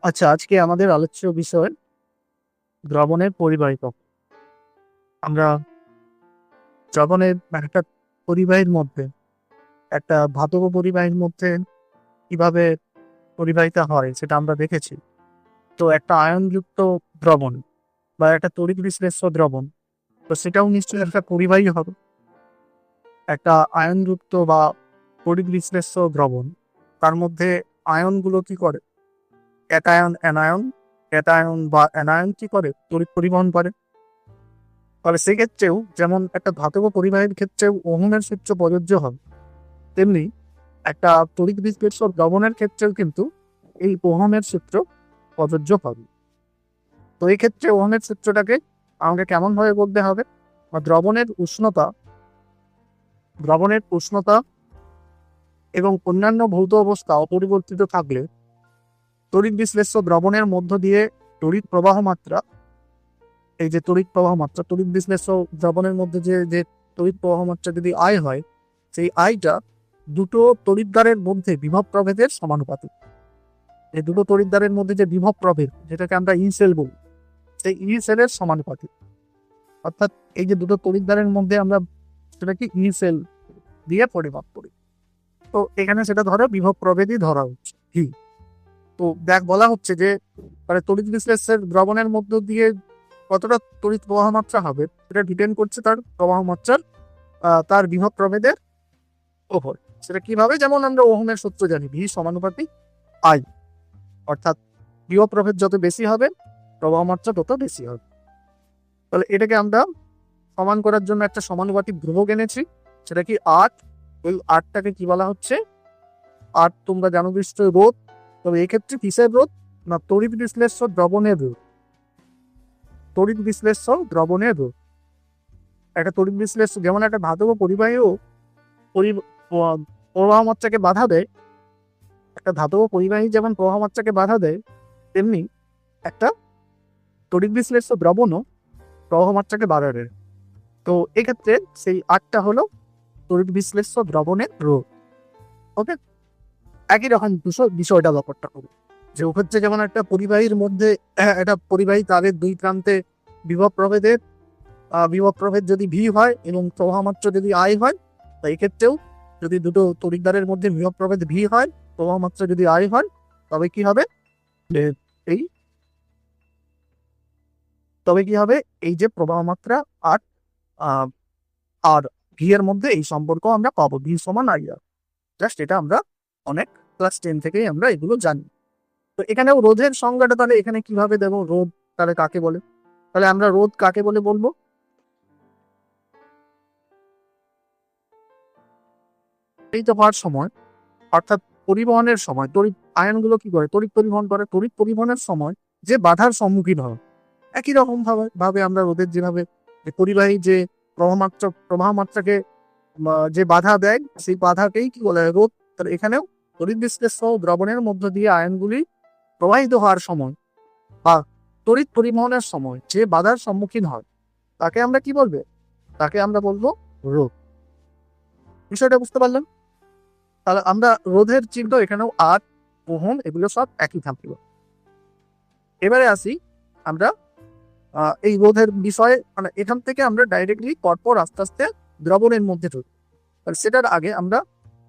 আচ্ছা, আজকে আমাদের আলোচ্য বিষয় দ্রবণের পরিবাহিতা। আমরা দ্রবণের একটা পরিবাহীর মধ্যে, একটা ধাতব পরিবাহীর মধ্যে কিভাবে পরিবাহিতা হয় সেটা আমরা দেখেছি। তো একটা আয়নযুক্ত দ্রবণ বা একটা তড়িৎ বিশ্লেষ্য দ্রবণ, তো সেটাও নিশ্চয়ই একটা পরিবাহী হবে। একটা আয়নযুক্ত বা তড়িৎ বিশ্লেষ্য দ্রবণ, তার মধ্যে আয়নগুলো কি করে? ক্যাটায়ন অ্যানায়ন, ক্যাটায়ন বা অ্যানায়ন কি করে? তড়িৎ পরিবহন করে। ফলে সেক্ষেত্রেও যেমন একটা ধাতব পরিবাহীর ক্ষেত্রেও ওহমের সূত্র প্রযোজ্য হবে, তেমনি একটা তড়িৎ বিশ্লেষ্য দ্রবণের ক্ষেত্রেও কিন্তু এই ওহমের সূত্র প্রযোজ্য হবে। তো এই ক্ষেত্রে ওহমের সূত্রটাকে আমাকে কেমন ভাবে বলতে হবে? বা দ্রবণের উষ্ণতা এবং অন্যান্য ভৌত অবস্থা অপরিবর্তিত থাকলে তড়িৎ বিশ্লেষ্য দ্রবণের মধ্য দিয়ে তড়িৎ প্রবাহ মাত্রা, এই যে তড়িৎ প্রবাহ মাত্রা, তড়িৎ বিশ্লেষ্য দ্রবণের মধ্যে যে যে তড়িৎ প্রবাহ মাত্রা যদি আই হয়, সেই আইটা দুটো তড়িৎদ্বারের মধ্যে বিভব প্রভেদের সমানুপাতিক। এই দুটো তড়িৎদ্বারের মধ্যে যে বিভব প্রভেদ, যেটাকে আমরা ই সেল বলি, সেই ই সেলের সমানুপাতিক। অর্থাৎ এই যে দুটো তড়িৎদ্বারের মধ্যে আমরা সেটাকে ই সেল দিয়ে পরিমাপ করি। তো এখানে সেটা ধরো বিভব প্রভেদই ধরা হচ্ছে হি। তো বলা হচ্ছে যে মানে তড়িৎ বিশ্লেষ্যের দ্রবণের মধ্য দিয়ে কতটা তড়িৎ প্রবাহ মাত্রা হবে সেটা ডিপেন্ড করছে তার প্রবাহ মাত্রার তার বিভব প্রভেদের ওপর। সেটা কিভাবে? যেমন আমরা ওহমের সূত্র জানি, ভি সমানুপাতিক আই। অর্থাৎ বিভব প্রভেদ যত বেশি হবে, প্রবাহ মাত্রা তত বেশি হবে। তাহলে এটাকে আমরা সমান করার জন্য একটা সমানুপাতিক ধ্রুবক এনেছি, সেটা কি আট। ওই আটটাকে কি বলা হচ্ছে? আট তোমরা জানো নিশ্চয় রোধ। তবে এক্ষেত্রে কিসের রোধ? না, তড়িৎ বিশ্লেষ্য দ্রবণের রোধ। তড়িৎ বিশ্লেষ্য দ্রবণের রোধ। একটা তড়িৎ বিশ্লেষ্য যেমন একটা ধাতব পরিবাহীও প্রবাহ মাত্রাকে বাধা দেয়, একটা ধাতব পরিবাহী যেমন প্রবাহ মাত্রাকে বাধা দেয়, তেমনি একটা তড়িৎ বিশ্লেষ্য দ্রবণও প্রবাহ মাত্রাকে বাধা দেয়। তো এক্ষেত্রে সেই আটটা হলো তড়িৎ বিশ্লেষ্য দ্রবণের রোধ। ওকে, একই রকম বিষয়টা ব্যাপারটা হবে যে ওক্ষেত্রে যেমন একটা পরিবাহীর মধ্যে একটা পরিবাহী তারের দুই প্রান্তে বিভব প্রভেদ যদি ভি হয় এবং প্রবাহ মাত্রা যদি আই হয়, তো এই ক্ষেত্রেও যদি দুটো তড়িৎদ্বারের মধ্যে বিভব প্রভেদ ভি হয়, প্রবাহ মাত্রা যদি আই হয়, তবে কি হবে? যে এই এই যে প্রবাহ মাত্রা আর আর ভি এর মধ্যে এই সম্পর্ক আমরা পাবো, ভি সমান আই আর। জাস্ট এটা আমরা অনেক ক্লাস 10 থেকেই আমরা এগুলো জানি। তো এখানেও রোধের সংজ্ঞাটা তাহলে এখানে কিভাবে দেবো? রোধ তাহলে কাকে বলে? তাহলে আমরা রোধ কাকে বলে বলবো? এই তো হওয়ার সময়, অর্থাৎ পরিবহনের সময় তড়িৎ আয়নগুলো কি করে? তড়িৎ পরিবহন করে। তড়িৎ পরিবহনের সময় যে বাধার সম্মুখীন হয়, একই রকম ভাবে আমরা রোধের যেভাবে পরিবাহী যে প্রবাহ মাত্রাকে যে বাধা দেয়, সেই বাধাকেই কি বলে? রোধ। তাহলে এখানেও তড়িৎ বিশ্লেষ্য দ্রবণের মধ্য দিয়ে আয়নগুলি প্রবাহিত হওয়ার সময় বা তড়িৎ পরিবহনের সময় যে বাধার সম্মুখীন হয়, তাকে আমরা কি বলবো? তাকে আমরা বলবো রোধ। বিষয়টা বুঝতে পারলাম? তাহলে আমরা রোধের চিহ্ন এখানেও আট, ওহম এগুলো সব একই থাকবে। এবারে আসি আমরা এই রোধের বিষয়ে, মানে এখান থেকে আমরা ডাইরেক্টলি পরপর আস্তে আস্তে দ্রবণের মধ্যে ঢুকি। সেটার আগে আমরা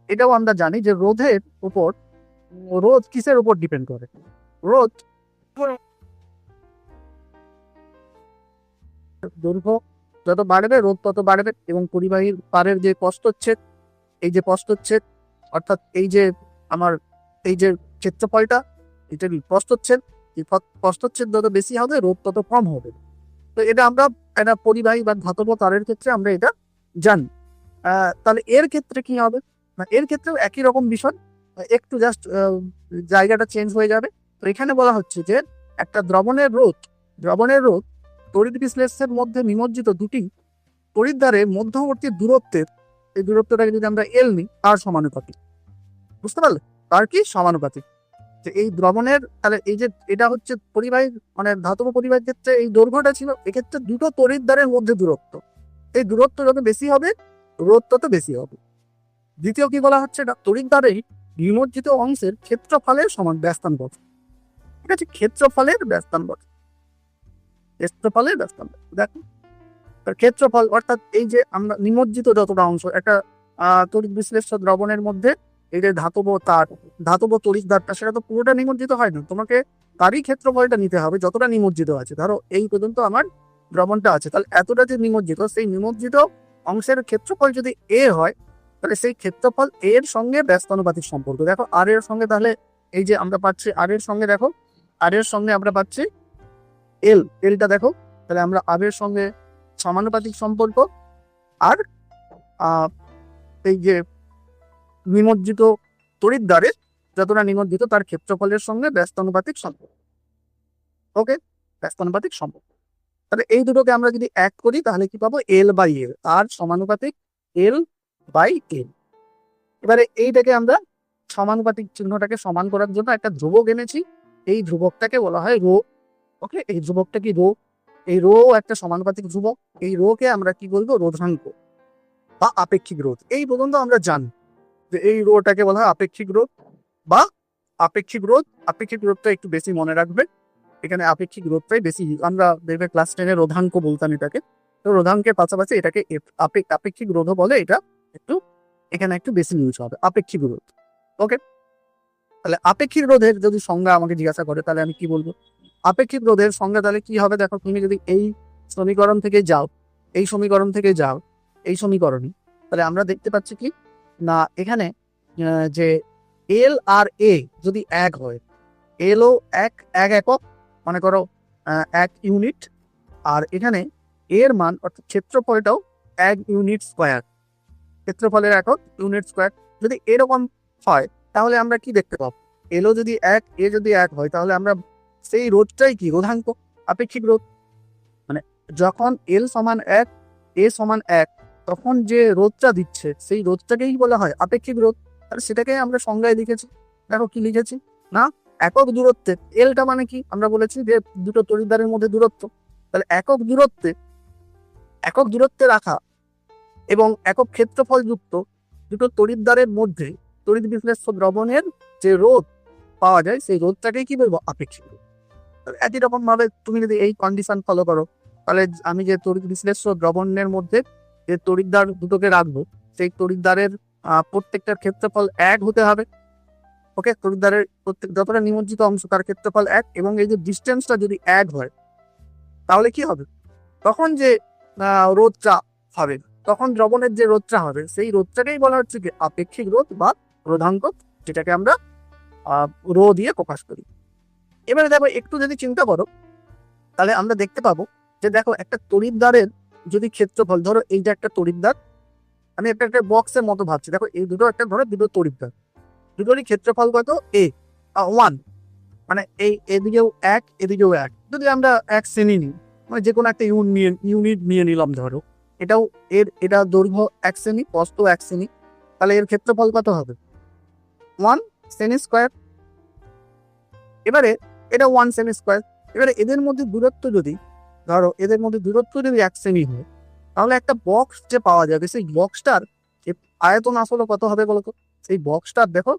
এটাও আমরা জানি যে রোধের উপর, রোধ কিসের উপর ডিপেন্ড করে? রোধ দৈর্ঘ্য যত বাড়বে রোধ তত বাড়বে, এবং পরিবাহীর পারের যে প্রস্থচ্ছেদ, এই যে প্রস্থচ্ছেদ, অর্থাৎ এই যে আমার এই যে ক্ষেত্রফলটা, এটা প্রস্থচ্ছেদ, এই প্রস্থচ্ছেদ যত বেশি হবে রোধ তত কম হবে। তো এটা আমরা একটা পরিবাহী বা ধাতব তারের ক্ষেত্রে আমরা এটা জানি। তাহলে এর ক্ষেত্রে কি হবে? না, এর ক্ষেত্রেও একই রকম বিষয়, একটু জাস্ট জায়গাটা চেঞ্জ হয়ে যাবে। তো এখানে বলা হচ্ছে যে একটা দ্রবণের রোধ তড়িৎ বিশ্লেষ্যের মধ্যে নিমজ্জিত দুটি তড়িৎদ্বারের মধ্যবর্তী দূরত্বের, এই দূরত্বটাকে যদি আমরা এল নিই, তার সমানুপাতিক। বুঝতে পারলে? তার কি সমানুপাতিক? যে এই দ্রবণের, তাহলে এই যে এটা হচ্ছে পরিবাহী, মানে ধাতব পরিবাহীর ক্ষেত্রে এই দৈর্ঘ্যটা ছিল, এক্ষেত্রে দুটো তড়িৎদ্বারের মধ্যে দূরত্ব, এই দূরত্ব যত বেশি হবে রোধ তত বেশি হবে। দ্বিতীয় কি বলা হচ্ছে? এটা তড়িৎদ্বারেই নিমজ্জিত অংশের ক্ষেত্রফলের সমান ব্যস্তানুপাত। ঠিক আছে, ক্ষেত্রফলের ব্যস্তানুপাত, ক্ষেত্রফলের ব্যস্তানুপাত। দেখো তার ক্ষেত্রফল অর্থাৎ এই যে আমরা নিমজ্জিত যতটা অংশ একটা তড়িৎ বিশ্লেষ্য দ্রবণের মধ্যে, এই যে ধাতব তার, ধাতব তড়িৎ দ্বারটা, সেটা তো পুরোটা নিমজ্জিত হয় না, তোমাকে তারই ক্ষেত্রফলটা নিতে হবে যতটা নিমজ্জিত আছে। ধরো এই পর্যন্ত আমার দ্রবণটা আছে, তাহলে এতটা যে নিমজ্জিত, সেই নিমজ্জিত অংশের ক্ষেত্রফল যদি এ হয়, তাহলে সেই ক্ষেত্রফল এর সঙ্গে ব্যস্তানুপাতিক সম্পর্ক। দেখো আর এর সঙ্গে, তাহলে এই যে আমরা পাচ্ছি আর এর সঙ্গে, দেখো আর এর সঙ্গে আমরা পাচ্ছি এল, এলটা দেখো, তাহলে আমরা আর এর সঙ্গে সমানুপাতিক সম্পর্ক, আর এই যে নিমজ্জিত তড়িৎ দ্বারে যতটা নিমজ্জিত তার ক্ষেত্রফলের সঙ্গে ব্যস্তানুপাতিক সম্পর্ক। ওকে, ব্যস্তানুপাতিক সম্পর্ক। তাহলে এই দুটোকে আমরা যদি এক করি তাহলে কি পাবো? এল বাই এল, আর সমানুপাতিক এল বাই এল। এবারে এইটাকে আমরা সমানুপাতিক চিহ্নটাকে সমান করার জন্য একটা ধ্রুবক এনেছি, এই ধ্রুবকটাকে বলা হয় রো। ওকে, এই ধ্রুবকটা কি? রো। এই রো একটা সমানুপাতিক ধ্রুবক, এই রো কে আমরা কি বলবো? রোধাঙ্ক বা আপেক্ষিক রোধ। এই পর্যন্ত আমরা জানি যে এই রোটাকে বলা হয় আপেক্ষিক রোধ বা আপেক্ষিক রোধ। আপেক্ষিক রোধটা একটু বেশি মনে রাখবে, এখানে আপেক্ষিক রোধটাই বেশি, আমরা দেখবে ক্লাস 10-এ রোধাঙ্ক বলতাম এটাকে, তো রোধাঙ্কের পাশাপাশি এটাকে আপেক্ষিক রোধও বলে, এটা একটু এখানে একটু বেশি ইউজ হবে, আপেক্ষিক রোধ। ওকে, তাহলে আপেক্ষিক রোধের যদি সংজ্ঞা আমাকে জিজ্ঞাসা করে তাহলে আমি কি বলবো? আপেক্ষিক রোধের সংজ্ঞা তাহলে কি হবে? দেখো তুমি যদি এই সমীকরণ থেকে যাও, এই সমীকরণ থেকে যাও এই সমীকরণে, তাহলে আমরা দেখতে পাচ্ছি কি না, এখানে যে এল আর এ যদি এক হয়, এলও এক একক, মনে করো 1 ইউনিট, আর এখানে এর মান অর্থাৎ ক্ষেত্রফলটাও 1 ইউনিট স্কোয়ার, ক্ষেত্রফলের একক ইউনিট স্কোয়ার। যদি এরকম হয় তাহলে আমরা কি দেখতে পাবো? এলও যদি এক, এ যদি এক হয়, তাহলে আমরা সেই রোধটাই কি? রোধাঙ্ক, আপেক্ষিক রোধ। মানে যখন এল সমান 1, এ সমান 1, তখন যে রোধটা দিচ্ছে সেই রোধটাকেই বলা হয় আপেক্ষিক রোধ। তাহলে সেটাকে আমরা সংজ্ঞায় লিখেছি। দেখো কি লিখেছি না, একক দূরত্বে, এলটা মানে কি আমরা বলেছি যে দুটো তড়িৎদ্বারের মধ্যে দূরত্ব, তাহলে একক দূরত্বে রাখা এবং একক ক্ষেত্রফল যুক্ত দুটো তড়িৎদ্বারের মধ্যে তড়িৎ বিশ্লেষ্য দ্রবণের যে রোধ পাওয়া যায়, সেই রোধটাকেই কি বলবো? আপেক্ষিক রোধ। একই রকম ভাবে তুমি যদি এই কন্ডিশন ফলো করো, তাহলে আমি যে তড়িৎ বিশ্লেষ্য দ্রবণের মধ্যে যে তড়িৎদ্বার দুটোকে রাখবো, সেই তড়িৎদ্বারের প্রত্যেকটার ক্ষেত্রফল 1 হতে হবে। ওকে, তড়িৎদ্বারের প্রত্যেক যতটা নিমজ্জিত অংশ তার ক্ষেত্রফল 1, এবং এই যে ডিস্টেন্সটা যদি 1 হয়, তাহলে কি হবে? তখন যে রোধটা হবে, তখন দ্রবণের যে রোধটা হবে, সেই রোধটাকেই বলা হচ্ছে কি? আপেক্ষিক রোধ বা রোধাঙ্ক, যেটাকে আমরা রো দিয়ে প্রকাশ করি। এবারে দেখো একটু যদি চিন্তা করো, তাহলে আমরা দেখতে পাবো যে দেখো একটা তড়িৎদ্বারের যদি ক্ষেত্রফল, ধরো এইটা একটা তড়িৎদ্বার, আমি একটা বক্সের মতো ভাবছি, দেখো এই দুটো একটা ধরো দুটো তড়িৎদ্বার, দুটোরই ক্ষেত্রফল কত? এ 1, মানে এই এদিকেও 1 এদিকেও 1, যদি আমরা 1 শ্রেণী নিই, মানে যে কোনো একটা ইউনিট নিয়ে নিলাম, ধরো এটাও এটা দৈর্ঘ্য 1 শ্রেণী, প্রস্থ 1 শ্রেণী, তাহলে এর ক্ষেত্রফল কত হবে? 1 শ্রেণী স্কোয়ার। এবারে এটা 1 সেমি স্কোয়ার। এবারে এদের মধ্যে দূরত্ব যদি, ধরো এদের মধ্যে দূরত্ব যদি 1 সেমি হয়, তাহলে একটা বক্স যে পাওয়া যাবে, সেই বক্সটার আয়তন আসলে কত হবে বলতো? সেই বক্সটার দেখো,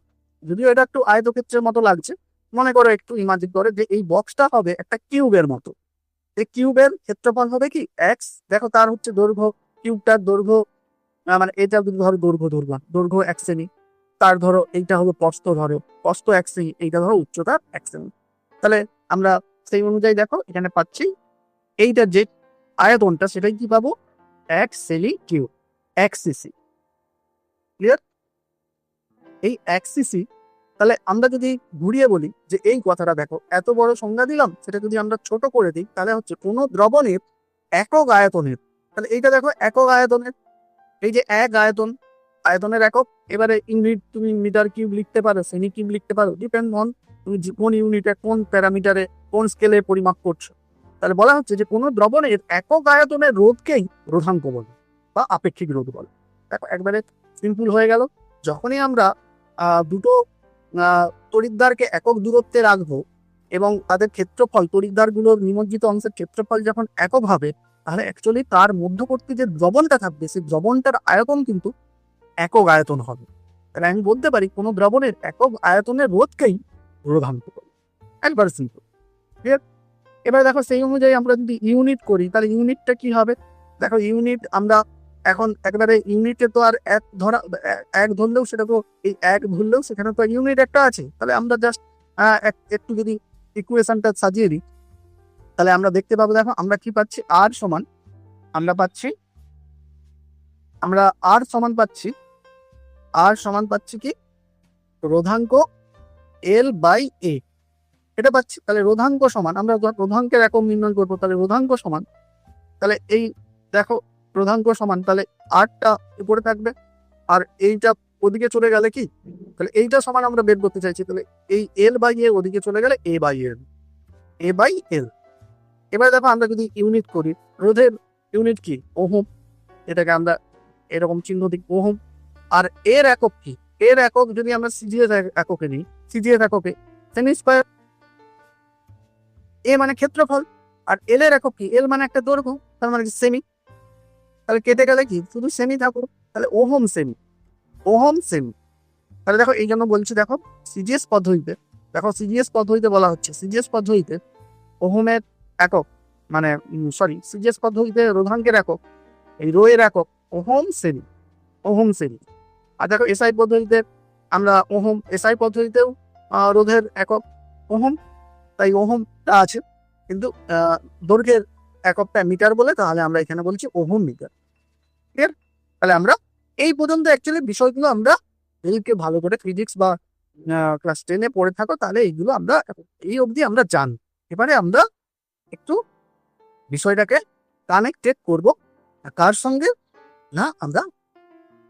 যদিও এটা একটু আয়তক্ষেত্রের মতো লাগছে, মনে করো একটু ইমাজিন করে যে এই বক্সটা হবে একটা কিউবের মতো। এই কিউবের ক্ষেত্রফল হবে কি? এক্স। দেখো তার হচ্ছে দৈর্ঘ্য, কিউবটার দৈর্ঘ্য, মানে এটা যদি ধরো দৈর্ঘ্য 1 সেমি, তার ধরো এইটা হলো প্রস্থ, ধরো প্রস্থ 1 সেমি, এইটা ধরো উচ্চতা 1 সেমি। তাহলে আমরা সেই অনুযায়ী দেখো এখানে পাচ্ছি এইটার যে আয়তনটা, সেটাই কি পাবো? 1 সেমি কিউব, 1 সিসি। ক্লিয়ার? এই 1 সিসি। তাহলে আমরা যদি ঘুরিয়ে বলি যে এই কথাটা দেখো, এত বড় সংজ্ঞা দিলাম, সেটা যদি আমরা ছোট করে দিই, তাহলে হচ্ছে কোনো দ্রবণের একক আয়তনের, তাহলে এইটা দেখো একক আয়তনের, এই যে 1 আয়তন, আয়তনের একক। এবারে ইউনিট তুমি মিটার কিউব লিখতে পারো, সেমি কিউব লিখতে পারো, ডিপেন্ড অন তুমি কোন ইউনিটে, কোন প্যারামিটারে, কোন স্কেলে পরিমাপ করছো। তাহলে বলা হচ্ছে যে কোনো দ্রবণের একক আয়তনের রোধকেই রোধাঙ্ক বলে বা আপেক্ষিক রোধ বলে। দেখো একবারে সিম্পল হয়ে গেল। যখনই আমরা দুটো তড়িৎদ্বারকে একক দূরত্বে রাখবো এবং তাদের ক্ষেত্রফল, তড়িৎদ্বারগুলোর নিমজ্জিত অংশের ক্ষেত্রফল যখন একক হবে, তাহলে অ্যাকচুয়ালি তার মধ্যবর্তী যে দ্রবণটা থাকবে, সেই দ্রবণটার আয়তন কিন্তু একক আয়তন হবে। তাহলে আমি বলতে পারি কোনো দ্রবণের একক আয়তনের রোধকেই রোধাঙ্ক বলে। একবার সিম্পল। ঠিক আছে, এবার দেখো সেই অনুযায়ী আমরা যদি ইউনিট করি তাহলে ইউনিটটা কি হবে। দেখো ইউনিট আমরা এখন একবারে ইউনিটে তো আর এক ধরলেও সেটা তো এই এক ধরলেও সেখানে তো ইউনিট একটা আছে। তাহলে আমরা জাস্ট একটু যদি ইকুয়েশনটা সাজিয়ে দিই তাহলে আমরা দেখতে পাবো। দেখো আমরা কি পাচ্ছি, আর সমান আমরা পাচ্ছি আর সমান পাচ্ছি কি রোধাঙ্ক এল বাই এ, এটা পাচ্ছি। তাহলে রোধাঙ্ক সমান, আমরা রোধাঙ্কের একক নির্ণয় করবো, তাহলে রোধাঙ্ক সমান, তাহলে এই দেখো রোধাঙ্ক সমান, তাহলে আরটা উপরে থাকবে আর এইটা ওদিকে চলে গেলে কি, তাহলে এইটা সমান আমরা বের করতে চাইছি, তাহলে এই এল বাই এ ওদিকে চলে গেলে এ বাই এল। এবার দেখো আমরা যদি ইউনিট করি, রোধের ইউনিট কি ওহম, এটাকে আমরা এরকম চিহ্ন দিই ওহম। আর এর একক কি, এর একক যদি আমরা সিজিএস এককে নিই, সিজিএস এককে সেমি স্কয়ার, এ মানে ক্ষেত্রফল, আর এল এর একক কি, এল মানে একটা দৈর্ঘ্য, তার মানে সেমি। তাহলে কেটে গেলে কি শুধু সেমি থাকো, তাহলে ওহম সেমি। তাহলে দেখো এই জন্য বলছি, দেখো সিজিএস পদ্ধতিতে বলা হচ্ছে, সিজিএস পদ্ধতিতে ওহমের একক মানে সিজিএস পদ্ধতিতে রোধাঙ্কের একক, এই রো এর একক ওহম সেমি। আর দেখো এসআই পদ্ধতিতে আমরা এসআই পদ্ধতিতেও রোধের একক ওহম, তাই ওহমটা আছে, কিন্তু দৈর্ঘ্যের এককটা মিটার বলে, তাহলে আমরা এখানে বলছি ওহম মিটার। ক্লিয়ার? তাহলে আমরা এই পর্যন্ত অ্যাকচুয়ালি বিষয়গুলো আমরা যদি কেউ ভালো করে ফিজিক্স বা ক্লাস 10-এ পড়ে থাকো তাহলে এইগুলো আমরা এই অবধি আমরা জানি। এবারে আমরা একটু বিষয়টাকে কানেক্টেড করব কার সঙ্গে না, আমরা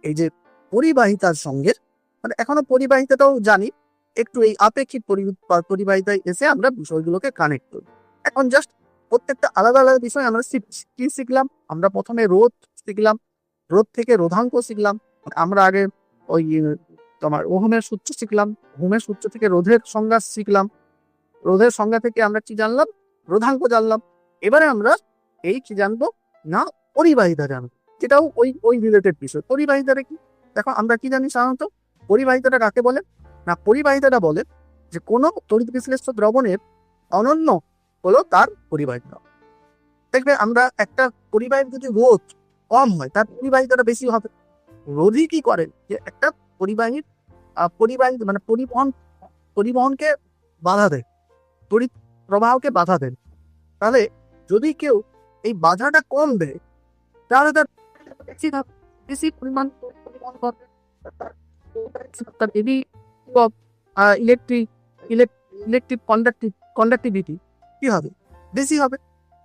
এই যে পরিবাহিতার সঙ্গে, মানে এখনো পরিবাহিতাটাও জানি, একটু এই আপেক্ষিক পরিবাহিতায় এসে আমরা বিষয়গুলোকে কানেক্ট করি। এখন জাস্ট প্রত্যেকটা আলাদা আলাদা বিষয় আমরা কি শিখলাম। আমরা প্রথমে রোধ শিখলাম, রোধ থেকে রোধাঙ্ক শিখলাম। আমরা আগে ওই তোমার ওহমের সূত্র শিখলাম, ওহমের সূত্র থেকে রোধের সংজ্ঞা শিখলাম, রোধের সংজ্ঞা থেকে আমরা কি জানলাম, রোধাঙ্ক জানলাম। এবারে আমরা এই কি জানবো না, পরিবাহিতা জানবো, যেটাও ওই রিলেটেড বিষয়। পরিবাহিতাটা কি, দেখো আমরা কি জানি সাধারণত, পরিবাহিতাটা কাকে বলে না, পরিবাহিতাটা বলে যে কোনো তড়িৎ বিশ্লেষ্য দ্রবণের অনন্য হলো তার পরিবাহিতা। দেখবে আমরা একটা পরিবাহীর যদি রোধ কম হয় তার পরিবাহিতাটা বেশি হবে। রোধই কি করে যে একটা পরিবাহীর মানে পরিবহনকে বাধা দেয়, তড়িৎ প্রবাহকে বাধা দেয়। তাহলে যদি কেউ এই বাধাটা কম দেয় তাহলে তার বেশি পরিমাণ পরিবহন করবে, তার ইলেকট্রিক কন্ডাক্টিভিটি কি হবে, বেশি হবে।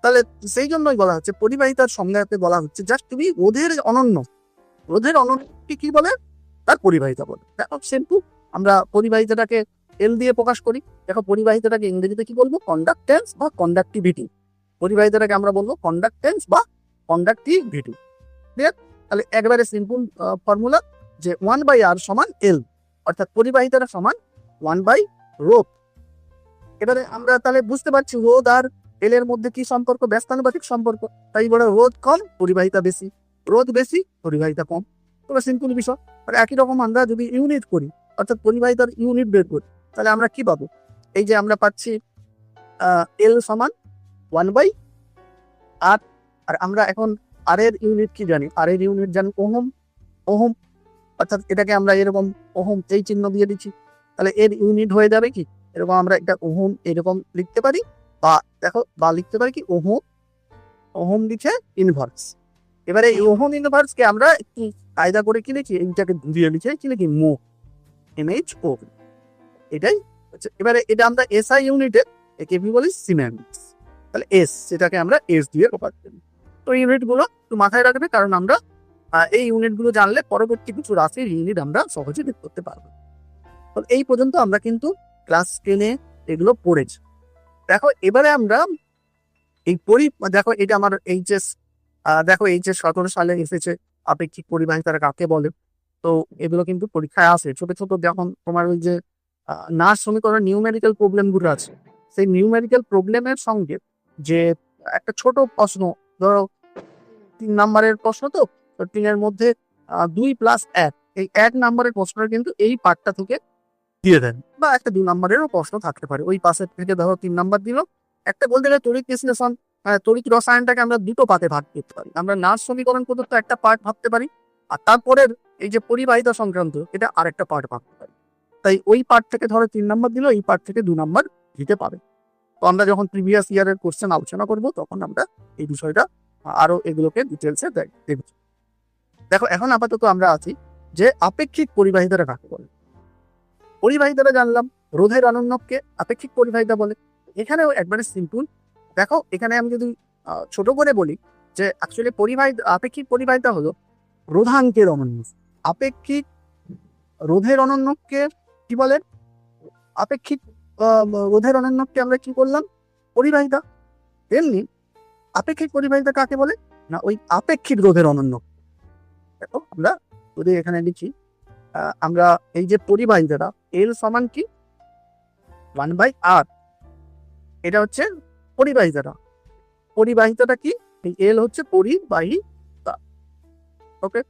তাহলে সেই জন্যই বলা হচ্ছে পরিবাহিতার সংজ্ঞাতে বলা হচ্ছে জাস্ট তুমি রোধের অনন্য কি বলে, তার পরিবাহিতা বলে। দেখো সিম্পল, আমরা পরিবাহিতাটাকে এল দিয়ে প্রকাশ করি। দেখো পরিবাহিতাটাকে ইংরেজিতে কি বলবো, কন্ডাক্টেন্স বা কন্ডাক্টিভিটি। পরিবাহিতাটাকে আমরা বলবো কন্ডাক্টেন্স বা কন্ডাক্টিভিটি। ঠিক আছে, তাহলে একবারে সিম্পল ফর্মুলা যে 1/r সমান এল, অর্থাৎ পরিবাহিতাটা সমান 1/ρ। এবারে আমরা তাহলে বুঝতে পারছি রোধ আর এল এর মধ্যে কি সম্পর্ক, ব্যস্তানুপাতিক সম্পর্ক। তাই বলে রোধ কম পরিবাহিতা বেশি, রোধ বেশি পরিবাহিতা কম। তবে সিম্পল বিষয়। একই রকম আমরা যদি ইউনিট করি, অর্থাৎ পরিবাহিতার ইউনিট বের করি, তাহলে আমরা কি পাবো, এই যে আমরা পাচ্ছি এল সমান 1/r। আর আমরা এখন আর এর ইউনিট কি জানি, আর এর ইউনিট জানি ওহম, অর্থাৎ এটাকে আমরা এরকম ওহম এই চিহ্ন দিয়ে দিচ্ছি। তাহলে এর ইউনিট হয়ে যাবে কি, এরকম আমরা একটা ওহম এরকম লিখতে পারি, বা দেখো বা লিখতে পারি কি ওহম লিখে ইনভার্স। এবারে এই ওহম ইনভার্সকে আমরা একটু কায়দা করে কি লিখি, এইটাকে ঘুরিয়ে লিখে কি লিখি, MHO। এটাই হচ্ছে। এবারে এটা আমরা এসআই ইউনিটে একে কি বলি, সিমেন্স। তাহলে এস, সেটাকে আমরা এস দিয়ে প্রকাশ করি। তো ইউনিটগুলো একটু মাথায় রাখবে, কারণ আমরা এই ইউনিটগুলো জানলে পরবর্তী কিছু রাশির ইউনিট আমরা সহজে বের করতে পারবো। তো এই পর্যন্ত আমরা কিন্তু ক্লাস 10-এ এগুলো পড়েছি। দেখো এবারে আমরা এই দেখো এটা আমার এইচএস, দেখো এইচএস 17 সালে এসেছে আপেক্ষিক পরিবাহিতা কাকে বলে। তো এগুলো কিন্তু পরীক্ষায় আসে ছোট ছোট, যখন তোমার ওই যে নাচ সমীকরণের নিউমেরিক্যাল প্রবলেমগুলো আছে, সেই নিউমেরিক্যাল প্রবলেমের সঙ্গে যে একটা ছোট প্রশ্ন, ধরো 3 নাম্বারের প্রশ্ন, তো 3-এর মধ্যে 2 + 1, এই 1 নাম্বারের প্রশ্নটা কিন্তু এই পার্টটা থেকে দিয়ে দেন, বা একটা 2 নম্বরেরও প্রশ্ন থাকতে পারে। ওই পাশের থেকে ধরো 3 নাম্বার দিল। একটা বলতে গেলে তড়িৎ বিশ্লেষণ, তড়িৎ রসায়নটাকে আমরা দুটো পার্টে ভাগ করতে পারি। আমরা নার্স সমীকরণ প্রদত্ত একটা পার্ট ভাবতে পারি, আর তারপরের এই যে পরিবাহিতা সংক্রান্ত এটা আরেকটা পার্ট ভাবতে পারি। তাই ওই পার্ট থেকে ধরো 3 নাম্বার দিল, এই পার্ট থেকে 2 নাম্বার দিতে পারে। তো আমরা যখন প্রিভিয়াস ইয়ারের কোশ্চেন আলোচনা করব তখন আমরা এই বিষয়টা আরো এগুলোকে ডিটেলসে দেখব। দেখো এখন আপাতত আমরা আছি যে আপেক্ষিক পরিবাহিতাটা কাকে বলে। পরিবাহিতাটা জানলাম, রোধের অনন্যককে আপেক্ষিক পরিবাহিতা বলে। এখানেও একবারে সিম্পল। দেখো এখানে আমি যদি ছোট করে বলি যে অ্যাকচুয়ালি আপেক্ষিক পরিবাহিতা হলো রোধাঙ্কের অনন্য। আপেক্ষিক রোধের অনন্যককে কি বলে? আপেক্ষিক রোধের অনন্যককে আমরা কি করলাম? পরিবাহিতা। তেমনি আপেক্ষিক পরিবাহিতা কাকে বলে? না ওই আপেক্ষিক রোধের অনন্য। দেখো আমরা যদি এখানে লিখি, আমরা এই যে পরিবাহিতাটা এল সমান কি 1/r, এটা হচ্ছে পরিবাহিতাটা। পরিবাহিতাটা কি? এই এল হচ্ছে পরিবাহিতা। ওকে,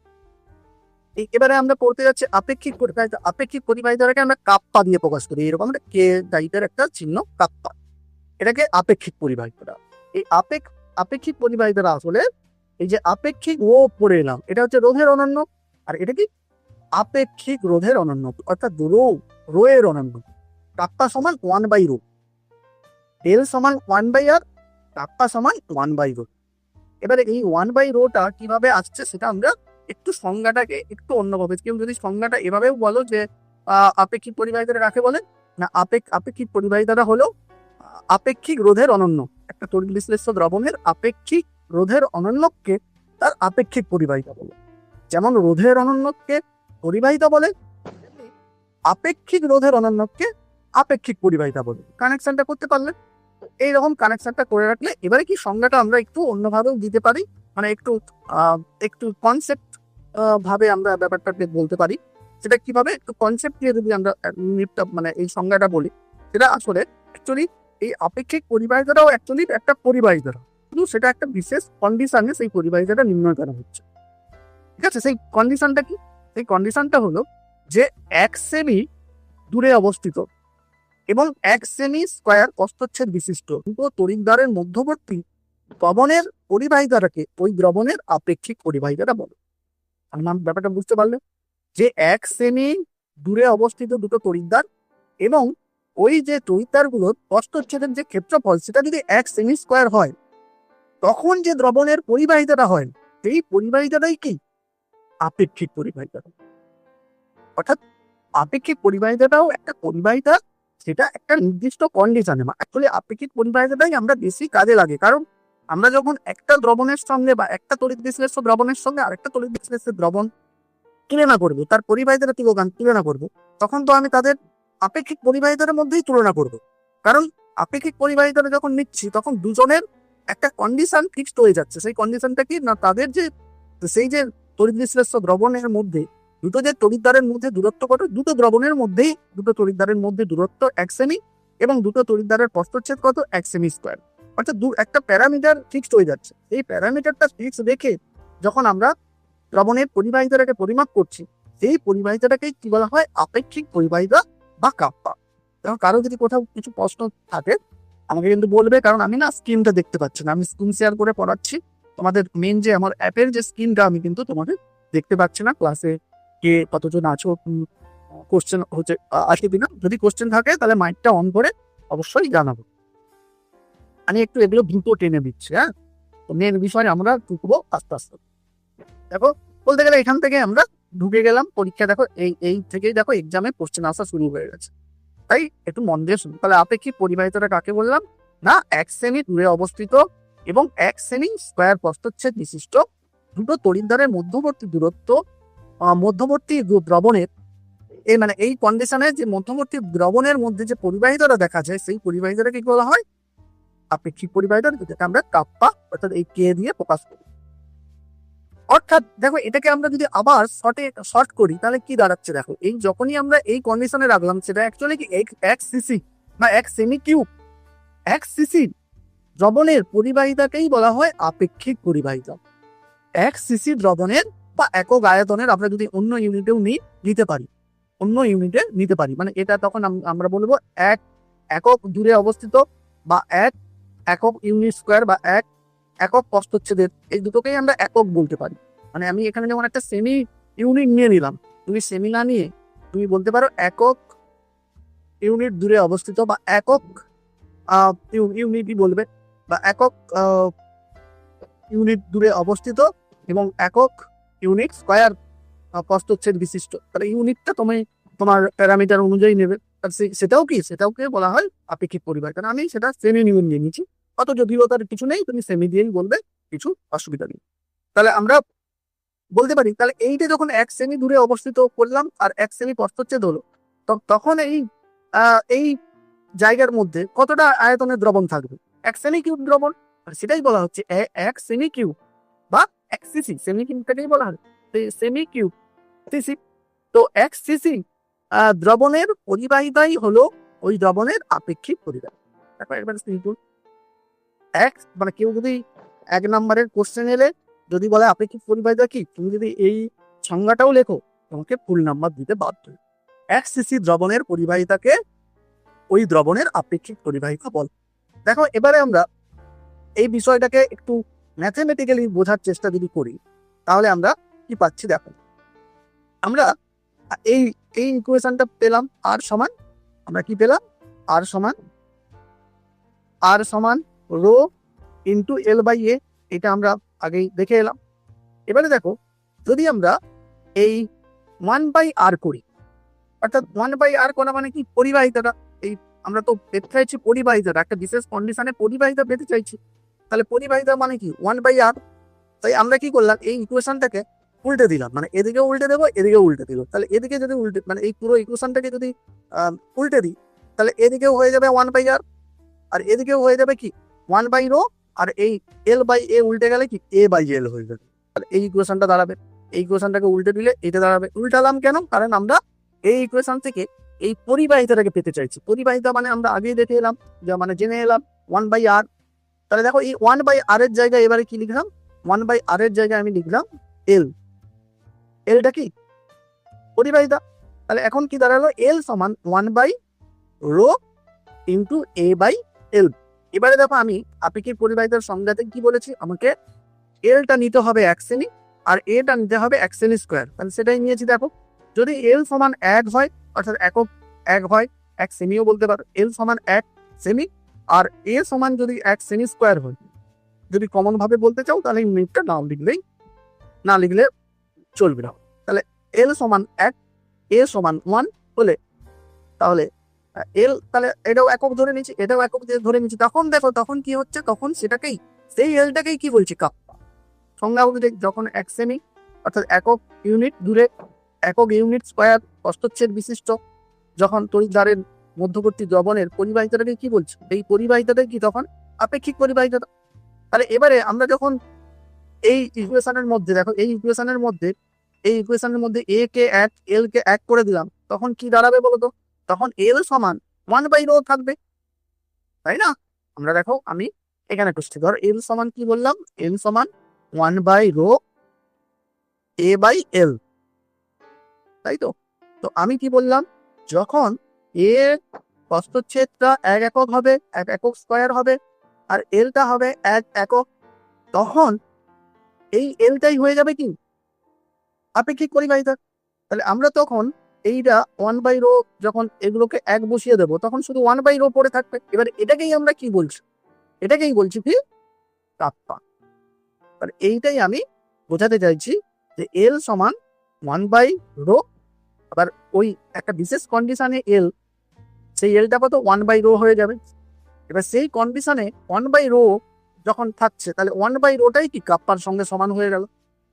এবারে আমরা পড়তে যাচ্ছি আপেক্ষিক পরিবাহিতা। আপেক্ষিক পরিবাহিতাটাকে আমরা কাপ্পা দিয়ে প্রকাশ করি, এরকম একটা কে টাইপের একটা চিহ্ন কাপ্পা, এটাকে আপেক্ষিক পরিবাহিতা। এই আপেক্ষিক পরিবাহিতাটা আসলে এই যে আপেক্ষিক ও পড়ে এলাম, এটা হচ্ছে রোধের অনন্য, আর এটা কি আপেক্ষিক রোধের অনন্য, অর্থাৎ রো এর অনন্য। কাপ্পা সমান 1/ρ, এল সমান 1/r, কাপ্পা সমান 1/ρ। এবারে এই 1/ρটা কিভাবে আসছে সেটা আমরা একটু সংজ্ঞাটাকে একটু অন্যভাবে, কেউ যদি সংজ্ঞাটা এভাবেও বলো যে আপেক্ষিক পরিবাহিতাটা কাকে বলে? না আপেক্ষিক পরিবাহিতাটা হলো আপেক্ষিক রোধের অনন্য। একটা তড়িৎ বিশ্লেষ্য দ্রবণের আপেক্ষিক রোধের অনন্যকে তার আপেক্ষিক পরিবাহিতা বলে। যেমন রোধের অনন্যকে পরিবাহিতা বলে, আপেক্ষিক রোধের অনন্যকে আপেক্ষিক পরিবাহিতা বলে। কানেকশনটা করতে পারলে, এইরকম কানেকশনটা করে রাখলে এবারে কি সংজ্ঞাটা আমরা একটু অন্যভাবেও দিতে পারি, মানে একটু কনসেপ্ট ভাবে আমরা ব্যাপারটাকে বলতে পারি। সেটা কিভাবে? একটু কনসেপ্ট দিয়ে যদি আমরা মানে এই সংজ্ঞাটা বলি, সেটা আসলে অ্যাকচুয়ালি এই আপেক্ষিক পরিবাহিতাটাও অ্যাকচুয়ালি একটা পরিবাহিতা, কিন্তু সেটা একটা বিশেষ কন্ডিশনে সেই পরিবাহিতাটা নির্ণয় করা হচ্ছে। ঠিক আছে, সেই কন্ডিশনটা কি? সেই কন্ডিশনটা হলো যে 1 সেমি দূরে অবস্থিত এবং 1 সেমি স্কয়ার প্রস্থচ্ছেদ বিশিষ্ট দুটো তড়িৎদ্বারের মধ্যবর্তী দ্রবণের পরিবাহিতাটাকে ওই দ্রবণের আপেক্ষিক পরিবাহিতাটা বলে। আমার ব্যাপারটা বুঝতে পারলে যে 1 সেমি দূরে অবস্থিত দুটো তড়িৎদ্বার এবং ওই যে তড়িৎদ্বারগুলোর প্রস্থচ্ছেদের যে ক্ষেত্রফল সেটা যদি 1 সেমি স্কয়ার হয়, তখন যে দ্রবণের পরিবাহিতাটা হয় সেই পরিবাহিতাটাই কি? আপেক্ষিক পরিবাহিতা। অর্থাৎ আপেক্ষিক পরিবাহিতাটাও একটা পরিবাহিতা, সেটা একটা নির্দিষ্ট কন্ডিশনে। অ্যাকচুয়ালি আপেক্ষিক পরিবাহিতাটাই আমরা বেশি কাজে লাগে, কারণ আমরা যখন একটা দ্রবণের সঙ্গে বা একটা তড়িৎ বিশ্লেষ্য দ্রবণের সঙ্গে আরেকটা তড়িৎ বিশ্লেষ্য দ্রবণ তুলনা করবো, তার পরিবাহিতাটা তুলনা করবো, তখন তো আমি তাদের আপেক্ষিক পরিবাহিতার মধ্যেই তুলনা করব। কারণ আপেক্ষিক পরিবাহিতাটা যখন নিচ্ছি তখন দুজনের একটা কন্ডিশন ফিক্সড হয়ে যাচ্ছে। সেই কন্ডিশনটা কি? না তাদের যে সেই যে তড়িৎ বিশ্লেষ্য দ্রবণের মধ্যে দুটো যে তড়িৎদ্বারের মধ্যে দূরত্ব কত, দুটো দ্রবণের মধ্যেই দুটো তড়িৎদ্বারের মধ্যে দূরত্ব 1 সেমি এবং দুটো তড়িৎদ্বারের প্রস্থচ্ছেদ কত? 1 সেমি স্কয়ার। অর্থাৎ একটা প্যারামিটার ফিক্সড হয়ে যাচ্ছে। এই প্যারামিটারটা ফিক্সড রেখে যখন আমরা দ্রবণের পরিবাহিতাটাকে পরিমাপ করছি, সেই পরিবাহিতাটাকেই কি বলা হয়? আপেক্ষিক পরিবাহিতা বা কাপ্পা। দেখো কারো যদি কোথাও কিছু প্রশ্ন থাকে আমাকে কিন্তু বলবে, কারণ আমি না স্ক্রিনটা দেখতে পাচ্ছি না, আমি স্ক্রিন শেয়ার করে পড়াচ্ছি। তোমাদের মেন যে আমার অ্যাপের যে স্ক্রিনটা আমি কিন্তু তোমাদের দেখতে পাচ্ছি না। ক্লাসে কে কতজন আছো, কোশ্চেন হচ্ছে আসে কিনা, যদি কোশ্চেন থাকে তাহলে মাইকটা অন করে অবশ্যই জানাবো। আমি একটু এগুলো দ্রুত টেনে দিচ্ছি। হ্যাঁ, তো মেন বিষয় আমরা ঢুকবো আস্তে আস্তে। দেখো বলতে গেলে এখান থেকে আমরা ঢুকে গেলাম পরীক্ষা। দেখো এই থেকেই দেখো এক্সামে কোশ্চেন আসা শুরু হয়ে গেছে, তাই একটু মন দিয়ে শুনুন। তাহলে আপেক্ষিক পরিবাহিতাটা কাকে বললাম? না 1 সেমি দূরে অবস্থিত এবং 1 সেমি স্কয়ার প্রস্থচ্ছেদ বিশিষ্ট দুটো তড়িৎদ্বারের মধ্যবর্তী দূরত্ব, মধ্যবর্তী দ্রবণের মানে এই কন্ডিশনে যে মধ্যবর্তী দ্রবণের মধ্যে যে পরিবাহিতাটা দেখা যায় সেই পরিবাহিতাটা কি বলা হয়? আপেক্ষিক পরিবাহিতা, যেটাকে আমরা কাপ্পা অর্থাৎ এই কে দিয়ে প্রকাশ করি। অর্থাৎ দেখো এটাকে আমরা যদি আবার শর্ট করি তাহলে কি দাঁড়াচ্ছে? দেখো এই যখনই আমরা এই কন্ডিশনে রাখলাম, সেটা অ্যাকচুয়ালি কি 1 সিসি বা 1 সেমি কিউব 1 সিসি দ্রবণের পরিবাহিতাকেই বলা হয় আপেক্ষিক পরিবাহিতা। 1 সিসি দ্রবণের বা একক আয়তনের, আমরা যদি অন্য ইউনিটেও নিতে পারি, অন্য ইউনিটে নিতে পারি। মানে এটা তখন আমরা বলবো এক একক দূরে অবস্থিত বা এক একক ইউনিট স্কোয়ার বা এক একক প্রস্থচ্ছেদের, এই দুটোকেই আমরা একক বলতে পারি। মানে আমি এখানে যেমন একটা সেমি ইউনিট নিয়ে নিলাম, তুমি সেমি না নিয়ে তুমি বলতে পারো একক ইউনিট দূরে অবস্থিত বা একক ইউনিটই বলবে, বা একক ইউনিট দূরে অবস্থিত এবং একক ইউনিট স্কোয়ার প্রস্থচ্ছেদ বিশিষ্ট। তাহলে ইউনিটটা তুমি তোমার প্যারামিটার অনুযায়ী নেবে। সেটাকে বলা হয় আপেক্ষিক পরিবাহী। কারণ আমি সেটা সেমি ইউনিট নিয়ে নিচ্ছি, অত জটিলতার কিছু নেই, তুমি সেমি দিয়েই বলবে, কিছু অসুবিধা নেই। তাহলে আমরা বলতে পারি, তাহলে এইটা যখন 1 সেমি দূরে অবস্থিত করলাম আর 1 সেমি প্রস্থচ্ছেদ হলো, তখন এই জায়গার মধ্যে কতটা আয়তনের দ্রবণ থাকবে? 1 সেমি কিউব দ্রবণ। আর সেটাই বলা হচ্ছে 1 সেমি কিউব বা 1 সিসি, সেমি কিউবটাকেই বলা হয় সেমি কিউব সিসি। তো 1 সিসি দ্রবণের পরিবাহিতাই হলো ওই দ্রবণের আপেক্ষিক পরিবাহী। দেখো একবার সিম্পল, মানে কেউ যদি 1 নম্বরের কোশ্চেন এলে যদি বলে আপেক্ষিক পরিবাহিতা কি, তুমি যদি এই সংজ্ঞাটাও লেখো, তোমাকে ফুল নাম্বার দিতে বাধ্য। 1 সিসি দ্রবণের পরিবাহিতাকে ওই দ্রবণের আপেক্ষিক পরিবাহিতা বল। দেখো এবারে আমরা এই বিষয়টাকে একটু ম্যাথমেটিক্যালি বোঝার চেষ্টা যদি করি, তাহলে আমরা কি পাচ্ছি দেখো। আমরা এই ইকুয়েশনটা পেলাম, আর সমান, আমরা কি পেলাম, আর সমান রো ইন্টু এল বাই এ। এটা আমরা আগেই দেখে এলাম। এবারে দেখো, যদি আমরা এই 1/r করি, অর্থাৎ 1/r করা মানে কি, পরিবাহিতাটা, এই আমরা তো পেতে চাইছি পরিবাহিতাটা, একটা বিশেষ কন্ডিশনে পরিবাহিতা পেতে চাইছি। তাহলে পরিবাহিতা মানে কি 1/r। তাই আমরা কি করলাম, এই ইকুয়েশনটাকে উল্টে দিলাম, মানে এদিকে উল্টে দেবো, এদিকে উল্টে দিল। তাহলে এদিকে যদি উল্টে, মানে এই পুরো ইকুয়েশনটাকে যদি উল্টে দিই, তাহলে এদিকেও হয়ে যাবে 1/r আর এদিকেও হয়ে যাবে কি 1/ρ, আর এই এল বাই এ উল্টে গেলে কি এ বাই এল হয়ে যাবে। তাহলে এই ইকুয়েশনটা দাঁড়াবে, এই ইকুয়েশনটাকে উল্টে দিলে এটা দাঁড়াবে। উল্টালাম কেন? কারণ আমরা এই ইকুয়েশন থেকে এই পরিবাহিতাটাকে পেতে চাইছি। পরিবাহিতা মানে আমরা আগেই দেখে এলাম, যা মানে জেনে এলাম 1/r। তাহলে দেখো এই 1/r এর জায়গায় এবারে কি লিখলাম, 1/r এর জায়গায় আমি লিখলাম এল। এলটা কি পরিবাহিতা। তাহলে এখন কি দাঁড়ালো, এল সমান 1/ρ ইন্টু এ বাই এল। এবারে দেখো আমি আপেক্ষিক পরিবাহিতার সংজ্ঞাতে কি বলেছি, আমাকে এলটা নিতে হবে 1 সেমি আর এটা নিতে হবে 1 সেমি স্কোয়ার। তাহলে সেটাই নিয়েছি। দেখো যদি এল সমান 1 হয়, অর্থাৎ একক 1 হয়, 1 সেমিও বলতে পারো, এল সমান 1 সেমি, আর এ সমান যদি 1 সেমি স্কোয়ার হয়, যদি কমন ভাবে বলতে চাও তাহলে ইউনিটটা না লিখলে চলবে না। তাহলে এল সমান 1, এ সমান 1 হলে, তাহলে এল, তাহলে এটাও একক ধরে নিচ্ছি, এটাও একক ধরে নিচ্ছি। তখন দেখো তখন কি হচ্ছে, তখন সেটাকেই, সেই এলটাকেই কি বলছি, কাপ্পা। সংজ্ঞা অনুযায়ী যখন 1 সেমি অর্থাৎ একক ইউনিট দূরে একক ইউনিট স্কোয়ার প্রস্থচ্ছেদ বিশিষ্ট যখন তড়িৎদ্বারের মধ্যবর্তী দ্রবণের পরিবাহিতাটাকে কি বলছি, এই পরিবাহিতাটাই কি তখন আপেক্ষিক পরিবাহিতা। তাহলে এবারে আমরা যখন এই ইকুয়েশনের মধ্যে, দেখো এই ইকুয়েশনের মধ্যে এ কে 1 এল কে 1 করে দিলাম, তখন কি দাঁড়াবে বলতো, তখন এল সমান 1/ρ থাকবে, তাই না? আমরা দেখো আমি এখানে করছি, ধর এল সমান কি বললাম, এল সমান 1/ρ এ বাই এল, তাই তো। তো আমি কি বললাম, যখন এ প্রস্থচ্ছেদটা 1 একক হবে, 1 একক স্কোয়ার হবে, আর এলটা হবে 1 একক, তখন এই এলটাই হয়ে যাবে কি আপেক্ষিক পরিবাহিতা। তাহলে আমরা তখন এইটা 1/ρ, যখন এগুলোকে 1 বসিয়ে দেবো, তখন শুধু 1/ρ পড়ে থাকবে। এবার এটাকেই আমরা কি বলছি, এটাকেই বলছি কি কাপ্পা। তাহলে এইটাই আমি বোঝাতে চাইছি যে এল সমান 1/ρ। আবার ওই একটা বিশেষ কন্ডিশনে এল, সেই এলটা কত 1/ρ হয়ে যাবে। এবার সেই কন্ডিশনে 1/ρ যখন থাকছে, তাহলে 1/ρটাই কি কাপ্পার সঙ্গে সমান হয়ে গেল।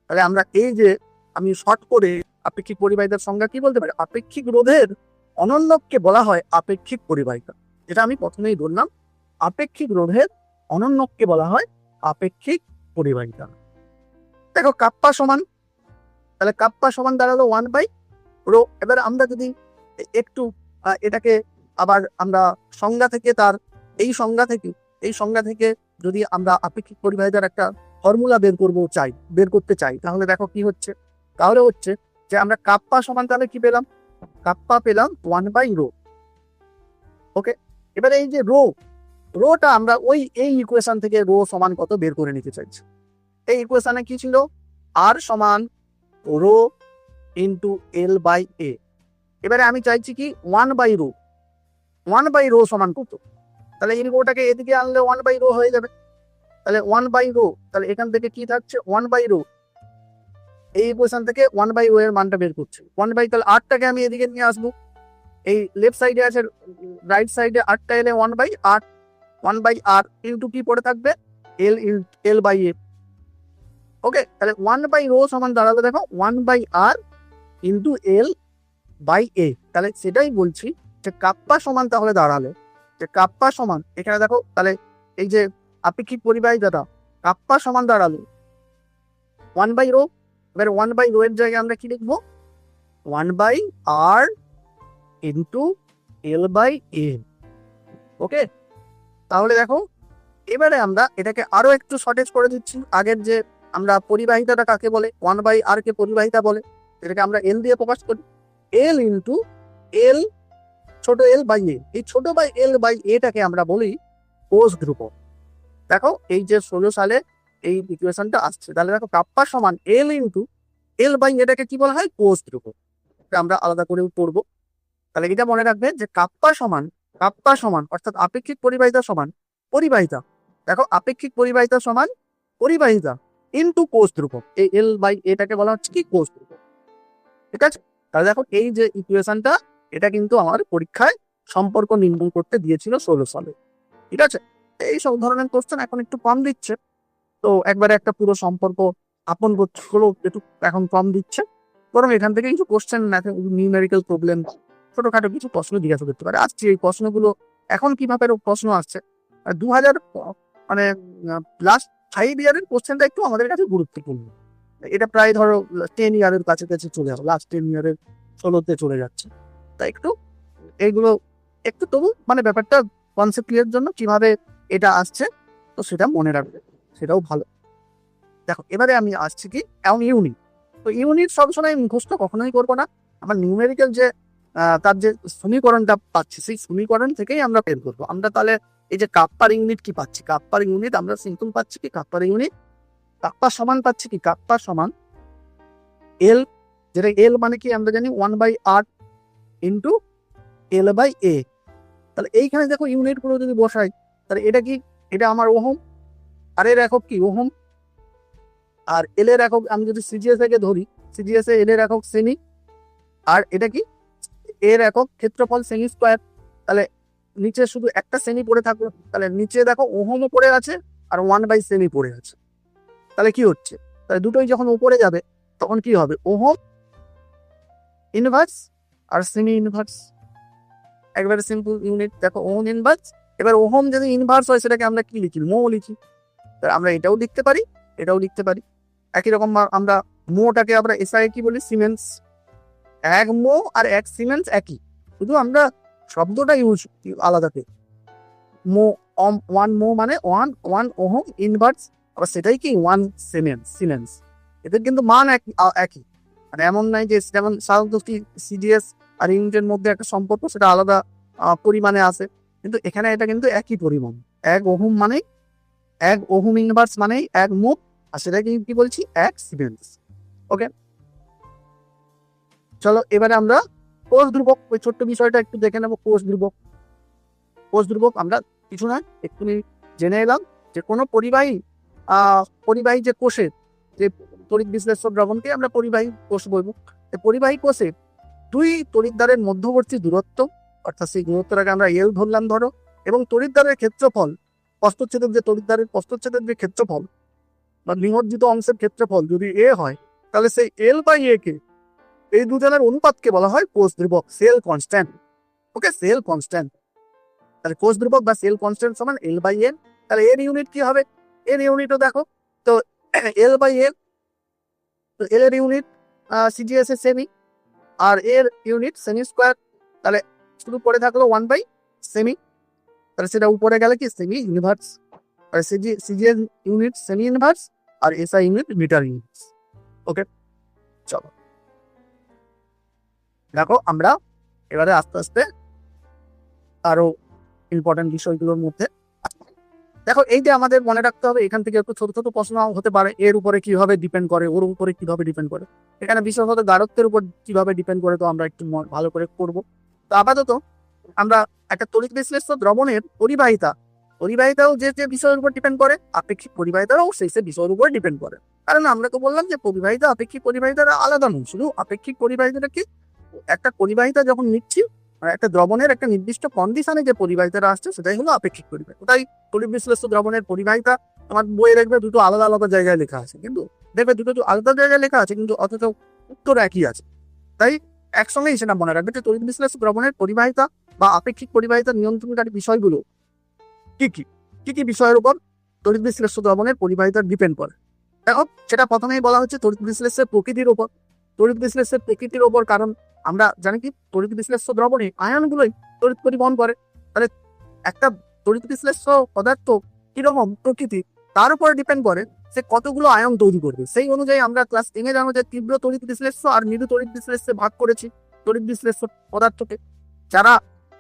তাহলে আমরা এই যে আমি শর্ট করে আপেক্ষিক পরিবাহিতার সংজ্ঞা কি বলতে পারি, আপেক্ষিক রোধের অনন্যককে বলা হয় আপেক্ষিক পরিবাহিতা। যেটা আমি প্রথমেই বললাম, আপেক্ষিক রোধের অনন্যককে বলা হয় আপেক্ষিক পরিবাহিতা। দেখো কাপ্পা সমান, তাহলে কাপ্পা সমান দাঁড়ালো 1/ρ। এবার আমরা যদি একটু এটাকে আবার আমরা সংজ্ঞা থেকে এই সংজ্ঞা থেকে যদি আমরা আপেক্ষিক পরিবাহিতার একটা ফর্মুলা বের করতে চাই, তাহলে দেখো কি হচ্ছে, তাহলে হচ্ছে যে আমরা কাপ্পা সমান তাহলে কি পেলাম, কাপ্পা পেলাম 1/ρ। ওকে, এবারে এই যে রোটা আমরা এই ইকুয়েশন থেকে রো সমান কত বের করে নিতে চাইছি। এই ইকুয়েশনে কি ছিল, আর সমান রো ইন্টু L/A। এবারে আমি চাইছি কি 1/ρ, 1/ρ সমান কত, তাহলে এই রোটাকে এদিকে আনলে 1/ρ হয়ে যাবে। তাহলে 1/ρ, তাহলে এখান থেকে কি থাকছে 1/ρ, এই ইকুয়েশন থেকে 1/ρ এর মানটা বের করছে 1/, তাহলে আরটাকে আমি এদিকে নিয়ে আসবো, এই লেফট সাইডে আছে, রাইট সাইডে আরটা এলে 1/r, 1/r ইন্টু কি পড়ে থাকবে L/A। ওকে, তাহলে 1/ρ সমান দাঁড়াবে দেখো 1/r ইন্টু L/A। তাহলে সেটাই বলছি যে কাপ্পা সমান তাহলে দাঁড়ালে, যে কাপ্পা সমান এখানে দেখো, তাহলে এই যে আপেক্ষিক পরিবাহিতাটা কাপ্পা সমান দাঁড়ালো 1/ρ। এবার 1/ρ এর জায়গায় আমরা কি লিখবো, 1/r ইন্টু L/A। ওকে, তাহলে দেখো এবারে আমরা এটাকে আরো একটু শর্টেজ করে দিচ্ছি। আগের যে আমরা পরিবাহিতাটা কাকে বলে, 1/r কে পরিবাহিতা বলে, এটাকে আমরা এল দিয়ে প্রকাশ করি, এল ইন্টু এল ছোট L/A। এই ছোট L/A-টাকে আমরা বলি কোষ ধ্রুবক। দেখো এই যে 16 সালে এই ইকুয়েশনটা আসছে, তাহলে দেখো কাপ্পা সমান এল ইন্টু L/A-টাকে কি বলা হয়, কোষ ধ্রুবক। এটা আমরা আলাদা করেও পড়বো। তাহলে এটা মনে রাখবে যে কাপ্পা সমান অর্থাৎ আপেক্ষিক পরিবাহিতা সমান পরিবাহিতা। দেখো আপেক্ষিক পরিবাহিতা সমান পরিবাহিতা ইন্টু কোষ ধ্রুবক, এই L/A-টাকে বলা হচ্ছে কি কোষ ধ্রুবক। ঠিক আছে, তাহলে দেখো এই যে ইকুয়েশনটা, এটা কিন্তু আমার পরীক্ষায় সম্পর্ক নির্ণয় করতে দিয়েছিল 16 সালে। ঠিক আছে, এই সব ধরনের কোশ্চেন এখন একটু কম দিচ্ছে, তো একবারে একটা পুরো সম্পর্ক আপন করলো একটু এখন কম দিচ্ছে, বরং এখান থেকে কিছু কোশ্চেন নিউমেরিক্যাল প্রবলেম ছোটখাটো কিছু প্রশ্ন জিজ্ঞাসা করতে পারে। আসছে এই প্রশ্নগুলো এখন কিভাবে প্রশ্ন আসছে, 2000 মানে লাস্ট 5 ইয়ারের কোশ্চেনটা একটু আমাদের কাছে গুরুত্বপূর্ণ। এটা প্রায় ধরো 10 ইয়ারের কাছাকাছি চলে যাবে, লাস্ট 10 ইয়ারের 16তে চলে যাচ্ছে। তাই একটু এইগুলো একটু তবু মানে ব্যাপারটা কনসেপ্ট ক্লিয়ার জন্য কিভাবে এটা আসছে, তো সেটা মনে রাখবে, সেটাও ভালো। দেখো এবারে আমি আসছি কি এখন ইউনিট। তো ইউনিট সবসময় মুখস্থ কখনোই করবো না, আমার নিউমেরিক্যাল যে তার যে সমীকরণটা পাচ্ছি সেই সমীকরণ থেকেই আমরা বের করবো। আমরা তাহলে এই যে কাপ্পার ইউনিট কি পাচ্ছি, কাপ্পার ইউনিট আমরা সিম্পল পাচ্ছি কি, কাপ্পার ইউনিট কাপ্পা সমান পাচ্ছি কি, কাপ্পা সমান এল, যেটা এল মানে কি আমরা জানি 1/r ইন্টু L/A। তাহলে এইখানে দেখো ইউনিট গুলো যদি বসাই, তাহলে এটা কি, এটা আমার ওহম, আর এর একক কি ওহম, আর এল এর একক আমি যদি সিজিএস একে ধরি, সিজিএস এ এল এর একক সেমি, আর এটা কি এর একক ক্ষেত্রফল সেমি স্কোয়ার। তাহলে নিচে শুধু একটা সেমি পড়ে থাকলো, তাহলে নিচে দেখো ওহমও পড়ে আছে আর 1/সেমি পড়ে আছে। তাহলে কি হচ্ছে, তাহলে দুটোই যখন উপরে যাবে তখন কি হবে, ওহম ইনভার্স আর সেমি ইনভার্স। একবারে সিম্পল ইউনিট, দেখো ওহম ইনভার্স। এবার ওহম যদি ইনভার্স হয় সেটাকে আমরা কি লিখি, মো লিখি। আমরা এটাও লিখতে পারি, এটাও লিখতে পারি। একই রকম আমরা মোটাকে আমরা এসআই কি বলি, সিমেন্স। 1 মো আর 1 সিমেন্স একই, শুধু আমরা শব্দটা ইউজ আলাদা করে। মো 1 মো মানে 1 ওহম ইনভার্স, আবার সেটাই কি 1 সিমেন্স। এদের কিন্তু মান একই, মানে এমন নাই যে যেমন সাধারণত সিজিএস আর ইউনিটের মধ্যে একটা সম্পর্ক সেটা আলাদা পরিমাণে আছে, কিন্তু এখানে এটা কিন্তু একই পরিমাণ। 1 ওহম মানে 1 ওহম ইনভার্স মানে 1 মো, আর সেটাকে কি বলছি 1 সিমেন্স। ওকে, চলো এবারে আমরা কোষ ধ্রুবক ওই ছোট্ট বিষয়টা একটু দেখে নেবো। কোষ ধ্রুবক আমরা কিছু না একটু জেনে এলাম যে কোনো পরিবাহী যে কোষের যে তড়িৎ বিশ্লেষ্য দ্রবণকে আমরা পরিবাহী কোষ বলবো। পরিবাহী কোষে 2 তড়িৎদ্বারের মধ্যবর্তী দূরত্ব, অর্থাৎ সেই দূরত্বটাকে আমরা এল ধরলাম ধরো, এবং তড়িৎদ্বারের ক্ষেত্রফল, প্রস্থচ্ছেদের যে তড়িৎদ্বারের প্রস্থচ্ছেদের যে ক্ষেত্রফল বা নিমজ্জিত অংশের ক্ষেত্রফল যদি এ হয়, তাহলে সেই L/A কে, এই দুজনের অনুপাতকে বলা হয় কোষ ধ্রুবক, সেল কনস্ট্যান্ট। ওকে, সেল কনস্ট্যান্ট। তাহলে কোষ ধ্রুবক বা সেল কনস্ট্যান্ট সমান L/N। তাহলে এর ইউনিট কি হবে, এর ইউনিটও দেখো তো L/N, তো এল এর ইউনিট সিজিএস এর সেমি, আর এর ইউনিট সেমি স্কোয়ার। তাহলে শুধু পড়ে থাকলো 1/সেমি, তাহলে সেটা উপরে গেলে কি সেমি ইনভার্স, আর সিজিএস ইউনিট সেমি ইনভার্স, আর এসআই ইউনিট মিটার ইনভার্স। ওকে, চলো দেখো আমরা এবারে আস্তে আস্তে আরো ইম্পর্টেন্ট বিষয়গুলোর মধ্যে, দেখো এই যে আমাদের মনে রাখতে হবে, এখান থেকে একটু ছোট ছোট প্রশ্ন হতে পারে, এর উপরে কিভাবে ডিপেন্ড করে, ওর উপরে কিভাবে ডিপেন্ড করে, এখানে বিশেষত গাঢ়ত্বের উপর কিভাবে ডিপেন্ড করে, তো আমরা একটু ভালো করে করব। তো আপাতত আমরা একটা তড়িৎ বিশ্লেষ্য দ্রবণের পরিবাহিতাও যে যে বিষয়ের উপর ডিপেন্ড করে, আপেক্ষিক পরিবাহিতাও সেই বিষয়ের উপর ডিপেন্ড করে। কারণ আমরা তো বললাম যে পরিবাহিতা আপেক্ষিক পরিবাহিতারা আলাদা নয়, শুধু আপেক্ষিক পরিবাহিতাটা কি, একটা পরিবাহিতা যখন নিচ্ছি একটা দ্রবণের একটা নির্দিষ্ট কন্ডিশনে যে পরিবাহিতাটা আসছে সেটাই হলো আপেক্ষিক পরিবাহিতা। তাই তড়িৎ বিশ্লেষ্য দ্রবণের পরিবাহিতা আমার বইয়ে দেখবে দুটো আলাদা আলাদা জায়গায় লেখা আছে, কিন্তু দেখবে দুটো আলাদা জায়গায় লেখা আছে কিন্তু অথচ উত্তর একই আছে। তাই একসঙ্গেই সেটা মনে রাখবে যে তড়িৎ বিশ্লেষ্য দ্রবণের পরিবাহিতা বা আপেক্ষিক পরিবাহিতা নিয়ন্ত্রণকারী বিষয়গুলো কি কি কি কি বিষয়ের উপর তড়িৎ বিশ্লেষ্য দ্রবণের পরিবাহিতা ডিপেন্ড করে। দেখো সেটা প্রথমেই বলা হচ্ছে তড়িৎ বিশ্লেষ্যের প্রকৃতির উপর। তড়িৎ বিশ্লেষ্যের প্রকৃতির উপর, কারণ আমরা জানি কি তড়িৎ বিশ্লেষ্য দ্রবণে আয়নগুলোই তড়িৎ পরিবহন করে। তাহলে একটা তড়িৎ বিশ্লেষ্য পদার্থ কিরকম প্রকৃতি তার উপর ডিপেন্ড করে সে কতগুলো আয়ন তৈরি করবে। সেই অনুযায়ী আমরা ক্লাস 10-এ জানো যে তীব্র তড়িৎ বিশ্লেষ্য আর মৃদু তড়িৎ বিশ্লেষ্যে ভাগ করেছি তড়িৎ বিশ্লেষ্য পদার্থকে। যারা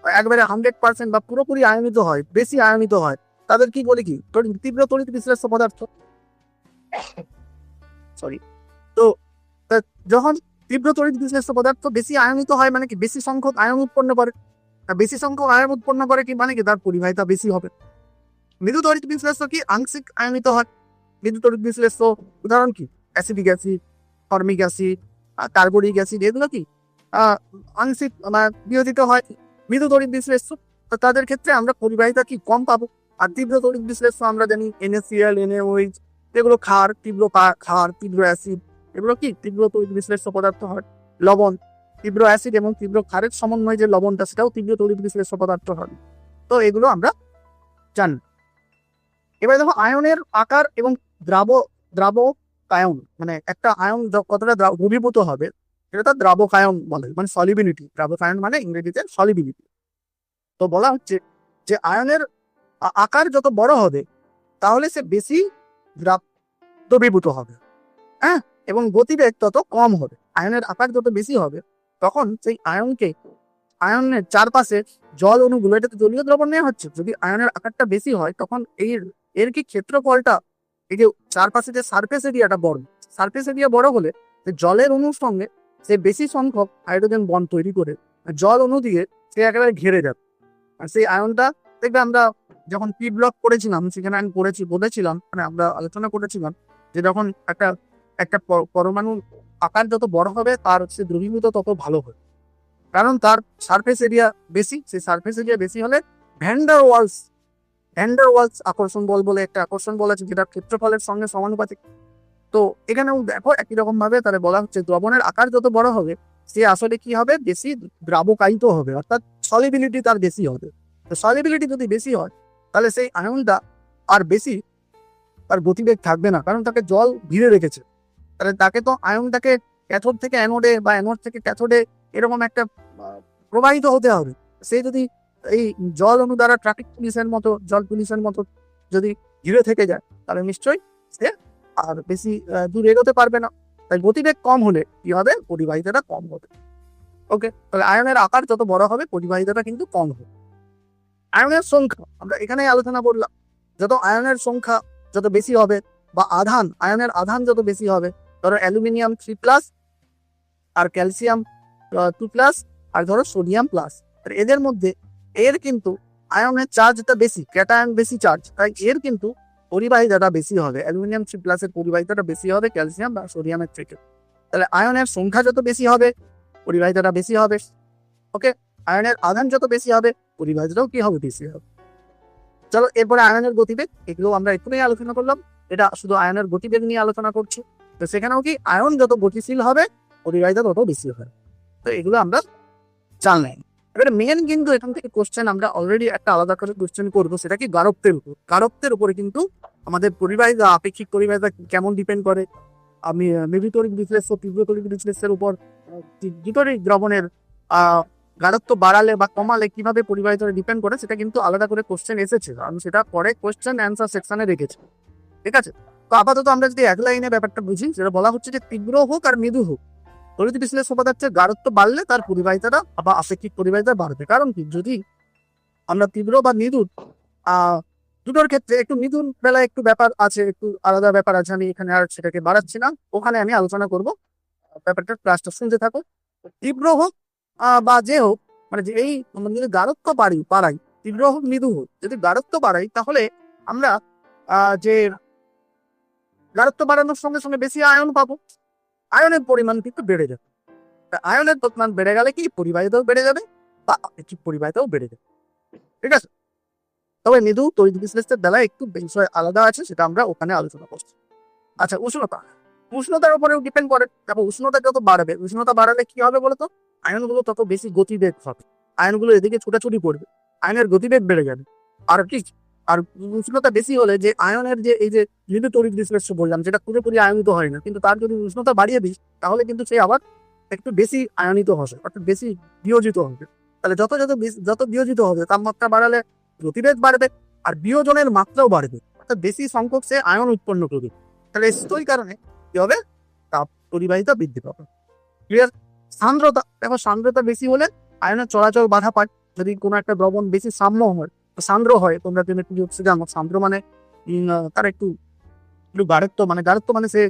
একবারে 100% বা পুরোপুরি আয়নিত হয়, বেশি আয়নিত হয়, তাদের কি বলি কি তীব্র তড়িৎ বিশ্লেষ্য পদার্থ। সরি। তো যখন তীব্র তড়িৎ বিশ্লেষ্য পদার্থ বেশি আয়নিত হয় মানে কি বেশি সংখ্যক আয়ন উৎপন্ন করে, বেশি সংখ্যক আয়ন উৎপন্ন করে কি মানে কি তার পরিবাহিতা বেশি হবে। মৃদু তড়িৎ বিশ্লেষ্য কি আংশিক আয়নিত হয়। মৃদু তড়িৎ বিশ্লেষ্য উদাহরণ কি acidic acid, formic acid, carbonic acid, এগুলো কি আংশিক বিয়োজিত হয় মৃদু তড়িৎ বিশ্লেষ্য। তাদের ক্ষেত্রে আমরা পরিবাহিতা কি কম পাবো। আর তীব্র তড়িৎ বিশ্লেষ্য আমরা জানি NaCl, NaOH, এগুলো ক্ষার, ক্ষার, তীব্র অ্যাসিড, এগুলো কি তীব্র তড়িৎ বিশ্লেষ্য পদার্থ হয়। লবণ, তীব্র অ্যাসিড এবং তীব্র ক্ষারের সমন্বয়ে যে লবণটা সেটাও তীব্র তড়িৎ বিশ্লেষ্য পদার্থ হয়। তো এগুলো আমরা জানি। এবার দেখো আয়নের আকার এবং দ্রাবকায়ন, মানে একটা আয়ন কতটা দ্রবীভূত হবে সেটা তার দ্রাবকায়ন বলে, মানে সলিবিলিটি। দ্রাবকায়ন মানে ইংরেজিতে সলিবিলিটি। তো বলা হচ্ছে যে আয়নের আকার যত বড় হবে তাহলে সে বেশি দ্রবীভূত হবে, হ্যাঁ, এবং গতিবেগ তত কম হবে। আয়নের আকার যত বেশি হবে তখন সেই আয়নের চারপাশে জল অণুগুলো, এটা তো জলীয় দ্রবণ নেওয়া হচ্ছে, যদি আয়নের আকারটা বেশি হয় তখন এর কি ক্ষেত্রফলটা, এই যে চারপাশে যে সারফেস এরিয়াটা বড়, সারফেস এরিয়া বড় হলে জলের অণুর সঙ্গে সে বেশি সংখ্যক হাইড্রোজেন বন্ড তৈরি করে জল অণু দিয়ে সে একেবারে ঘিরে যাবে। আর সেই আয়নটা দেখবে আমরা যখন পি ব্লক করেছিলাম সেখানে আমি বলেছিলাম, মানে আমরা আলোচনা করেছিলাম যে যখন একটা পরমাণু আকার যত বড় হবে তার হচ্ছে দ্রবীভূত তত ভালো হবে, কারণ তার সারফেস এরিয়া বেশি। সেই সারফেস এরিয়া বেশি হলে ভ্যান্ডার ওয়ালস আকর্ষণ বল বলে একটা আকর্ষণ বল আছে যেটা ক্ষেত্রফলের সঙ্গে সমানুপাতিক। তো এখানেও দেখো একই রকম ভাবে তাহলে বলা হচ্ছে দ্রবণের আকার যত বড় হবে সে আসলে কি হবে, বেশি দ্রাবকায়িত হবে, অর্থাৎ সলিবিলিটি তার বেশি হবে। তো সলিবিলিটি যদি বেশি হয় তাহলে সেই আয়নটা আর বেশি তার গতিবেগ থাকবে না, কারণ তাকে জল ঘিরে রেখেছে। তাহলে তাকে তো আয়নটাকে ক্যাথোড থেকে অ্যানোডে বা অ্যানোড থেকে ক্যাথোডে এরকম একটা প্রবাহিত হতে হবে। সে যদি এই জল অণু দ্বারা ট্রাফিক পুলিশের মতো, জল পুলিশের মতো যদি ঘিরে থেকে যায় তাহলে নিশ্চয়ই সে আর বেশি দূর এগোতে পারবে না। তাই গতিবেগ কম হলে কি হবে, পরিবাহিতাটা কম হবে। ওকে, তাহলে আয়নের আকার যত বড় হবে পরিবাহিতাটা কিন্তু কম হবে। আয়নের সংখ্যা আমরা এখানে আলোচনা করলাম, যত আয়নের সংখ্যা যত বেশি হবে বা আয়নের আধান যত বেশি হবে, ধরো অ্যালুমিনিয়াম 3+ আর ক্যালসিয়াম 2+, আর ধরো সোডিয়াম প্লাস, এদের মধ্যে এর কিন্তু আয়নের চার্জটা বেশি, ক্যাটায়ন বেশি চার্জ, তাই এর কিন্তু পরিবাহিতাটা বেশি হবে। অ্যালুমিনিয়াম 3+ এর পরিবাহিতাটা বেশি হবে ক্যালসিয়াম বা সোডিয়ামের থেকে। তাহলে আয়নের সংখ্যা যত বেশি হবে পরিবাহিতাটা বেশি হবে। ওকে, আয়নের আধান যত বেশি হবে পরিবাহিতাটাও কি হবে, বেশি হবে। চলো এরপরে আয়নের গতিবেগ, এগুলো আমরা একটুখানি আলোচনা করলাম, এটা শুধু আয়নের গতিবেগ নিয়ে আলোচনা করছি। তো সেখানেও কি আয়ন যত গতিশীল হবে পরিবাহিতা তত বেশি হবে। তো এগুলো আমরা জানলাম। এবারে মেন কিন্তু এখান থেকে কোশ্চেন আমরা অলরেডি একটা আলাদা করে কোশ্চেন করবো, সেটা কি গাঢ়ত্বের উপরে কিন্তু আমাদের পরিবাহিতা, আপেক্ষিক পরিবাহিতা কেমন ডিপেন্ড করে। আমি মৃদু তড়িৎ বিশ্লেষ্য, তীব্র তড়িৎ বিশ্লেষ্যের উপর দ্বিতরিক দ্রবণের গাঢ়ত্ব বাড়ালে বা কমালে কিভাবে পরিবাহিতা ডিপেন্ড করে সেটা কিন্তু আলাদা করে কোশ্চেন এসেছে, আমি সেটা পরে কোশ্চেন অ্যান্সার সেকশনে রেখেছি। ঠিক আছে, তো আপাতত আমরা যদি এক লাইনে ব্যাপারটা বুঝি, যেটা বলা হচ্ছে যে তীব্র হোক আর মৃদু হোক তড়িৎ বিশ্লেষ্য পদার্থের গাঢ়ত্ব বাড়লে তার পরিবাহিতাটা বা আপেক্ষিক পরিবাহিতা বাড়বে। কারণ কি, যদি আমরা তীব্র বা নিদুর দুটোর ক্ষেত্রে একটু নিদুর বেলায় একটু ব্যাপার আছে, একটু আলাদা ব্যাপার আছে, আমি এখানে আর সেটাকে বাড়াচ্ছি না, ওখানে আমি আলোচনা করব। ব্যাপারটা ক্লাসটা শুনতে থাকো। তীব্র হোক বা যে হোক, মানে যে এই যদি গাঢ়ত্ব বাড়াই, তীব্র হোক মৃদু হোক, যদি গাঢ়ত্ব বাড়াই তাহলে আমরা যে গাঢ়ত্ব বাড়ানোর সঙ্গে সঙ্গে বেশি আয়ন পাবো, আয়নের পরিমাণ কিন্তু বেড়ে যাবে। আয়নের পরিমাণ বেড়ে গেলে কি পরিবাহিতাও বেড়ে যাবে বা আপেক্ষিক পরিবাহিতাও বেড়ে যাবে। ঠিক আছে, তবে মৃদু তড়িৎ বিশ্লেষণের বেলায় একটু বিষয় আলাদা আছে, সেটা আমরা ওখানে আলোচনা করছি। আচ্ছা, উষ্ণতার উপরেও ডিপেন্ড করে। দেখো, উষ্ণতা যত বাড়বে, উষ্ণতা বাড়ালে কি হবে বলতো, আয়নগুলো তত বেশি গতিবেগ হবে, আয়নগুলো এদিকে ছোটাছুটি করবে, আয়নের গতিবেগ বেড়ে যাবে। আর কি, আর উষ্ণতা বেশি হলে যে আয়নের যে এই যে মৃদু তড়িৎ বিশ্লেষ্য বললাম, যেটা পুরোপুরি আয়নিত হয় না, কিন্তু তার যদি উষ্ণতা বাড়িয়ে দিস তাহলে কিন্তু সে আবার একটু বেশি আয়নিত হবে, অর্থাৎ বেশি বিয়োজিত হবে। তাহলে যত বিয়োজিত হবে, তাপমাত্রা বাড়ালে গতিবেগ বাড়বে আর বিয়োজনের মাত্রাও বাড়বে, অর্থাৎ বেশি সংখ্যক সে আয়ন উৎপন্ন করবে। তাহলে ওই কারণে কি হবে, তাপ পরিবাহিতা বৃদ্ধি পাবে। ক্লিয়ার? সান্দ্রতা, দেখো সান্দ্রতা বেশি হলে আয়নের চলাচল বাধা পায়। যদি কোনো একটা দ্রবণ বেশি সান্দ্র হয়, তোমরা একটু জানো, সান্দ্র মানে তার একটু গাঢ়ত্ব, গাঢ়ত্ব মানে সে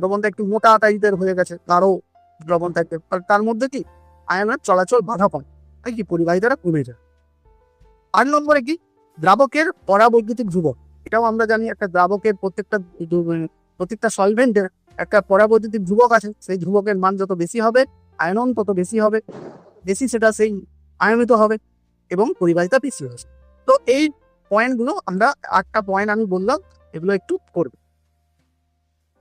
দ্রবণটা একটু মোটা টাইপের হয়ে গেছে, গাঢ় দ্রবণ থাকবে, তার মধ্যে কি আয়নের চলাচল বাধা পায়, তাই কি পরিবাহিতাটা কমে যায়। 8 নম্বরে কি, দ্রাবকের পরাবৈদ্যুতিক ধ্রুবক। এটাও আমরা জানি, একটা দ্রাবকের প্রত্যেকটা সলভেন্টের একটা পরাবৈদ্যুতিক ধ্রুবক আছে। সেই ধ্রুবকের মান যত বেশি হবে, আয়নন তত বেশি হবে, বেশি সেটা সেই আয়নিত হবে এবং পরিবাহিতা বেশি হবে। তো এই পয়েন্টগুলো আমরা 8টা পয়েন্ট আমি বললাম, এগুলো একটু করবে।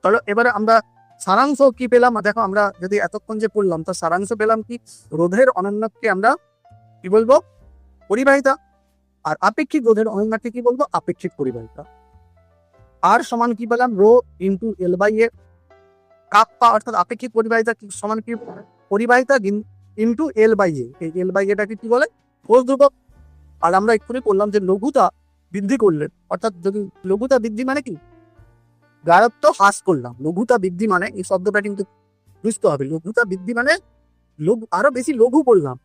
চলো এবারে আমরা সারাংশ কি পেলাম। দেখো, আমরা যদি এতক্ষণ যে পড়লাম তার সারাংশ পেলাম কি, রোধের অনন্যকে আমরা কি বলবো, পরিবাহিতা, আর আপেক্ষিক রোধের অনন্যকে কি বলবো, আপেক্ষিক পরিবাহিতা। আর সমান কি পেলাম, rho into L by A, kappa অর্থাৎ আপেক্ষিক পরিবাহিতা কি সমান কি, পরিবাহিতা ইন্টু এল বাই এ। এই এল বাই এটাকে কি বলে, কোষ ধ্রুবক। আর আমরা এক্ষুনি বললাম যে লঘুতা বৃদ্ধি করলে, অর্থাৎ যদি লঘুতা বৃদ্ধি মানে কি, গাঢ়ত্ব হ্রাস করলাম। লঘুতা বৃদ্ধি মানে এই শব্দটা কিন্তু বুঝতে হবে, লঘুতা বৃদ্ধি মানে আরো বেশি লঘু করলাম,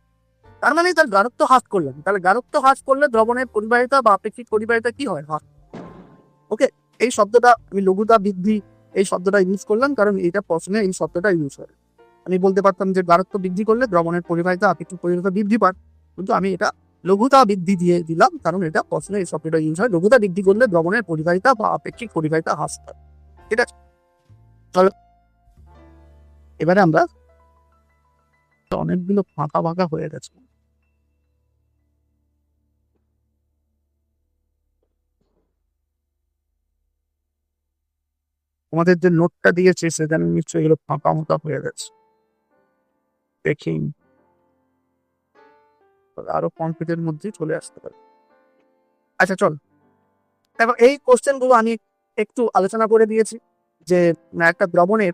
তার মানে তার গাঢ়ত্ব হ্রাস করলাম। তাহলে গাঢ়ত্ব হ্রাস করলে দ্রবণের পরিবাহিতা বা আপেক্ষিক পরিবাহিতা কি হয়, হ্রাস। ওকে, এই শব্দটা আমি লঘুতা বৃদ্ধি এই শব্দটা ইউজ করলাম কারণ এটা প্রশ্নে এই শব্দটা ইউজ হয়। আমি বলতে পারতাম যে গাঢ়ত্ব বৃদ্ধি করলে দ্রবণের পরিবাহিতা আপেক্ষিক পরিবাহিতা বৃদ্ধি পায়, কিন্তু আমি এটা লঘুতা বৃদ্ধি দিয়ে দিলাম কারণ এটা প্রশ্নে এই শব্দটা ইউজ হয়। লঘুতা বৃদ্ধি করলে দ্রবণের পরিবাহিতা বা আপেক্ষিক পরিবাহিতা হ্রাস পায়। ঠিক আছে, চলো এবারে আমরা, অনেকগুলো ফাঁকা ফাঁকা হয়ে গেছে। তোমাদের যে নোটটা দিয়েছে সেখানে নিশ্চয়ই এগুলো ফাঁকা ফাঁকা হয়ে গেছে, দেখি আরো কনফিডেন্ট মধ্যে চলে আসতে পারে। আচ্ছা চল, দেখো এই কোশ্চেন গুলো আমি একটু আলোচনা করে দিয়েছি যে একটা দ্রবণের,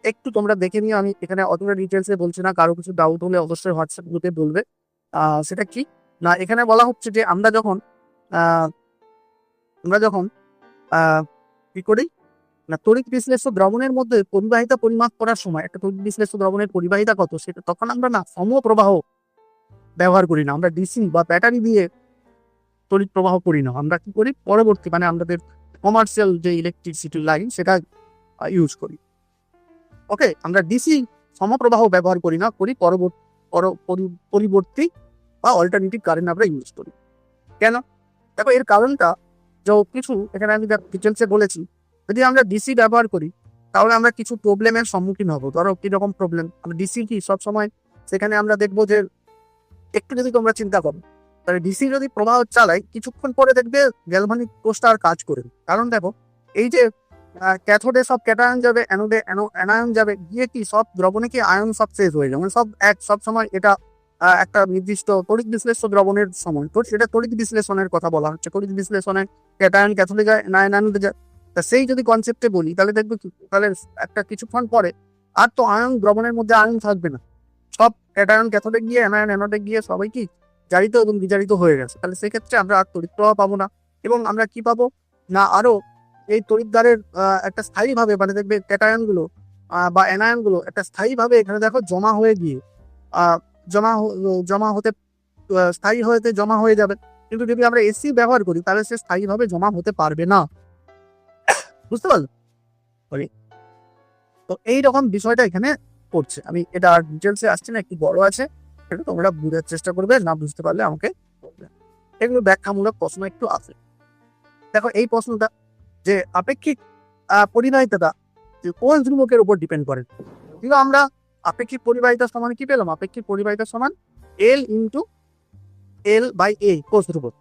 একটু তোমরা দেখে নিও, আমি এখানে অতটা ডিটেলসে বলছি না, কারো কিছু ডাউট হলে অবশ্যই হোয়াটসঅ্যাপ গ্রুপে বলবে। সেটা কি না, এখানে বলা হচ্ছে যে আমরা যখন কি করি না, তড়িৎ বিশ্লেষ্য দ্রবণের মধ্যে পরিবাহিতা পরিমাপ করার সময়, একটা তড়িৎ বিশ্লেষ্য দ্রবণের পরিবাহিতা কত, সেটা তখন আমরা না সমপ্রবাহ ব্যবহার করি না, আমরা ডিসি বা ব্যাটারি দিয়ে তড়িৎ প্রবাহ করি না। আমরা কি করি, পরবর্তী আমাদের কমার্শিয়াল যে ইলেকট্রিসিটি লাইন সেটা ইউজ করি। ওকে, আমরা ডিসি সমপ্রবাহ ব্যবহার করি না, করি পরিবর্তী বা অল্টারনেটিভ কারেন্ট আমরা ইউজ করি। কেন, দেখো এর কারণটা কিছু এখানে আমি ডিটেলসে বলেছি। যদি আমরা ডিসি ব্যবহার করি তাহলে আমরা কিছু প্রবলেমের সম্মুখীন হবো। ধরো কিরকম প্রবলেম, আমরা ডিসি কি সবসময়, সেখানে আমরা দেখবো যে একটু যদি তোমরা চিন্তা করো, তাহলে ডিসি যদি প্রবাহ চালাই কিছুক্ষণ পরে দেখবে গ্যালভানিক কোষটা আর কাজ করে। কারণ দেখো, এই যে ক্যাথোডে সব ক্যাটায়ন যাবে, অ্যানোডে অ্যানায়ন যাবে, গিয়ে কি সব দ্রবণে কি আয়ন সব শেষ হয়ে যাবে, সব সময় এটা একটা নির্দিষ্ট তড়িৎ বিশ্লেষ্য দ্রবণের সময়, তো সেটা তড়িৎ বিশ্লেষণের কথা বলা হচ্ছে। তড়িৎ বিশ্লেষণে ক্যাটায়ন ক্যাথোডে যায়, অ্যানায়নে যায়। তা সেই যদি কনসেপ্টে বলি তাহলে দেখবে তাহলে একটা কিছুক্ষণ পরে আর তো আয়ন দ্রবণের মধ্যে আয়ন থাকবে না, সব ক্যাটায়ন ক্যাথোডে গিয়ে অ্যানায়ন অ্যানোডে গিয়ে সবাই কি জারিত এবং বিজারিত হয়ে গেছে। তাহলে সেক্ষেত্রে আমরা আর তড়িৎ প্রবাহ পাবো না, এবং আমরা কি পাবো না, আরো এই তড়িৎদ্বারের একটা স্থায়ীভাবে দেখবে ক্যাটায়ন গুলো বা অ্যানায়ন গুলো একটা স্থায়ীভাবে এখানে দেখো জমা হয়ে গিয়ে আহ, জমা হতে স্থায়ী হতে জমা হয়ে যাবে। কিন্তু যদি আমরা এসি ব্যবহার করি তাহলে সে স্থায়ীভাবে জমা হতে পারবে না। বুঝতে পারলো? Sorry। তো এইরকম বিষয়টা এখানে করছে। আমি এটা ডিটেলসে আসছে না, একটু বড় আছে, এটা তোমরা বুঝার চেষ্টা করবে, না বুঝতে পারলে আমাকে বলবে। এগুলো ব্যাখ্যামূলক প্রশ্ন একটু আছে। দেখো এই প্রশ্নটা যে আপেক্ষিক পরিবাহিতাটা কোন ধ্রুবকের উপর ডিপেন্ড করে। কিন্তু আমরা আপেক্ষিক পরিবাহিতা সমান কি পেলাম? আপেক্ষিক পরিবাহিতা সমান এল ইন্টু এল বাই এ কোষ ধ্রুবক।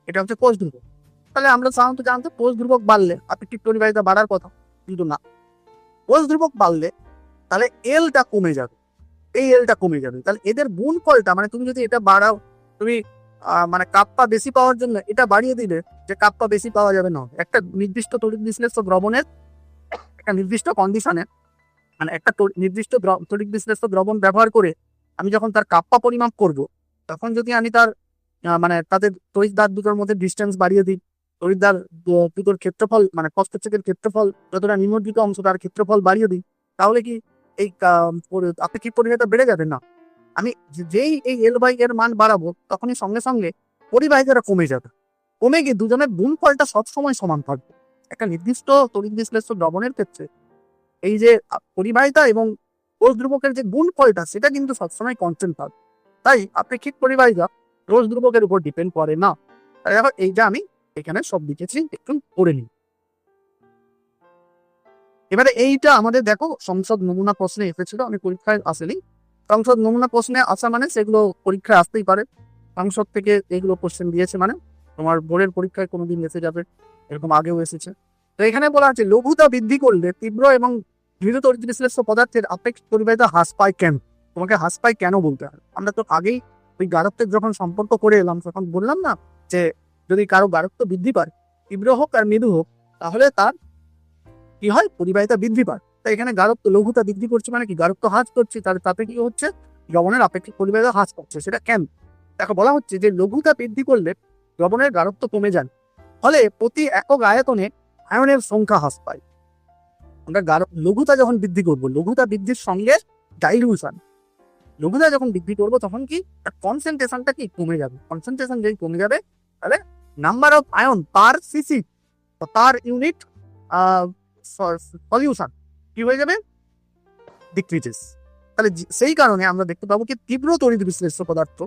এটা হচ্ছে কোষ ধ্রুবক। তাহলে আমরা সাধারণত জানতো কোষ ধ্রুবক বাড়লে আপেক্ষিক পরিবাহিতা বাড়ার কথা, কিন্তু না, কোষ ধ্রুবক বাড়লে তাহলে এলটা কমে যাবে, এই এলটা কমে যাবে। তাহলে এদের গুণফলটা মানে তুমি যদি এটা বাড়াও, তুমি মানে কাপ্পা বেশি পাওয়ার জন্য এটা বাড়িয়ে দিলে যে কাপ্পা বেশি পাওয়া যাবে না। একটা নির্দিষ্ট তড়িৎ বিশ্লেষ্য দ্রবণের একটা নির্দিষ্ট কন্ডিশনে, মানে একটা নির্দিষ্ট তড়িৎ বিশ্লেষ্য দ্রবণ ব্যবহার করে আমি যখন তার কাপ্পা পরিমাপ করব, তখন যদি আমি তার মানে তাদের তড়িৎদ্বার দুটোর মধ্যে ডিস্টেন্স বাড়িয়ে দিই, তড়িৎদ্বার দুটোর ক্ষেত্রফল মানে প্রস্থচ্ছেদের ক্ষেত্রফল যতটা নিমজ্জিত অংশ তার ক্ষেত্রফল বাড়িয়ে দিই, তাহলে কি এই আপেক্ষিক পরিবাহিতা বেড়ে যাবে? না, আমি যেই এই এল বাই এর মান বাড়াবো তখনই সঙ্গে সঙ্গে পরিবাহিতাটা কমে যাবে। কমে গিয়ে দুজনের গুণফলটা সবসময় সমান থাকবে। একটা নির্দিষ্ট তড়িৎ বিশ্লেষ্য দ্রবণের ক্ষেত্রে এই যে পরিবাহিতা এবং রোজ ধ্রুবকের যে গুণফলটা সেটা কিন্তু সবসময় কনস্ট্যান্ট থাকবে। তাই আপেক্ষিক পরিবাহিতা রোজ ধ্রুবকের উপর ডিপেন্ড করে না। তাই দেখো এইটা আমি এখানে সব লিখেছি, একটু পড়ে নিই। এবারে এইটা আমাদের দেখো সংসদ নমুনা প্রশ্নে এসেছিল, আমি পরীক্ষায় আসেনি। সংসদ নমুনা প্রশ্নে আসা মানে সেগুলো পরীক্ষায় আসতেই পারে। সংসদ থেকে এগুলো কোশ্চেন দিয়েছে মানে তোমার বোর্ডের পরীক্ষায় কোনোদিন এসে যাবে, এরকম আগেও এসেছে। তো এখানে বলা আছে লঘুতা বৃদ্ধি করলে তীব্র এবং মৃদু তড়িৎ বিশ্লেষ্য পদার্থের আপেক্ষিক পরিবাহিতা হ্রাস পায় কেন? তোমাকে হ্রাস পায় কেন বলতে হয়। আমরা তো আগেই ওই গাঢ়ত্বের যখন সম্পর্ক করে এলাম তখন বললাম না যে যদি কারো গাঢ়ত্ব বৃদ্ধি পায়, তীব্র হোক আর মৃদু হোক, তাহলে তার কি হয়? পরিবাহিতা বৃদ্ধি পায়। তাই এখানে গাঢ়ত্ব লঘুতা বৃদ্ধি করছে মানে কি? গাঢ়ত্ব হ্রাস করছে, তাতে কি হচ্ছে? দ্রবণের আপেক্ষিক পরিবাহিতা হ্রাস পাচ্ছে। সেটা কেন? দেখো বলা হচ্ছে যে লঘুতা বৃদ্ধি করলে দ্রবণের গাঢ়ত্ব কমে যায়, ফলে প্রতি একক আয়তনে আয়নের সংখ্যা হ্রাস পায়। আমরা লঘুতা যখন বৃদ্ধি করব, লঘুতা বৃদ্ধির সঙ্গে ডাইলিউশন, লঘুতা যখন বৃদ্ধি করব তখন কি কনসেন্ট্রেশনটা কি কমে যাবে। কনসেন্ট্রেশন যদি কমে যাবে তাহলে number of ion per CC, per unit solution কি হয়ে যাবে? ডিক্রিজেস। তাহলে সেই কারণে আমরা দেখতে পাবো কি তীব্র তড়িৎ বিশ্লেষ্য পদার্থ,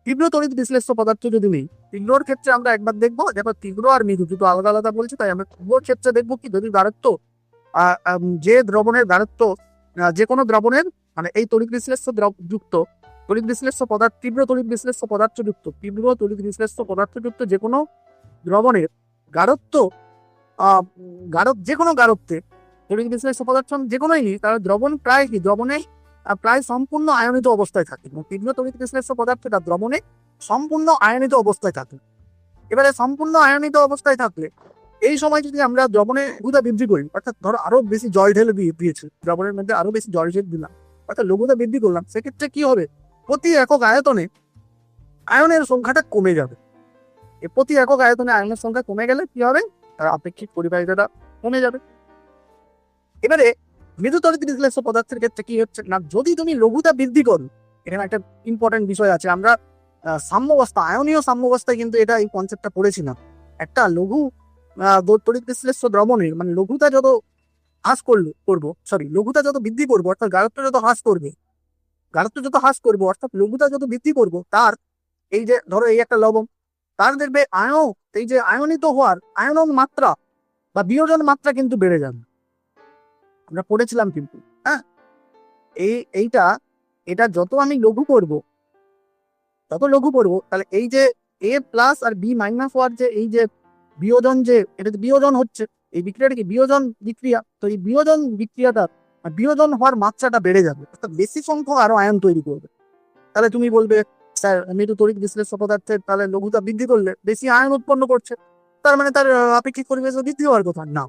তীব্র তড়িৎ বিশ্লেষ্য পদার্থ যদি নেই, তীব্রর ক্ষেত্রে আমরা একবার দেখবো, দেখো তীব্র আর মৃদু দুটো আলাদা আলাদা বলছি, তাই আমরা তীব্রর ক্ষেত্রে দেখবো কি যদি গাঢ়ত্ব যে দ্রবণের গাঢ়ত্ব যে কোনো দ্রবণের মানে এই তড়িৎ বিশ্লেষ্য যুক্ত তড়িৎ বিশ্লেষ্য পদার্থ তীব্র তড়িৎ বিশ্লেষ্য পদার্থ যুক্ত তীব্র তড়িৎ বিশ্লেষ্য পদার্থ যুক্ত যে কোনো দ্রবণের গাঢ়ত্ব যে কোনো গাঢ়ত্বে তড়িৎ বিশ্লেষ্য পদার্থ যে কোনোই নেই, তার দ্রবণ প্রায় কি দ্রবণে প্রায় সম্পূর্ণ আয়নিত অবস্থায় থাকে। এবং তীব্র তড়িৎ বিশ্লেষ্য পদার্থটা দ্রবণে সম্পূর্ণ আয়নিত অবস্থায় থাকে। এবারে সম্পূর্ণ আয়নিত অবস্থায় থাকলে এই সময় যদি আমরা দ্রবণে লঘুতা বৃদ্ধি করি, অর্থাৎ ধরো আরো বেশি জল ঢেলে দিয়েছি দ্রবণের মধ্যে, আরো বেশি জল ঢেলে দিলাম, অর্থাৎ লঘুতা বৃদ্ধি করলাম, সেক্ষেত্রে কি হবে? প্রতি একক আয়তনে আয়নের সংখ্যাটা কমে যাবে। প্রতি একক আয়তনে আয়নের সংখ্যা কমে গেলে কি হবে? তার আপেক্ষিক পরিবাহিতাটা কমে যাবে। এবারে মৃদু তড়িৎ বিশ্লেষ্য পদার্থের ক্ষেত্রে কি হচ্ছে না, যদি তুমি লঘুতা বৃদ্ধি করো, এখানে একটা ইম্পর্টেন্ট বিষয় আছে। আমরা সাম্যাবস্থা, আয়নীয় সাম্যাবস্থায় কিন্তু এটা এই কনসেপ্টটা পড়েছিলাম। একটা লঘু তড়িৎ বিশ্লেষ্য দ্রবণের মানে লঘুতা যত হ্রাস লঘুতা যত বৃদ্ধি করবো, অর্থাৎ গাঢ়ত্ব যত হ্রাস করবো, অর্থাৎ লঘুতা যত বৃদ্ধি করবো, তার এই যে ধরো এই একটা লবণ, তার দেখবে এই যে আয়নিত হওয়ার আয়নন মাত্রা বা বিয়োজন মাত্রা কিন্তু বেড়ে যাবে। আমরা পড়েছিলাম কিন্তু, হ্যাঁ, এটা যত আমি লঘু করব তাহলে এই যে এ প্লাস আর বি মাইনাস হওয়ার যে এই যে বিয়োজন, যে এটা বিয়োজন হচ্ছে, এই বিক্রিয়াটা কি বিয়োজন বিক্রিয়া, তো এই বিয়োজন হওয়ার মাত্রাটা বেড়ে যাবে, অর্থাৎ বেশি সংখ্যক আরো আয়ন তৈরি করবে। তাহলে তুমি বলবে স্যার মৃদু তড়িৎ বিশ্লেষ্য পদার্থের তাহলে লঘুতা বৃদ্ধি করলে বেশি আয়ন উৎপন্ন করছে, তার মানে তার আপেক্ষিক পরিবেশ বৃদ্ধি হওয়ার কথা না।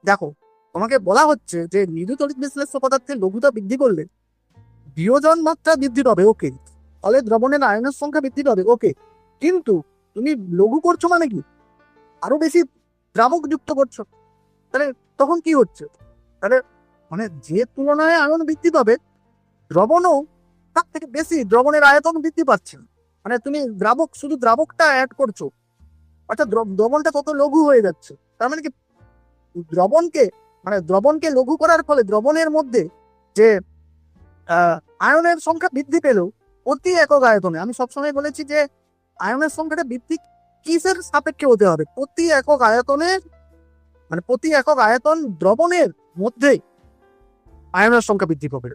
দেখো তোমাকে বলা হচ্ছে যে মৃদু তড়িৎ বিশ্লেষ্য পদার্থের লঘুতা বৃদ্ধি করলে বিয়োজন মাত্রা বৃদ্ধি পাবে, ওকে, ফলে দ্রবণের আয়নের সংখ্যা বৃদ্ধি পাবে, ওকে, কিন্তু তুমি লঘু করছো মানে কি আরো বেশি দ্রাবক যুক্ত করছো, তাহলে তখন কি হচ্ছে? তাহলে মানে যে তুলনায় আয়ন বৃদ্ধি পাবে, দ্রবণও তার থেকে বেশি দ্রবণের আয়তন বৃদ্ধি পাচ্ছে। মানে তুমি শুধু দ্রাবকটা অ্যাড করছো, অর্থাৎ দ্রবণটা তত লঘু হয়ে যাচ্ছে। তার মানে কি, দ্রবণকে দ্রবণকে লঘু করার ফলে দ্রবণের মধ্যে যে আয়নের সংখ্যা বৃদ্ধি পেলেও প্রতি একক আয়তনে, আমি সবসময় বলেছি যে আয়নের সংখ্যাটা বৃদ্ধি কিসের সাপেক্ষে হতে হবে, প্রতি একক আয়তনের, প্রতি একক আয়তন দ্রবণের মধ্যে আয়নের সংখ্যা বৃদ্ধি পাবে,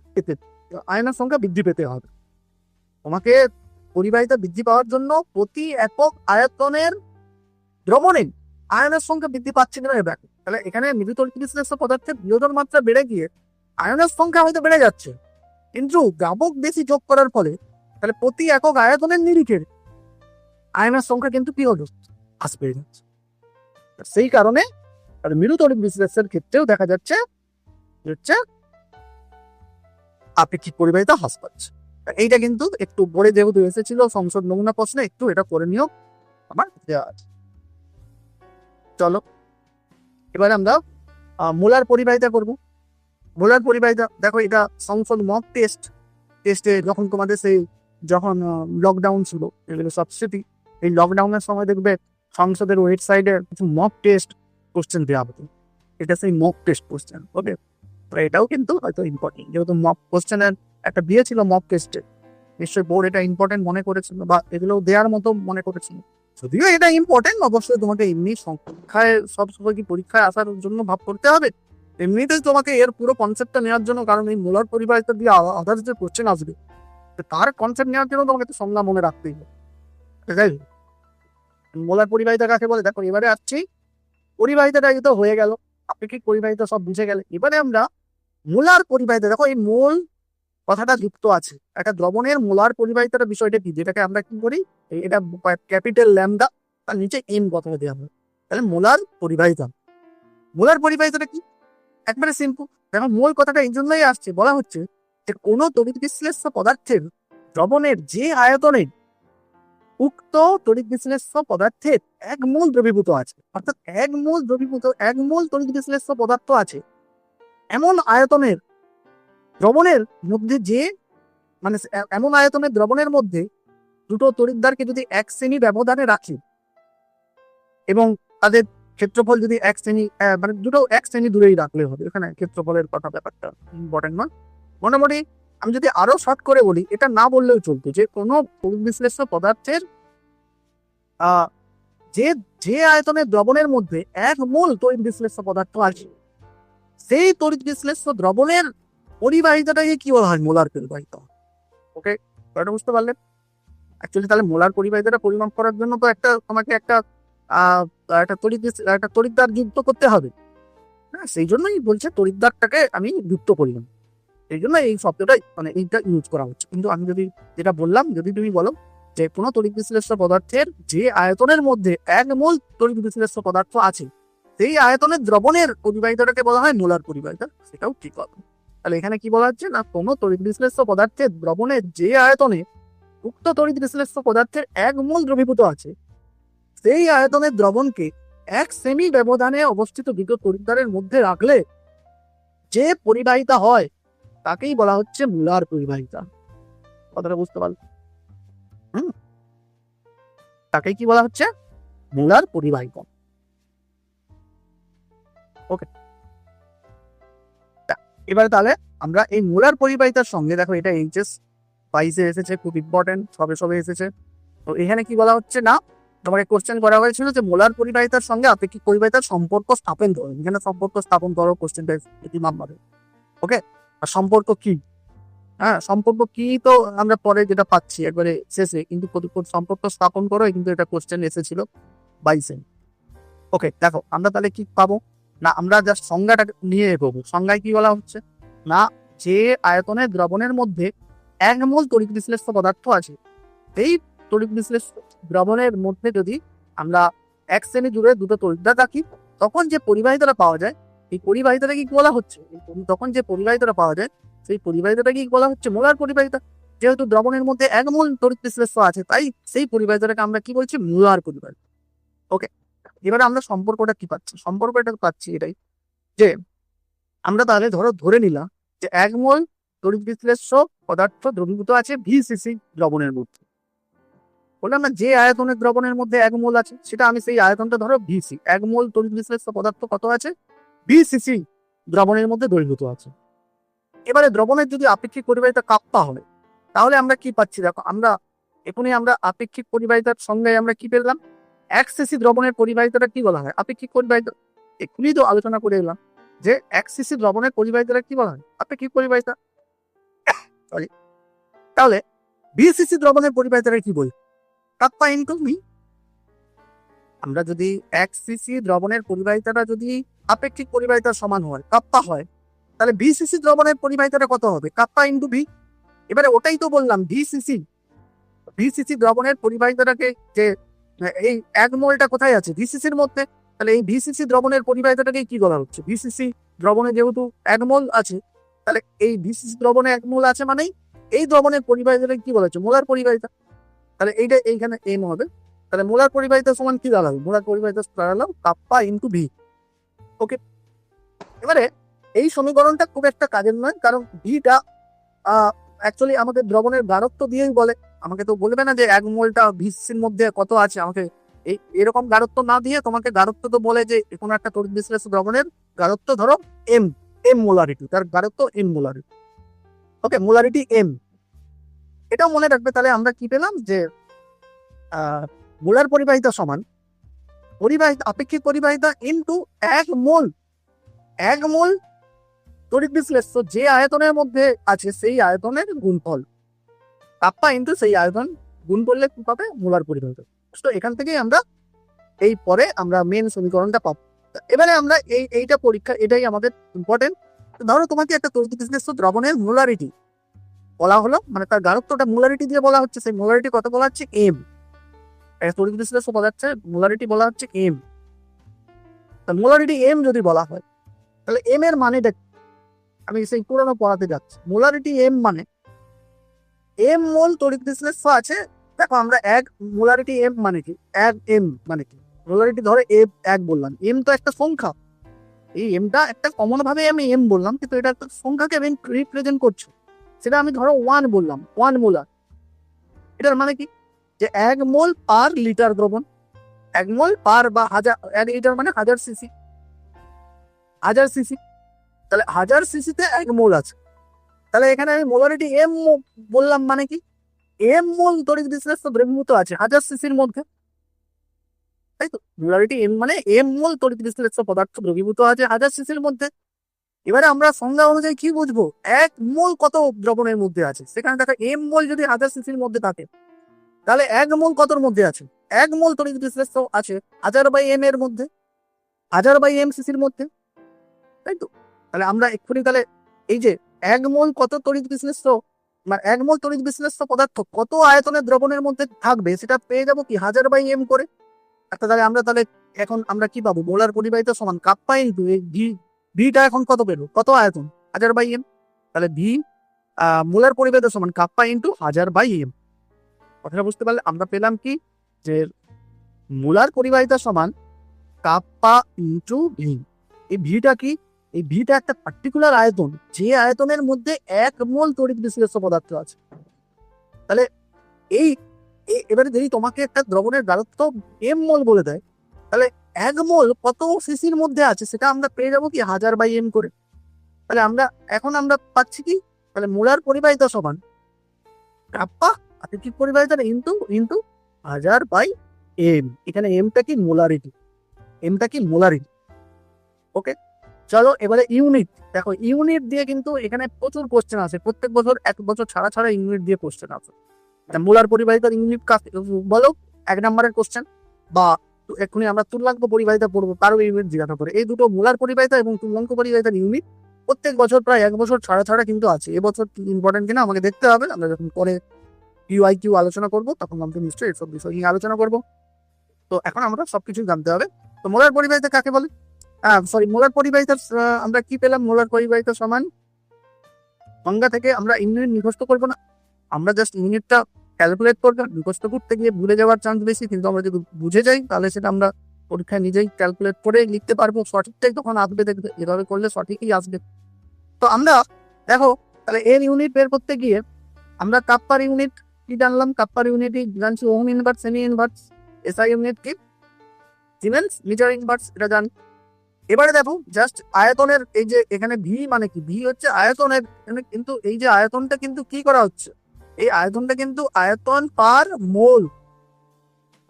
আয়নের সংখ্যা বৃদ্ধি পেতে হবে। তোমাকে পরিবাহিতা বৃদ্ধি পাওয়ার জন্য প্রতি একক আয়তনের দ্রবণে আয়নের সংখ্যা বৃদ্ধি পাচ্ছে কিনা দেখো। তাহলে এখানে মৃদুতড়িৎ বিশ্লেষ্য পদার্থের বিয়োজন মাত্রা বেড়ে গিয়ে আয়নের সংখ্যা হয়তো বেড়ে যাচ্ছে, কিন্তু দ্রাবক বেশি যোগ করার ফলে তাহলে প্রতি একক আয়তনের নিরিখের আয়নের সংখ্যা কিন্তু কি হলো, হ্রাস পেয়ে যাচ্ছে। সেই কারণে মৃদুতড়িৎ বিশ্লেষণের ক্ষেত্রেও দেখা যাচ্ছে আপেক্ষিক পরিবাহিতা হ্রাস পাচ্ছে। এইটা কিন্তু একটু বড়ে যেহেতু এসেছিল সংসদ নমুনা প্রশ্নে, একটু এটা করে নিও আমার দেওয়া আছে। চলো এবারে আমরা মোলার পরিবাহিতা করব। মোলার পরিবাহিতা দেখো, এটা সংসদ মক টেস্টে যখন তোমাদের যখন লকডাউন ছিল, এগুলো সব স্মৃতি। এই লকডাউনের সময় দেখবে সংসদের ওয়েবসাইটে কিছু মক টেস্ট কোশ্চেন দেওয়া হতো, এটা সেই মক টেস্ট কোশ্চেন। ওকে, তো এটাও কিন্তু হয়তো ইম্পর্টেন্ট, যেহেতু মক কোশ্চেনের একটা দিয়েছিল মক টেস্টে, নিশ্চয়ই বোর্ড এটা ইম্পর্টেন্ট মনে করেছিল বা এগুলো দেওয়ার মতো মনে করেছিল। যদিও এটা ইম্পর্টেন্ট, অবশ্যই তোমাকে এমনি পরীক্ষায় সবসময় কি পরীক্ষায় আসার জন্য ভাব করতে হবে, এমনিতেই তোমাকে এর পুরো কনসেপ্টটা নেওয়ার জন্য, কারণ এই মোলার পরিবাহিতা দিয়ে আদার্স যে কোশ্চেন আসবে তার কনসেপ্ট নেওয়ার জন্য তোমাকে তো সংজ্ঞা মনে রাখতেই হবে। তাই মোলার পরিবাহিতা কাকে বলে দেখো, এবারে আসছি পরিবাহিতাটা তো হয়ে গেল, আপেক্ষিক পরিবাহিতা সব বুঝে গেলে। এবারে আমরা মোলার পরিবাহিতা, দেখো এই মোল কথাটা যুক্ত আছে একটা দ্রবণের মোলার পরিবাহিতার বিষয়টা কি, যেটাকে আমরা কি করি, এটা ক্যাপিটাল ল্যামডা তার নিচে এম কথা দেওয়া হয়। তাহলে মোলার পরিবাহিতাটা কি, একবারে সিম্পল। দেখো মোল কথাটা এই জন্যই আসছে, বলা হচ্ছে যে কোনো তড়িৎ বিশ্লেষ্য পদার্থের দ্রবণের যে আয়তনে উক্ত তড়িৎ বিশ্লেষ্য পদার্থের এক মোল দ্রবীভূত আছে, অর্থাৎ এক মোল তড়িৎ বিশ্লেষ্য পদার্থ আছে, এমন আয়তনের দ্রবণের মধ্যে এমন আয়তনের দ্রবণের মধ্যে দুটো তড়িৎদ্বারকে যদি 1 সেমি ব্যবধানে রাখি এবং তাদের ক্ষেত্রফল যদি 1 সেমি, দুটো 1 সেমি দূরেই রাখলে হবে, এখানে ক্ষেত্রফলের কথা ব্যাপারটা ইম্পর্টেন্ট নয়। মোটামুটি আমি যদি আরো শর্ট করে বলি, এটা না বললেও চলতো, যে কোনো তড়িৎ বিশ্লেষ্য পদার্থের যে আয়তনের দ্রবণের মধ্যে 1 মোল তড়িৎ বিশ্লেষ্য পদার্থ আছে, সেই তড়িৎ বিশ্লেষ্য দ্রবণের পরিবাহিতাটাকে কি বলা হয়, মোলার পরিবাহিতা। ওকে, এটা বুঝতে পারলেন? অ্যাকচুয়ালি তাহলে মোলার পরিবাহিতাটা পরিমাপ করার জন্য তো তোমাকে একটা তড়িৎদ্বার যুক্ত করতে হবে। হ্যাঁ, সেই জন্যই বলছে তড়িৎদ্বারটাকে আমি যুক্ত করলাম, এই জন্য এই শব্দটা এইটা ইউজ করা হচ্ছে। কিন্তু আমি যেটা বললাম, যদি তুমি বলো যে কোনো তড়িৎ বিশ্লেষ্য পদার্থের যে আয়তনের মধ্যে 1 মোল তড়িৎ বিশ্লেষ্য পদার্থ আছে, সেই আয়তনের দ্রবণের পরিবাহিতাটাকে বলা হয় মোলার পরিবাহিতা, সেটাও ঠিক হবে। তাহলে এখানে কি বলা হচ্ছে না, কোনো তড়িৎ বিশ্লেষ্য পদার্থের দ্রবণের যে আয়তনে উক্ত তড়িৎ বিশ্লেষ্য পদার্থের 1 মোল দ্রবীভূত আছে, সেই আয়তনের দ্রবণকে 1 সেমি ব্যবধানে অবস্থিত দুটো তড়িৎদ্বারের মধ্যে রাখলে যে পরিবাহিতা হয় তাকেই বলা হচ্ছে মোলার পরিবাহিতা। কথাটা বুঝতে পারল? তাকেই কি বলা হচ্ছে, মোলার পরিবাহিতা। ওকে, এবারে তাহলে আমরা এই মোলার পরিবাহিতার সঙ্গে, দেখো এটা HS 22 এসেছে, খুব ইম্পর্টেন্ট, সবে এসেছে। তো এখানে কি বলা হচ্ছে না, তোমাকে কোশ্চেন করা হয়েছিল যে মোলার পরিবাহিতার সঙ্গে আপেক্ষিক পরিবাহিতার সম্পর্ক স্থাপন করো, এখানে সম্পর্ক স্থাপন করো কোশ্চেনটা এটি নাম্বারে। ওকে, আর সম্পর্ক কি, হ্যাঁ সম্পর্ক কি তো আমরা পরে যেটা পাচ্ছি একবারে শেষে, কিন্তু সম্পর্ক স্থাপন করো, কিন্তু এটা কোশ্চেন এসেছিল 22। ওকে, দেখো আমরা তাহলে কি পাবো না, আমরা জাস্ট সংজ্ঞাটা নিয়ে এগোবো। সংজ্ঞায় কি বলা হচ্ছে না, যে আয়তনের দ্রবণের মধ্যে 1 মোল তড়িৎ বিশ্লেষ্য পদার্থ আছে, এই তড়িৎ বিশ্লেষ্য দ্রবণের মধ্যে যদি আমরা 1 সেমি দূরে দুটো তড়িৎদ্বার রাখি, তখন যে পরিবাহিতাটা পাওয়া যায়, এই পরিবাহিতাটা কি বলা হচ্ছে, তখন যে পরিবাহিতাটা পাওয়া যায় সেই পরিবাহিতাটা কি বলা হচ্ছে, মোলার পরিবাহিতা। যেহেতু দ্রবণের মধ্যে 1 মোল তড়িৎ বিশ্লেষ্য আছে, তাই সেই পরিবাহিতাটাকে আমরা কি বলছি, মোলার পরিবাহিতা। ওকে, এবারে আমরা সম্পর্কটা কি পাচ্ছি, সম্পর্কটা পাচ্ছি এটাই যে আমরা তাহলে ধরে নিলাম যে 1 মোল তড়িৎ বিশ্লেষ্য পদার্থ দ্রবীভূত আছে VCC দ্রবণের মধ্যে। বললাম না, যে আয়তনের দ্রবণের মধ্যে 1 মোল আছে সেটা আমি সেই আয়তনটা ধরো VC। 1 মোল তড়িৎ বিশ্লেষ্য পদার্থ কত আছে? VCC দ্রবণের মধ্যে দ্রবীভূত আছে। এবারে দ্রবণের যদি আপেক্ষিক পরিবাহিতা কাপ্পা হয়, তাহলে আমরা কি পাচ্ছি? দেখো, এখনই আমরা আপেক্ষিক পরিবাহিতার সঙ্গে আমরা কি পেলাম? 1 সিসি দ্রবণের পরিবাহিতাটা কি বলা হয়? আপেক্ষিক পরিবাহিতা। এক্ষুনি তো আলোচনা করে এলাম যে 1 সিসি দ্রবণের পরিবাহিতাটা কি বলা হয়? আপেক্ষিক পরিবাহিতা। সরি, তাহলে VCC দ্রবণের পরিবাহিতাটা কি বলি? Kappa into V. আমরা যদি 1 সিসি দ্রবণের পরিবাহিতাটা যদি আপেক্ষিক পরিবাহিতার সমান হয়, কাপ্পা হয়, তাহলে VCC দ্রবণের পরিবাহিতাটা কত হবে? Kappa into V. এবারে ওটাই তো বললাম, VCC দ্রবণের পরিবাহিতাটাকে, যে এই 1 মোলটা কোথায় আছে? VCCর মধ্যে। তাহলে এই VCC দ্রবণের পরিবাহিতাটাকে কি বলা হচ্ছে? VCC দ্রবণে যেহেতু 1 মোল আছে, তাহলে এই VCC দ্রবণে 1 মোল আছে মানেই এই দ্রবণের পরিবাহিতাটাকে কি বলা হচ্ছে? মোলার পরিবাহিতা। তাহলে এইটা এইখানে এম হবে। তাহলে মোলার পরিবাহিতা সমান কি দাঁড়াবে? মোলার পরিবাহিতা দাঁড়ালো কাপ্পা ইনটু ভি। ওকে, এবারে এই সমীকরণটা খুব একটা কাজের নয়, কারণ ভিটা অ্যাকচুয়ালি আমাদের দ্রবণের গাঢ়ত্ব দিয়েই বলে। আমাকে তো বলবে না যে 1 মোলটা VCCর মধ্যে কত আছে, আমাকে এরকম গাঢ়ত্ব না দিয়ে তোমাকে গাঢ়ত্ব তো বলে যে কোনো একটা তড়িৎ বিশ্লেষ্য দ্রবণের গাঢ়ত্ব ধরো এম মোলারিটি, তার গাঢ়ত্ব এম মোলারিটি। ওকে, মোলারিটি এম, এটাও মনে রাখবে। তাহলে আমরা কি পেলাম? যে মোলার পরিবাহিতা সমান আপেক্ষিক পরিবাহিতা ইনটু 1 মোল তড়িৎ বিশ্লেষ্য যে আয়তনের মধ্যে আছে সেই আয়তনের গুণফল, কাপ্পা ইনটু সেই আয়তন গুণ করলে কি পাবে? মোলার পরিবাহিতা। তো এখান থেকেই আমরা এই পরে আমরা মেন সমীকরণটা পাবো। এবারে আমরা এইটা পরীক্ষা, এটাই আমাদের ইম্পর্টেন্ট। ধরো তোমাকে একটা তড়িৎ বিশ্লেষ্য দ্রবণের মোলারিটি বলা হলো, মানে তার গাঢ়ত্বটা মোলারিটি দিয়ে বলা হচ্ছে। সেই মোলারিটি কত বলা হচ্ছে? এম। তড়িৎ বিশ্লেষ্য পদার্থের মোলারিটি বলা হচ্ছে এম। মোলারিটি এম যদি বলা হয়, তাহলে এম এর মানেটা, আমি সেই পুরোনো পড়াতে যাচ্ছি। মোলারিটি এম মানে এম মোল তড়িৎ বিশ্লেষ্য আছে। দেখো, আমরা 1 মোলারিটি এম মানে কি? 1 এম মানে কি? মোলারিটি ধরে এম 1 বললাম, এম তো একটা সংখ্যা। এই এমটা একটা কমন ভাবে আমি এম বললাম, কিন্তু এটা একটা সংখ্যাকে রিপ্রেজেন্ট করছে। সেটা আমি ধরো 1 বললাম, 1 মোলার। এটার মানে কি? যে 1 মোল পার লিটার দ্রবণ। 1 মোল পার বা 1 লিটার মানে 1000 সিসি। 1000 সিসি, তাহলে 1000 সিসিতে 1 মোল আছে। তাহলে এখানে আমি মোলারিটি এম বললাম, মানে কি? এম মোল তড়িৎ বিশ্লেষ্য দ্রবীভূত আছে 1000 সিসির মধ্যে, তাই তো? মোলারিটি এম মানে এম মোল তড়িৎ বিশ্লেষ্য পদার্থ দ্রবীভূত আছে 1000 সিসির মধ্যে। এবারে আমরা সংজ্ঞা অনুযায়ী কি বুঝবো? 1 মোল কত দ্রবণের মধ্যে আছে? সেখানে দেখো, এম মোল যদি 1000 সিসির মধ্যে থাকে, তাহলে 1 মোল কতর মধ্যে আছে? 1 মোল তড়িৎ বিশ্লেষ্য আছে 1000/m এর মধ্যে, 1000/m সিসির মধ্যে, তাই তো? তাহলে আমরা এক্ষুনি তাহলে এই যে 1 মোল কত তড়িৎ বিশ্লেষ্য, মানে 1 মোল তড়িৎ বিশ্লেষ্য পদার্থ কত আয়তনের দ্রবণের মধ্যে থাকবে সেটা পেয়ে যাবো কি? 1000/m করে। আচ্ছা, তাহলে এখন আমরা কি পাবো? মোলার পরিবাহিতা সমান কাপ্পা ইনটু ভিটা এখন কত পেলো? কত আয়তন? 1000/m। তাহলে ভি মোলার পরিবাহিতা সমান কাপ্পা ইনটু 1000/m। কথাটা বুঝতে পারলে? আমরা পেলাম কি? যে মোলার পরিবাহিতা সমান কাপ্পা ইনটু ভি। এই ভিটা কি? এই ভিটা একটা পার্টিকুলার আয়তন, যে আয়তনের মধ্যে 1 মোল তড়িৎ বিশ্লেষ্য পদার্থ আছে। তাহলে এবারে যদি তোমাকে একটা দ্রবণের গাঢ়ত্ব এম মোল বলে দেয়, তাহলে 1 মোল কত সিসির মধ্যে আছে সেটা আমরা পেয়ে যাবো কি? 1000/m করে। তাহলে আমরা পাচ্ছি কি? তাহলে মোলার পরিবাহিতা সমান কাপ্পা আপেক্ষিক পরিবাহিতা ইনটু 1000/m। এখানে এমটা কি? মোলারিটি। ওকে, চলো এবারে ইউনিট। দেখো, ইউনিট দিয়ে কিন্তু এখানে প্রচুর কোশ্চেন আছে, প্রত্যেক বছর 1 বছর ছাড়া ইউনিট দিয়ে কোশ্চেন আছে। মোলার পরিবাহিতার ইউনিট বলো 1 নম্বরের কোশ্চেন, বা এক্ষুনি আমরা তুল্যাঙ্ক পরিবাহিতা পড়বো, তারও ইউনিট জিজ্ঞাসা করে। এই দুটো মোলার পরিবাহিতা এবং তুল্যাঙ্ক পরিবাহিতার ইউনিট প্রত্যেক বছর প্রায় 1 বছর ছাড়া কিন্তু আছে। এবছর ইম্পর্টেন্ট কিনা আমাকে দেখতে হবে। আমরা যখন পরে কিউ আলোচনা করবো তখন আমরা নিশ্চয়ই এসব বিষয় নিয়ে আলোচনা করবো। তো এখন আমরা সবকিছু জানতে হবে। তো মোলার পরিবাহিতা কাকে বলে? মোলার পরিবাহিতা আমরা কি পেলাম? মোলার পরিবাহিতা সমান, সংজ্ঞা থেকে আমরা ইউনিট মুখস্থ করবো না, আমরা জাস্ট ইউনিটটা ক্যালকুলেট করবো। মুখস্থ করতে গিয়ে ভুলে যাওয়ার চান্স বেশি, কিন্তু আমরা যদি বুঝে যাই তাহলে সেটা আমরা পরীক্ষায় নিজেই ক্যালকুলেট করে লিখতে পারবো, সঠিকটাই তখন আসবে, দেখবে এভাবে করলে সঠিকই আসবে। তো আমরা দেখো তাহলে এর ইউনিট বের করতে গিয়ে আমরা কাপ পার ইউনিট কি জানলাম, কাপ পার ইউনিট জানছি ohm inverse, semi inverse, SI unit কি সিমেন্স মিটার ইনভার্স, এটা জানি। এবারে দেখো জাস্ট আয়তনের এই যে এখানে ভি মানে কি, ভি হচ্ছে আয়তনের, কিন্তু এই যে আয়তনটা কিন্তু কি করা হচ্ছে, এই আয়তনটা কিন্তু আয়তন পার মোল,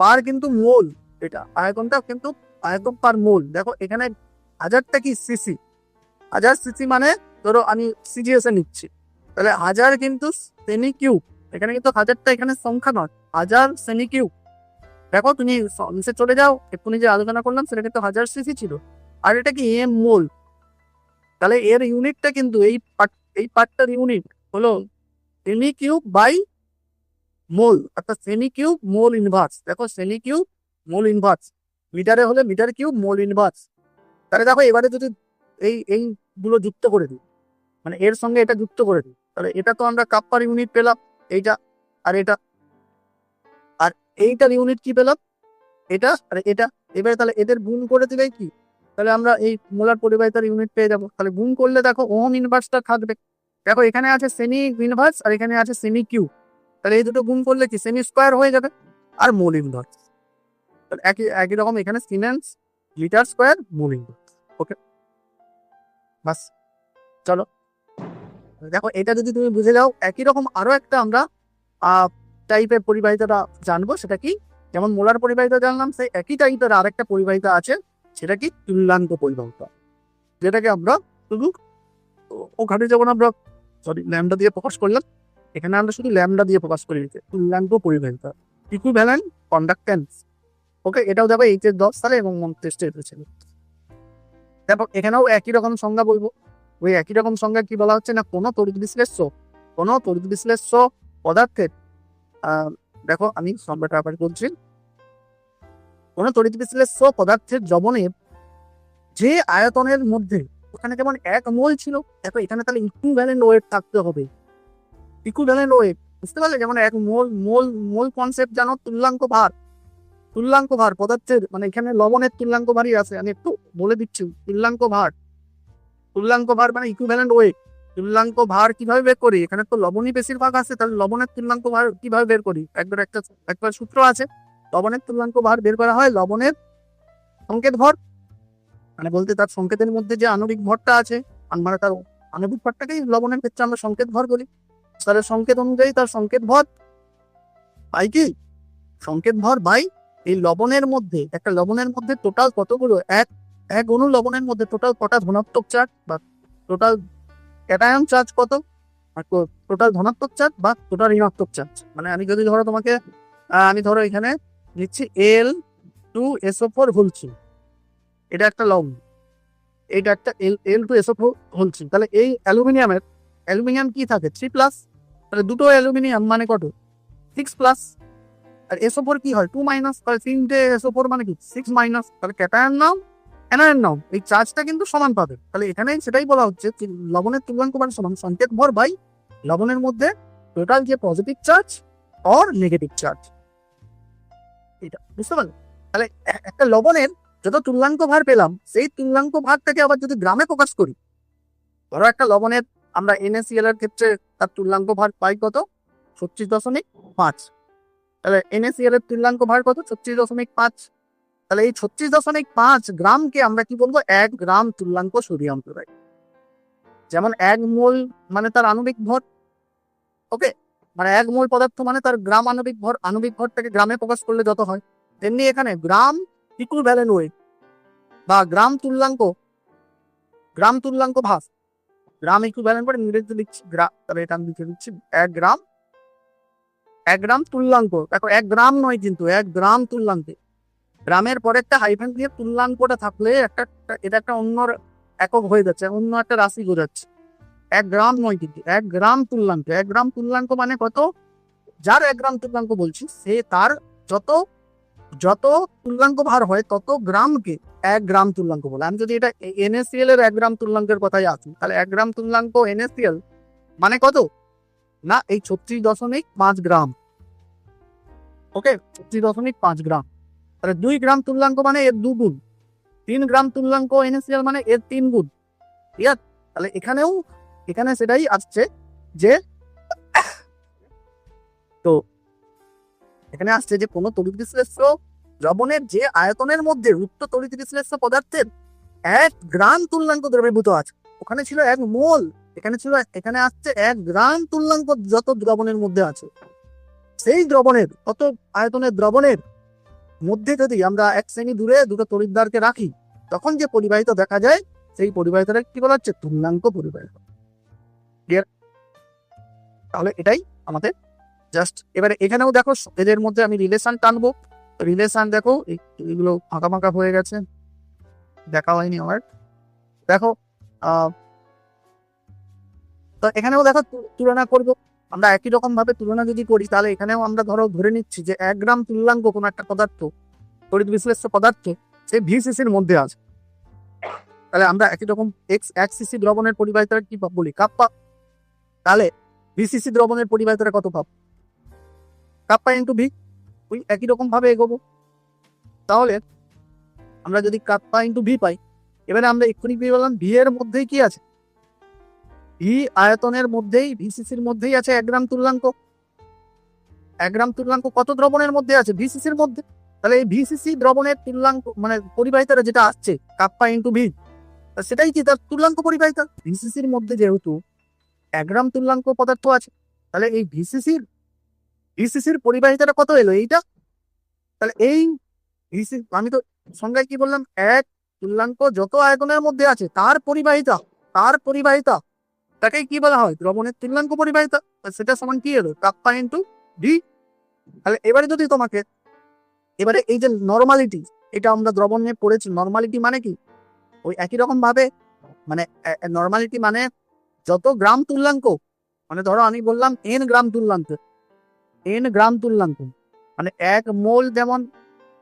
পার কিন্তু মোল, এটা আয়তনটা কিন্তু আয়তন পার মোল। দেখো এখানে হাজারটা কি সিসি, হাজার সিসি মানে ধরো আমি সিজিএস এ নিচ্ছি, তাহলে হাজার কিন্তু সেমি কিউব, এখানে কিন্তু হাজারটা এখানে সংখ্যা নয়, হাজার সেমি কিউব। দেখো তুমি নিচে চলে যাও, এক্ষুনি যে আলোচনা করলাম সেটা কিন্তু হাজার সিসি ছিল, আর এটা কি এম মোল, তাহলে এর ইউনিটটা কিন্তু এই পার্টটার ইউনিট হলো সেমি কিউব বাই মোল, অর্থাৎ সেমি কিউব মোল ইনভার্স। দেখো সেমি কিউব মোল ইনভার্স, মিটারে হলে মিটার কিউব মোল ইনভার্স। তাহলে দেখো এবারে যদি এই গুলো যুক্ত করে দিই, মানে এর সঙ্গে এটা যুক্ত করে দিই, তাহলে এটা তো আমরা কাপ পার ইউনিট পেলাম এইটা, আর এটা, আর এইটার ইউনিট কি পেলাম এটা, আর এটা। এবারে তাহলে এদের গুণ করে দিলে কি, তাহলে আমরা এই মোলার পরিবাহিতার ইউনিট পেয়ে যাবো। তাহলে গুণ করলে দেখো ওহম ইনভার্সটা থাকবে, দেখো এখানে আছে সেমি ইনভার্স আর এখানে আছে সেমি কিউ, তাহলে এই দুটো গুণ করলে কি সেমি স্কোয়ার হয়ে যাবে, আর মোল ইনভার্স একই একই রকম, এখানে siemens litre square mole inverse. Okay বাস, চলো দেখো এটা যদি তুমি বুঝে যাও, একই রকম আরো একটা আমরা টাইপের পরিবাহিতাটা জানবো, সেটা কি, যেমন মোলার পরিবাহিতা জানলাম, সেই একই টাইপের আরেকটা পরিবাহিতা আছে, সেটা কি তুল্যাঙ্ক পরিবাহিতা, যেটাকে আমরা শুধু ওখানে যেমন আমরা ল্যামডা দিয়ে প্রকাশ করলাম, এখানে আমরা শুধু ল্যামডা দিয়ে প্রকাশ করে দিতে, তুল্যাঙ্ক পরিবাহিতা, ইকুইভ্যালেন্ট কন্ডাক্টেন্স। ওকে, এটাও দেখো এইচএস 10 সালে এবং মক টেস্টে এসেছিল। দেখো এখানেও একই রকম সংজ্ঞা বলবো, ওই একই রকম সংজ্ঞা কি বলা হচ্ছে না, কোনো তড়িৎ বিশ্লেষ্য পদার্থের দেখো আমি সংজ্ঞাটা আবার বলছি, কোনো তড়িৎ বিশ্লেষ্য পদার্থের দ্রবণের যে আয়তনের মধ্যে, ওখানে যেমন 1 মোল ছিল, দেখো এখানে তাহলে ইকুইভ্যালেন্ট ওয়েট থাকতে হবে, ইকুইভ্যালেন্ট ওয়েট, বুঝতে পারলে, যেমন 1 মোল, মোল কনসেপ্ট জানো, তুল্যাঙ্ক ভার পদার্থের, মানে এখানে লবণের তুল্যাঙ্ক ভারই আছে, আমি একটু বলে দিচ্ছি, তুল্যাঙ্ক ভার মানে ইকুইভ্যালেন্ট ওয়েট। তুল্যাঙ্ক ভার কিভাবে বের করি, এখানে তো লবণই বেশিরভাগ আছে, তাহলে লবণের তুল্যাঙ্ক ভার কিভাবে বের করি, একবার সূত্র আছে, লবণের তুল্যাঙ্ক ভার বের করা হয় লবণের সংকেত ভর, মানে বলতে তার সংকেতের মধ্যে যে আণবিক ভরটা আছে, মানে তার আণবিক ভরটাকেই লবণের ক্ষেত্রে আমরা সংকেত ভর বলি, তাহলে সংকেত অনুযায়ী তার সংকেত ভর বাই কি, সংকেত ভর বাই এই লবণের মধ্যে, একটা লবণের মধ্যে টোটাল কতগুলো, এক অণু লবণের মধ্যে টোটাল কটা ধনাত্মক চার্জ, বা টোটাল ক্যাটায়ন চার্জ কত, আর টোটাল ধনাত্মক চার্জ বা টোটাল ঋণাত্মক চার্জ। মানে আমি যদি ধরো তোমাকে আমি ধরো এখানে নিচ্ছি L2SO4 বলছি, এটা একটা লবণ, এটা একটা L2SO4 বলছি, তাহলে এই অ্যালুমিনিয়াম কি থাকে 3+, তাহলে দুটো অ্যালুমিনিয়াম মানে কত 6+, আর SO4 কি হয় 2-, তাহলে 3টে SO4 মানে কি 6-, তাহলে ক্যাটায়ন নাও অ্যানায়ন নাও, এই চার্জটা কিন্তু সমান পাবে। তাহলে এখানে সেটাই বলা হচ্ছে লবণের তুল্যাঙ্ক মানে সমান সংকেত ভর বাই লবণের মধ্যে টোটাল যে positive charge or negative charge, এটা বুঝতে পারলে। তাহলে একটা লবণের যত তুল্যাঙ্ক ভার পেলাম, সেই তুল্যাঙ্ক ভারটাকে আবার যদি গ্রামে প্রকাশ করি, ধরো একটা লবণের আমরা NaCl এর ক্ষেত্রে তার তুল্যাঙ্ক ভার পাই কত 36.5, তাহলে NaCl এর তুল্যাঙ্ক ভার কত 36.5, তাহলে এই 36.5 গ্রামকে আমরা কি বলবো 1 গ্রাম তুল্যাঙ্ক সোডিয়াম ক্লোরাইড, যেমন 1 মোল মানে তার আণবিক ভর, ওকে, মানে 1 মোল পদার্থ মানে তার গ্রাম আণবিক ভরটাকে গ্রামে প্রকাশ করলে যত হয়, তেমনি এখানে গ্রাম ইকুইভ্যালেন্ট ওয়েট বা গ্রাম তুল্যাঙ্ক ভার, গ্রাম ইকুইভ্যালেন্ট করে ইংরেজিতে লিখছি তাহলে এটা আমি লিখে দিচ্ছি 1 গ্রাম তুল্যাঙ্ক, দেখো 1 গ্রাম নয় কিন্তু 1 গ্রাম তুল্যাঙ্কে, গ্রামের পরে একটা হাইফেন দিয়ে তুল্যাঙ্কটা থাকলে এটা একটা অন্য একক হয়ে যাচ্ছে, অন্য একটা রাশি বোঝাচ্ছে, 1 গ্রাম নয় কিন্তু 1 গ্রাম তুল্যাঙ্ক, 1 গ্রাম তুল্যাঙ্ক মানে কত, যার 1 গ্রাম তুল্যাঙ্ক বলছি সে তার যত তুল্যাঙ্ক ভার হয় তত গ্রামকে 1 গ্রাম তুল্যাঙ্ক বলে। আমি যদি এটা NaCl এর 1 গ্রাম তুল্যাঙ্কের কথাই আসি, তাহলে 1 গ্রাম তুল্যাঙ্ক NaCl মানে কত না এই 36.5 গ্রাম, ওকে 36.5 গ্রাম, তাহলে 2 গ্রাম তুল্যাঙ্ক মানে এর 2 গুণ, 3 গ্রাম তুল্যাঙ্ক NaCl মানে এর 3 গুণ। ঠিক আছে, তাহলে এখানে সেটাই আসছে যে তো এখানে আসছে যে কোনো তড়িৎ বিশ্লেষ্য দ্রবণের যে আয়তনের মধ্যে উক্ত তড়িৎ বিশ্লেষ্য পদার্থের 1 গ্রাম তুল্যাঙ্ক দ্রবীভূত আছে, ওখানে ছিল 1 মোল, এখানে আসছে 1 গ্রাম তুল্যাঙ্ক যত দ্রবণের মধ্যে আছে, সেই দ্রবণের কত আয়তনের দ্রবণের মধ্যে যদি আমরা 1 সেমি দূরে দুটো তড়িৎদ্বারকে রাখি, তখন যে পরিবাহিত দেখা যায় সেই পরিবাহিতটা কি বলা হচ্ছে? তুল্যাঙ্ক পরিবাহিত। ক্লিয়ার? তাহলে এটাই আমাদের জাস্ট। এবারে এখানেও দেখো এদের মধ্যে আমি রিলেশন টানবো। রিলেশন দেখো এগুলো ফাঁকা ফাঁকা হয়ে গেছে, দেখা হয়নি আমার। দেখো তো এখানেও দেখো তুলনা করবো আমরা একই রকম ভাবে। তুলনা যদি করি তাহলে এখানেও আমরা ধরে নিচ্ছি যে 1 গ্রাম তুল্যাঙ্ক কোনো একটা পদার্থ, তড়িৎ বিশ্লেষ্য পদার্থ, সে VCCর মধ্যে আছে। তাহলে আমরা একই রকম 1 সিসি দ্রবণের পরিবাহিতার কি বলি? কাপ্পা। তাহলে VCC দ্রবণের পরিবাহিতাটা কত পাবো? Kappa into V. ওই একই রকম ভাবে এগোবো। তাহলে আমরা যদি কাপ্পা ইন্টু ভি পাই, এবারে আমরা এক্ষুনি পেয়ে বললাম ভি এর মধ্যেই কি আছে? ভি আয়তনের মধ্যেই, VCCর মধ্যেই আছে 1 গ্রাম তুল্যাঙ্ক। 1 গ্রাম তুল্যাঙ্ক কত দ্রবণের মধ্যে আছে? VCCর মধ্যে। তাহলে এই VCC দ্রবণের তুল্যাঙ্ক মানে পরিবাহিতাটা যেটা আসছে কাপ্পা ইন্টু ভি, সেটাই কি তার তুল্যাঙ্ক পরিবাহিতা। VCCর মধ্যে যেহেতু 1 গ্রাম তুল্যাঙ্ক পদার্থ আছে, তাহলে এই VCCর পরিবাহিতাটা কত এলো? এইটা। তাহলে এই আমি তো সংজ্ঞায় কি বললাম? 1 তুল্যাঙ্ক যত আয়তনের মধ্যে আছে তার পরিবাহিতা তাকেই কি বলা হয়? দ্রবণের তুল্যাঙ্ক পরিবাহিতা। সেটা সমান কি এলো? Kappa into V. তাহলে এবারে এই যে নরমালিটি, এটা আমরা দ্রবণ নিয়ে পড়েছি। নরমালিটি মানে কি? ওই একই রকম ভাবে মানে নরমালিটি মানে যত গ্রাম তুল্যাঙ্ক, মানে ধরো আমি বললাম n গ্রাম তুল্যাঙ্ক মানে 1 মোল, যেমন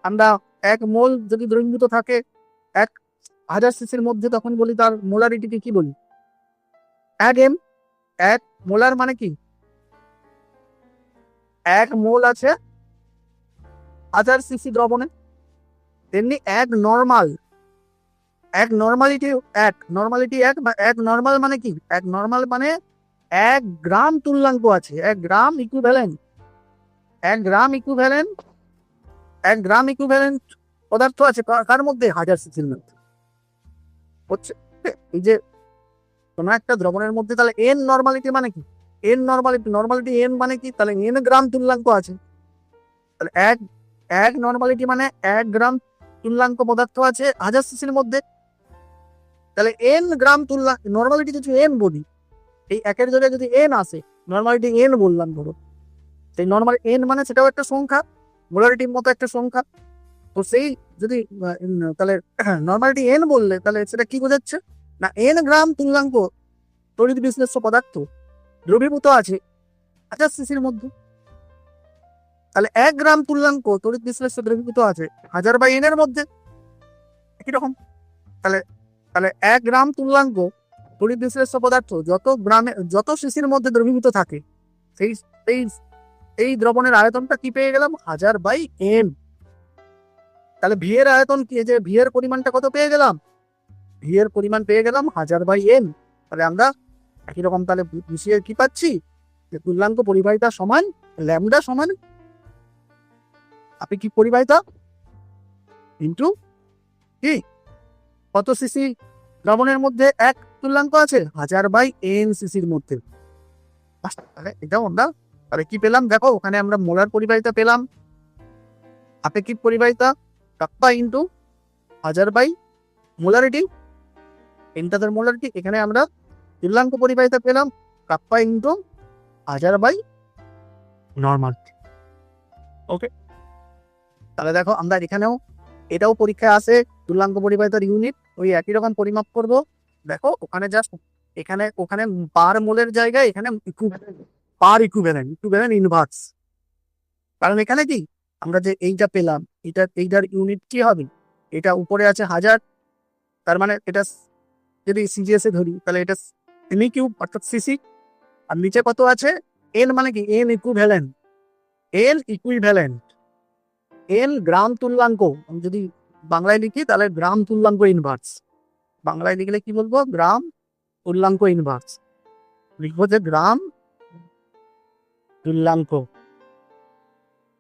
আমরা 1 মোল যদি দ্রবীভূত থাকে 1000 সিসির মধ্যে, তখন বলি তার মোলারিটিকে কি বলি? 1 m। 1 মোলার মানে কি? 1 মোল আছে 1000 সিসি দ্রবণে। তেমনি 1 নর্মালিটি 1 নর্মাল মানে কি? 1 নর্মাল মানে 1 গ্রাম তুল্যাঙ্ক আছে, 1 গ্রাম ইকুইভ্যালেন্ট পদার্থ আছে কার মধ্যে? 1000 সিসির মধ্যে। হচ্ছে এই যে কোন একটা দ্রবণের মধ্যে। তাহলে n নর্মালিটি মানে কি? নর্মালিটি n মানে কি? তাহলে n গ্রাম তুল্যাঙ্ক আছে। তাহলে 1 নর্মালিটি মানে 1 গ্রাম তুল্যাঙ্ক পদার্থ আছে 1000 সিসির মধ্যে। তাহলে n গ্রাম তুল্যাঙ্ক, নর্মালিটি যদি n বলি, এই 1 জায়গায় যদি n আসে, নর্মালিটি n বললাম ধরো, সেই নর্মাল n মানে সেটাও একটা সংখ্যা, মোলারিটির মতো একটা সংখ্যা। তো সেই যদি তাহলে নর্মালিটি n বললে তাহলে সেটা কি বোঝাচ্ছে? না, n গ্রাম তুল্যাঙ্ক তড়িৎ বিশ্লেষ্য পদার্থ দ্রবীভূত আছে 1000 সিসির মধ্যে। তাহলে 1 গ্রাম তুল্যাঙ্ক তড়িৎ বিশ্লেষ্য দ্রবীভূত আছে 1000/n এর মধ্যে। একই রকম। তাহলে 1 গ্রাম তুল্যাঙ্ক তড়িৎ বিশ্লেষ্য পদার্থ যত সিসির মধ্যে দ্রবীভূত থাকে, এই দ্রবণের আয়তনটা কি পেয়ে গেলাম? 1000/n। তাহলে ভি এর আয়তন কি? যে ভি এর পরিমাণটা কত পেয়ে গেলাম? ভি এর পরিমাণ পেয়ে গেলাম 1000/n। তাহলে আমরা একই রকম তাহলে মিশিয়ে কি পাচ্ছি? যে তুল্যাঙ্ক পরিবাহিতা সমান ল্যামডা সমান আপেক্ষিক পরিবাহিতা ইন্টু কি কত সিসি দ্রবণের মধ্যে 1 তুল্যাঙ্ক আছে? 1000/n সিসির মধ্যে। তাহলে এটাও আমরা তাহলে কি পেলাম? দেখো ওখানে আমরা মোলার পরিবাহিতা পেলাম, আপেক্ষিক পরিবাহিতা কাপ্পা ইন্টু 1000 মোলারিটি, এনটাদের মোলারিটি। এখানে আমরা তুল্যাঙ্ক পরিবাহিতা পেলাম কাপ্পা ইন্টু 1000 নর্মাল। ওকে, তাহলে দেখো আমরা এখানেও এটাও পরীক্ষায় আসে তুল্যাঙ্ক পরিবাহিতার ইউনিট, ওই একই রকম পরিমাপ করব। দেখো ওখানে জাস্ট ওখানে পার মোলের জায়গায় এখানে পার ইকুইভ্যালেন্ট ইনভার্স। কারণ এখানে কি আমরা যে এইটা পেলাম, এইটার ইউনিট কি হবে? এটা উপরে আছে 1000, তার মানে এটা যদি সিজিএস এ ধরি তাহলে এটা সেমি কিউব অর্থাৎ সিসি। আর নিচে কত আছে? এন মানে কি? N equivalent. এন গ্রাম তুল্যাঙ্ক, আমি যদি বাংলায় লিখি তাহলে গ্রাম তুল্যাঙ্ক ইনভার্স। বাংলায় লিখলে কি বলবো? গ্রাম তুল্যাঙ্ক ইনভার্স। লিখবো যে গ্রাম তুল্যাঙ্ক,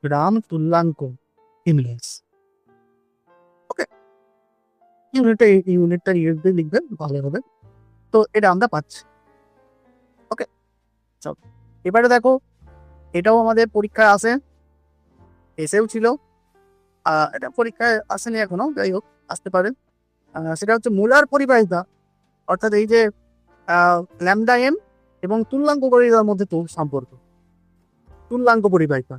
গ্রাম তুল্যাঙ্ক ইনভার্স। ওকে, ইউনিটটা ইউএসডি লিখবেন ভালো হবে। তো এটা আমরা পাচ্ছি। ওকে, চল এবারে দেখো, এটাও আমাদের পরীক্ষায় আসে, এসেও ছিল। এটা পরীক্ষায় আসেনি এখনো, যাই হোক আসতে পারে। সেটা হচ্ছে মোলার পরিবাহিতা, অর্থাৎ এই যে ল্যামডা এম এবং তুল্যাঙ্ক পরিবাহিতার মধ্যে তো সম্পর্ক, তুল্যাঙ্ক পরিবাহিতা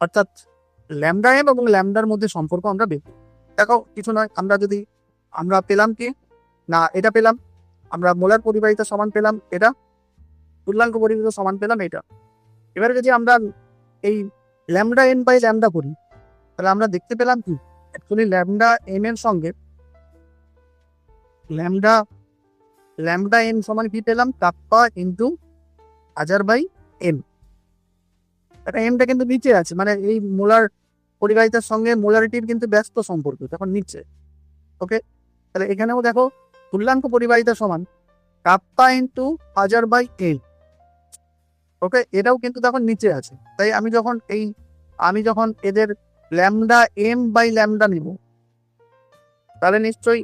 অর্থাৎ ল্যামডা এম এবং ল্যামডার মধ্যে সম্পর্ক আমরা বের করি। দেখো কিছু নয়, আমরা পেলাম কি না, এটা পেলাম আমরা মোলার পরিবাহিতা সমান পেলাম এটা, তুল্যাঙ্ক পরিবাহিতা সমান পেলাম এটা। এবারে যদি আমরা এই ল্যামডা এন বাই ল্যামডা করি, তাহলে আমরা দেখতে পেলাম কি অ্যাকচুয়ালি ল্যামডা এম এর সঙ্গে ল্যামডা এন সমান কি পেলাম? কাপ্পা ইন্টু হাজার বাই এম। এটা এমটা কিন্তু নিচে আছে, মানে এই মোলার পরিবাহিতার সঙ্গে মোলারিটির কিন্তু ব্যস্ত সম্পর্ক তখন নিচে। ওকে, তাহলে এখানেও দেখো তুল্যাঙ্ক পরিবাহিতা সমান কাপ্পা ইন্টু হাজার বাই এম। ওকে, এটাও কিন্তু তখন নিচে আছে। তাই আমি যখন এদের ল্যামডা এম বাই ল্যামডা নিব, তাহলে নিশ্চয়ই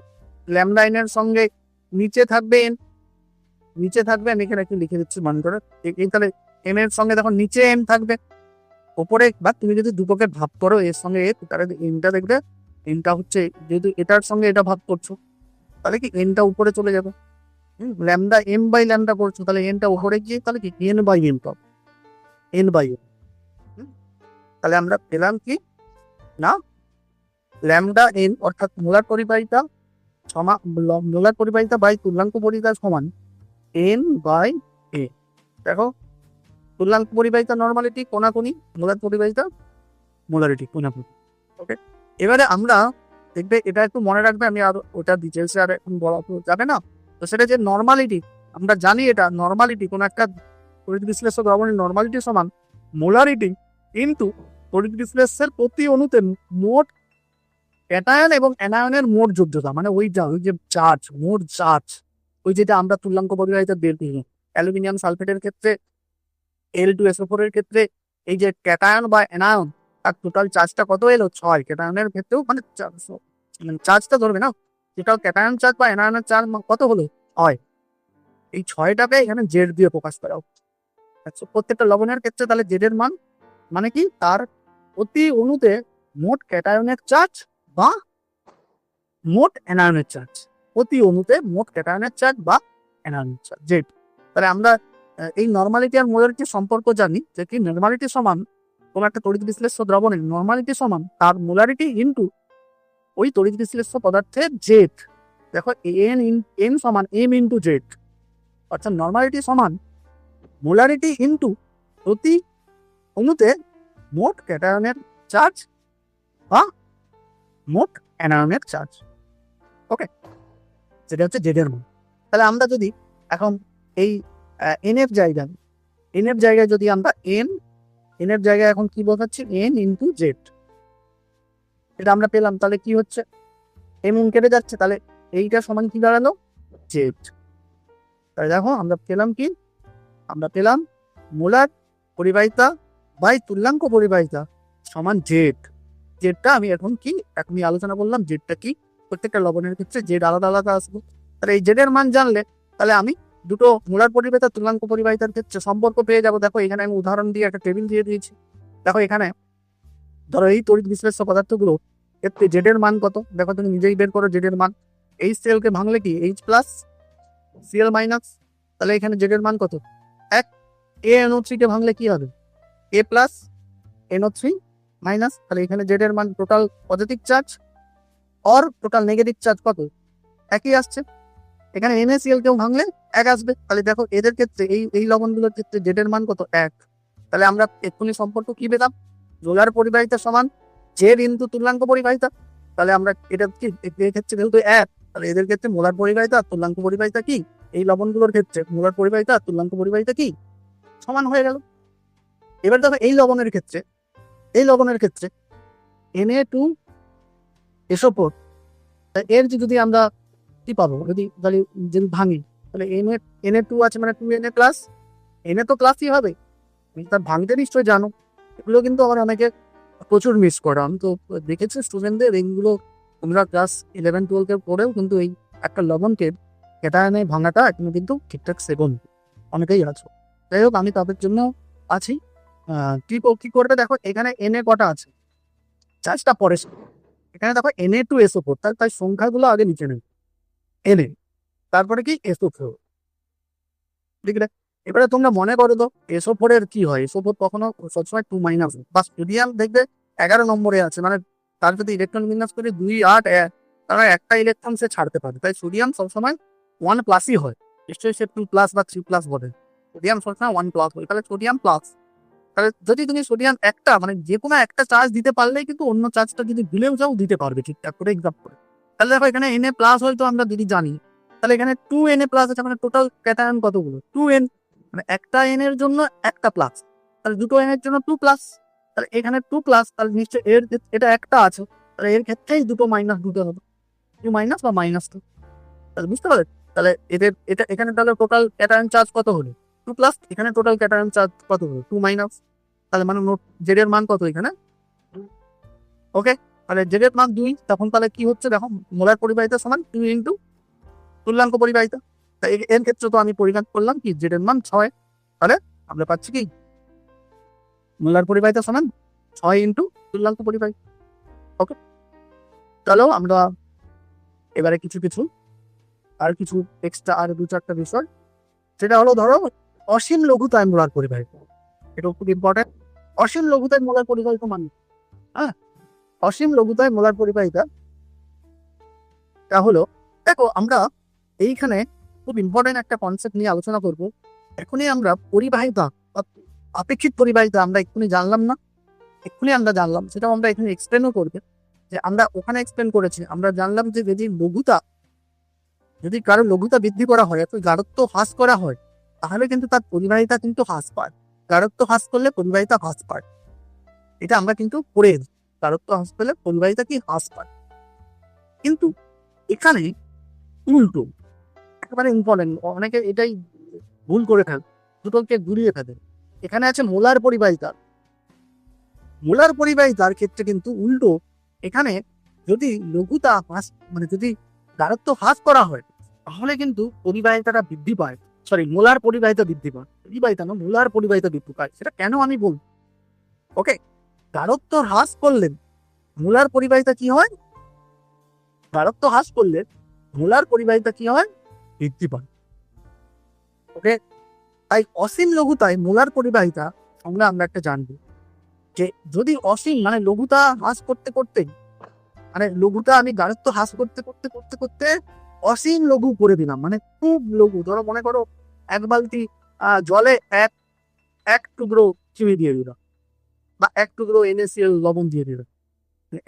ল্যামডা এন এর সঙ্গে নিচে থাকবে এন, নিচে থাকবে, আমি এখানে একটু লিখে দিচ্ছি মনে করে। তাহলে এম এর সঙ্গে তখন নিচে এম থাকবে, ওপরে বা তুমি যদি দুটোকে ভাগ করো এর সঙ্গে এ, তাহলে এনটা দেখবে, এনটা হচ্ছে যেহেতু এটার সঙ্গে এটা ভাগ করছো, তাহলে কি এনটা উপরে চলে যাবে। ল্যামডা এম বাই ল্যামডা করছো, তাহলে এনটা উপরে গিয়ে তাহলে কি এন বাই এম পাবো, এন বাই এম। তাহলে আমরা পেলাম কি না, ল্যামডা এন অর্থাৎ মোলার পরিবাহিতা মোলার পরিবাহিতা বাই তুল্যাঙ্ক পরিবাহিতা সমান এন বাই এ। দেখো তুল্যাঙ্ক পরিবাহিতা নর্মালিটি কোনাকুনি, মোলার পরিবাহিতা মোলারিটি কোনাকুনি। ওকে, এবারে আমরা দেখবে, এটা একটু মনে রাখবে, আমি আর ওটা ডিটেলসে আর এখন বলা যাবে না। তো সেটা যে নর্মালিটি, আমরা জানি এটা নর্মালিটি, কোন একটা তড়িৎ বিশ্লেষ্য দ্রবণের নর্মালিটি সমান মোলারিটি কিন্তু তড়িৎ বিশ্লেষ্যের প্রতি অণুতে মোট ক্যাটায়ন এবং অ্যানায়নের মোট যোগ্যতা, মানে ওই যে চার্জ, মোট চার্জ, ওই যেটা আমরা তুল্যাঙ্ক পরিবাহিতা বের করি। অ্যালুমিনিয়াম সালফেটের ক্ষেত্রে Al2SO4 এর ক্ষেত্রে এই যে ক্যাটায়ন বা অ্যানায়ন, তার টোটাল চার্জটা কত এলো? 6। ক্যাটায়নের ক্ষেত্রেও মানে চার্জটা ধরবে না, যেটাও ক্যাটায়ন চার্জ বা অ্যানায়নের চার্জ কত হলো? 6। এই 6টাকে এখানে জেড দিয়ে প্রকাশ করা হোক প্রত্যেকটা লবণের ক্ষেত্রে। তাহলে জেড এর মান মানে কি? তার প্রতি অণুতে মোট ক্যাটায়নের চার্জ বা মোট অ্যানায়নের চার্জ, প্রতি অণুতে মোট ক্যাটায়নের চার্জ বা অ্যানায়নের চার্জ, জেড। তাহলে আমরা এই নর্মালিটি আর মোলারিটির সম্পর্ক জানি যে কি নর্মালিটি সমান কোন একটা তড়িৎ বিশ্লেষ্য দ্রবণের নর্মালিটি সমান তার মোলারিটি ইন্টু ওই তড়িৎ বিশ্লেষ্য পদার্থের জেড। দেখো এন সমান এম ইন্টু জেড, অর্থাৎ নর্মালিটি সমান মোলারিটি ইন্টু প্রতি অণুতে মোট ক্যাটায়নের চার্জ বা মোট অ্যানায়নের চার্জ। ওকে, সেটা হচ্ছে জেড এর মান। তাহলে আমরা যদি এখন এই এন এর জায়গায় যদি আমরা এন এর জায়গায় এখন কি বোঝাচ্ছি? এন ইন্টু জেড, এটা আমরা পেলাম। তাহলে কি হচ্ছে? এম কেটে যাচ্ছে, তাহলে এইটা সমান কি দাঁড়ালো? জেড। তাহলে দেখো আমরা পেলাম কি? আমরা পেলাম মোলার পরিবাহিতা বাই তুল্যাঙ্ক পরিবাহিতা সমান জেড। জেডটা আমি এখনই আলোচনা করলাম, জেডটা কি প্রত্যেকটা লবণের ক্ষেত্রে জেড আলাদা আলাদা আসবে। তাহলে এই জেড এর মান জানলে তাহলে আমি দুটো মোলার পরিবাহিতা তুল্যাঙ্ক পরিবাহিতার ক্ষেত্রে সম্পর্ক পেয়ে যাবো। দেখো এখানে আমি উদাহরণ দিয়ে একটা টেবিল দিয়ে দিয়েছি। দেখো এখানে ধরো এই তড়িৎ বিশ্লেষ্য পদার্থগুলো ক্ষেত্রে জেড এর মান কত? দেখো তুমি নিজেই বের করো জেড এর মান। HCl কে ভাঙলে কি H প্লাস Cl মাইনাস, তাহলে এখানে জেড এর মান কত? 1। ANO3 কে ভাঙলে কি হবে? A প্লাস NO3 মাইনাস, তাহলে এখানে জেড এর মান টোটাল পজিটিভ চার্জ আর টোটাল নেগেটিভ চার্জ কত? একই আসছে। এখানে NaCl কেও ভাঙলে 1 আসবে। তাহলে দেখো এদের ক্ষেত্রে এই লবণগুলোর ক্ষেত্রে জেড এর মান কত? 1। তাহলে আমরা এক্ষুনি সম্পর্ক কি পেলাম? মোলার পরিবাহিতা সমান জেড ইন্টু তুল্যাঙ্ক পরিবাহিতা। তাহলে আমরা এটা কি এর ক্ষেত্রে যেহেতু 1, তাহলে এদের ক্ষেত্রে মোলার পরিবাহিতা তুল্যাঙ্ক পরিবাহিতা কি? এই লবণগুলোর ক্ষেত্রে মোলার পরিবাহিতা তুল্যাঙ্ক পরিবাহিতা কি? সমান হয়ে গেল। এবার দেখো এই লবণের ক্ষেত্রে Na2SO4, এর যদি আমরা কি পাবো, যদি ভাঙি, তাহলে Na2 আছে মানে 2Na প্লাস, Na তো প্লাসই হবে, তার ভাঙতে নিশ্চয় জানো। এগুলো কিন্তু আমার অনেকে প্রচুর মিস করে। আমি তো দেখেছি স্টুডেন্টদের এইগুলো, তোমরা ক্লাস 11-12 পরেও কিন্তু এই একটা লবণকে ক্যাটায়নে ভাঙাটা এখনো কিন্তু ঠিকঠাক সেবন অনেকেই আছো। যাই হোক, আমি তাদের জন্য আছি। কি করবে দেখো, এখানে Na কটা আছে, চার্জটা পরে, এখানে দেখো Na2SO4, তাই সংখ্যাগুলো আগে নিচে নেই, Na, তারপরে কি SO4, ঠিক আছে। এবারে তোমরা মনে করো তো SO4 এর কি হয়, SO4 কখনো সবসময় 2- বা সোডিয়াম দেখবে 11 নম্বরে আছে, মানে তার যদি ইলেকট্রন বিন্যাস করে 2, 8, 1, তারা একটা ইলেকট্রন সে ছাড়তে পারে, তাই সোডিয়াম সবসময় 1+ হয়, নিশ্চয়ই সে 2+ বা 3+ বলে, সোডিয়াম সবসময় 1+ হয়, তাহলে সোডিয়াম প্লাস। তাহলে যদি তুমি সোডিয়াম একটা মানে যে কোনো একটা চার্জ দিতে পারলেই কিন্তু অন্য চার্জটা যদি ভুলেও যাও দিতে পারবে ঠিকঠাক করে এক্সাম করে। তাহলে দেখো এখানে Na+ হয়তো আমরা যদি জানি, তাহলে এখানে 2Na+ আছে, মানে টোটাল ক্যাটায়ন কতগুলো, 2N, মানে একটা N এর জন্য একটা প্লাস, তাহলে দুটো N এর জন্য 2+, তাহলে এখানে 2+, তাহলে নিশ্চয় এটা একটা আছে, তাহলে এর ক্ষেত্রেই দুটো মাইনাস দুটো হবে, 2- বা -2, তাহলে বুঝতে পারলে। তাহলে এটা এখানে তাহলে টোটাল ক্যাটায়ন চার্জ কত হলো, 2+, এখানে টোটাল ক্যাটায়ন চার্জ কত হলো, 2-, তাহলে মানে জেড এর মান কত এখানে, ওকে। তাহলে জেড এর মান 2, তখন তাহলে কি হচ্ছে দেখো, মোলার পরিবাহিতা সমান 2 ইন্টু তুল্যাঙ্ক পরিবাহিতা। তাই এর ক্ষেত্রে তো আমি পরিমাপ করলাম কি জেড এর মান 6, তাহলে আমরা পাচ্ছি কি মোলার পরিবাহিতা সমান 6 ইন্টু তুল্যাঙ্ক পরিবাহিতা, ওকে। চলো আমরা এবারে কিছু এক্সট্রা আর 2-4টা বিষয়, সেটা হলো ধরো অসীম লঘুতায় মোলার পরিবাহিতা, এটা খুব ইম্পর্টেন্ট। অসীম লঘুতায় মোলার পরিবাহিতা মানে, হ্যাঁ, অসীম লঘুতায় মোলার পরিবাহিতা তা হলো, দেখো আমরা এইখানে খুব ইম্পর্টেন্ট একটা কনসেপ্ট নিয়ে আলোচনা করব। এখনই আমরা পরিবাহিতা, আপেক্ষিক পরিবাহিতা আমরা এক্ষুনি জানলাম না, আমরা জানলাম, সেটাও আমরা এখানে এক্সপ্লেনও করবে, যে আমরা ওখানে এক্সপ্লেন করেছি, আমরা জানলাম যে যদি কারো লঘুতা বৃদ্ধি করা হয়, অর্থাৎ গাঢ়ত্ব হ্রাস করা হয়, তাহলে কিন্তু তার পরিবাহিতা কিন্তু হ্রাস পায়, গাঢ়ত্ব হ্রাস করলে পরিবাহিতা হ্রাস পায়, এটা আমরা কিন্তু পড়ে, গাঢ়ত্ব হ্রাস পেলে পরিবাহিতা কি হ্রাস পায়। কিন্তু এখানে উল্টো, একেবারে ইম্পর্টেন্ট, অনেকে এটাই ভুল করে ফেলে, দুটোকে ঘুরিয়ে ফেলে। এখানে আছে মোলার পরিবাহিতার ক্ষেত্রে কিন্তু উল্টো, এখানে যদি লঘুতা হ্রাস মানে যদি গাঢ়ত্ব হ্রাস করা হয়, তাহলে কিন্তু পরিবাহিতাটা বৃদ্ধি পায়, মোলার পরিবাহিতা বৃদ্ধি পায়, মোলার পরিবাহিতা বৃদ্ধি পায়। সেটা কেন আমি বলবো, ওকে। গাঢ়ত্ব হ্রাস করলে মোলার পরিবাহিতা কি হয়, গাঢ়ত্ব হ্রাস করলে মোলার পরিবাহিতা কি হয়, বৃদ্ধি পায়, ওকে। তাই অসীম লঘুতায় মোলার পরিবাহিতা আমরা একটা জানবো, যে যদি অসীম মানে লঘুতা হ্রাস করতে করতে, মানে লঘুতা আমি গাঢ়ত্ব হ্রাস করতে করতে করতে করতে অসীম লঘু করে দিলাম, মানে খুব লঘু, ধরো মনে করো 1 বালতি জলে এক টুকরো চিনি দিয়ে দিলাম, বা 1 টুকরো NaCl লবণ দিয়ে দিলাম,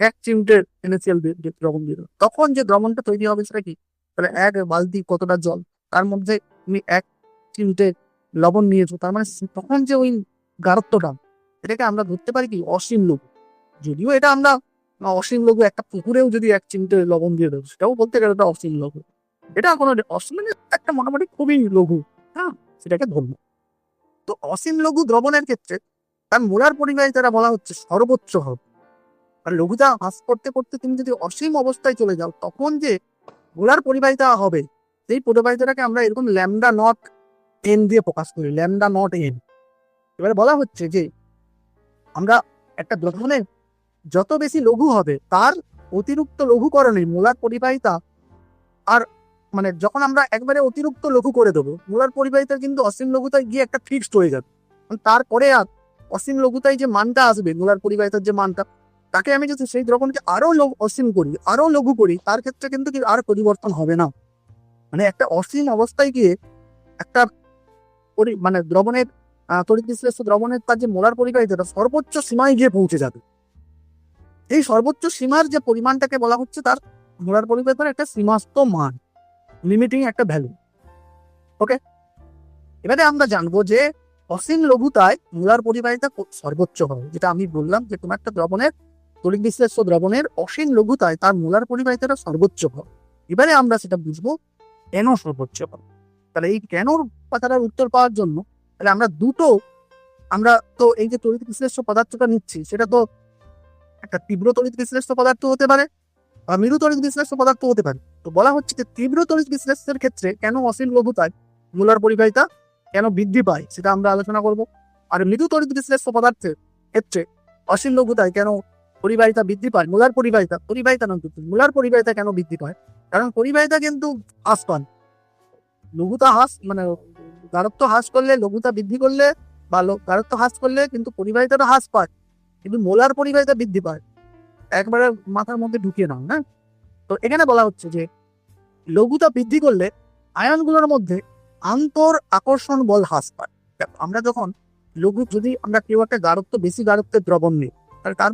1 চিমটে NaCl লবণ দিয়ে দিলাম, তখন যে দ্রবণটা তৈরি হবে সেটা কি, তাহলে 1 বালতি কতটা জল, তার মধ্যে তুমি 1 চিমটে লবণ নিয়েছো, তার মানে তখন যে ওই গাঢ়ত্বটা, এটাকে আমরা ধরতে পারি কি অসীম লঘু। যদিও এটা আমরা অসীম লঘু একটা পুকুরেও যদি 1 চিমটে লবণ দিয়ে দেবো, সেটাও বলতে গেলে এটা অসীম লঘু, এটা কোনো অসীম একটা মোটামুটি খুবই লঘু, হ্যাঁ, সেটাকে ধরবো। তো অসীম লঘু দ্রবণের ক্ষেত্রে তার মোলার পরিবাহিতাটা বলা হচ্ছে সর্বোচ্চ হবে, আর লঘুতা হ্রাস করতে করতে তুমি যদি অসীম অবস্থায় চলে যাও, তখন যে মোলার পরিবাহিতা হবে, সেই পরিবাহিতাটাকে আমরা এরকম λ0n দিয়ে প্রকাশ করি, λ0n। এবারে বলা হচ্ছে যে আমরা একটা দ্রবণের যত বেশি লঘু হবে, তার অতিরিক্ত লঘুকরণে মোলার পরিবাহিতা, আর মানে যখন আমরা একবারে অতিরিক্ত লঘু করে দেবো, মোলার পরিবাহিতা কিন্তু অসীম লঘুতায় গিয়ে একটা ফিক্সড হয়ে যাবে, তারপরে আর অসীম লঘুতায় যে মানটা আসবে, মোলার পরিবাহিতার যে মানটা, তাকে আমি যদি সেই দ্রবণকে আরো অসীম করি, আরো লঘু করি, তার ক্ষেত্রে কিন্তু আর পরিবর্তন হবে না, মানে একটা অসীম অবস্থায় গিয়ে একটা মানে দ্রবণের তড়িৎ বিশ্লেষ্য দ্রবণের তার যে মোলার পরিবাহিতাটা সর্বোচ্চ সীমায় গিয়ে পৌঁছে যাবে। এই সর্বোচ্চ সীমার যে পরিমাণটাকে বলা হচ্ছে তার মোলার পরিবাহিতার একটা সীমাস্ত মান, লিমিটিং একটা ভ্যালু, ওকে। এবারে আমরা জানবো যে অসীম লঘুতায় মোলার পরিবাহিতা সর্বোচ্চ হয়, যেটা আমি বললাম যে তোমার একটা দ্রবণের তড়িৎ বিশ্লেষ্য দ্রবণের অসীম লঘুতায় তার মোলার পরিবাহিতাটা সর্বোচ্চ হবে। এবারে আমরা সেটা বুঝবো কেন সর্বোচ্চ হবে। তাহলে এই কেনর কথাটার উত্তর পাওয়ার জন্য তাহলে আমরা তো এই যে তড়িৎ বিশ্লেষ্য পদার্থটা নিচ্ছি, সেটা তো একটা তীব্র তড়িৎ বিশ্লেষ্য পদার্থ হতে পারে বা মৃদু তড়িৎ বিশ্লেষ্য পদার্থ হতে পারে। তো বলা হচ্ছে যে তীব্র তড়িৎ বিশ্লেষ্যের ক্ষেত্রে কেন অসীম লঘুতায় মোলার পরিবাহিতা কেন বৃদ্ধি পায় সেটা আমরা আলোচনা করব। আর মৃদু তড়িৎ বিশ্লেষ্য পদার্থের ক্ষেত্রে অসীম লঘুতায় কেন পরিবাহিতা বৃদ্ধি পায়, মোলার পরিবাহিতা না, মোলার পরিবাহিতা কেন বৃদ্ধি পায়। কারণ পরিবাহিতা কিন্তু হ্রাস পান, লঘুতা হ্রাস মানে গাঢ়ত্ব হ্রাস করলে, লঘুতা বৃদ্ধি করলে বা গাঢ়ত্ব হ্রাস করলে কিন্তু পরিবাহিতাটা হ্রাস পায়, কিন্তু মোলার পরিবাহিতা বৃদ্ধি পায়। একবারে মাথার মধ্যে ঢুকিয়ে নাও। হ্যাঁ, তো এখানে বলা হচ্ছে যে লঘুতা বৃদ্ধি করলে আয়নগুলোর মধ্যে আন্তর আকর্ষণ বল হ্রাস পায়। আমরা যখন যদি আমরা কেউ একটা বেশি গাঢ়ত্বের দ্রবণ নিই, তার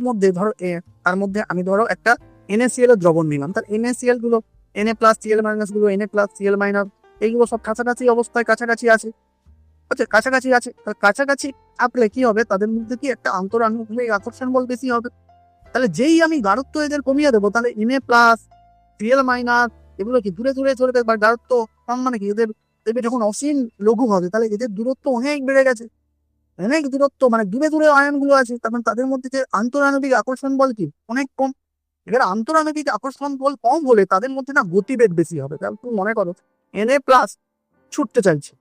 মধ্যে আমি ধরো একটা NaCl এর দ্রবণ নিলাম, তার NaCl গুলো Na+Cl- গুলো Na+Cl- এইগুলো সব কাছাকাছি অবস্থায় কাছাকাছি আছে। কাছাকাছি থাকলে কি হবে, তাদের মধ্যে কি একটা আন্তর আণবিক আকর্ষণ বল বেশি হবে। তাহলে যেই আমি গাঢ়ত্ব এদের কমিয়ে দেবো, তাহলে Na+Cl- এগুলো কি দূরে দূরে চলবে, বা গাঢ়ত্ব কম মানে কি এদের যখন অসীম লঘু হবে তাহলে এদের দূরত্ব অনেক বেড়ে গেছে, অনেক দূরত্ব, মানে দূরে দূরে আয়নগুলো আছে, তখন তাদের মধ্যে যে আন্তরাণবিক আকর্ষণ বল কি অনেক কম। এবার আন্তরাণবিক আকর্ষণ বল কম হলে তাদের মধ্যে না গতিবেগ বেশি হবে। তাহলে তুমি মনে করো Na+ ছুটতে চাইছে,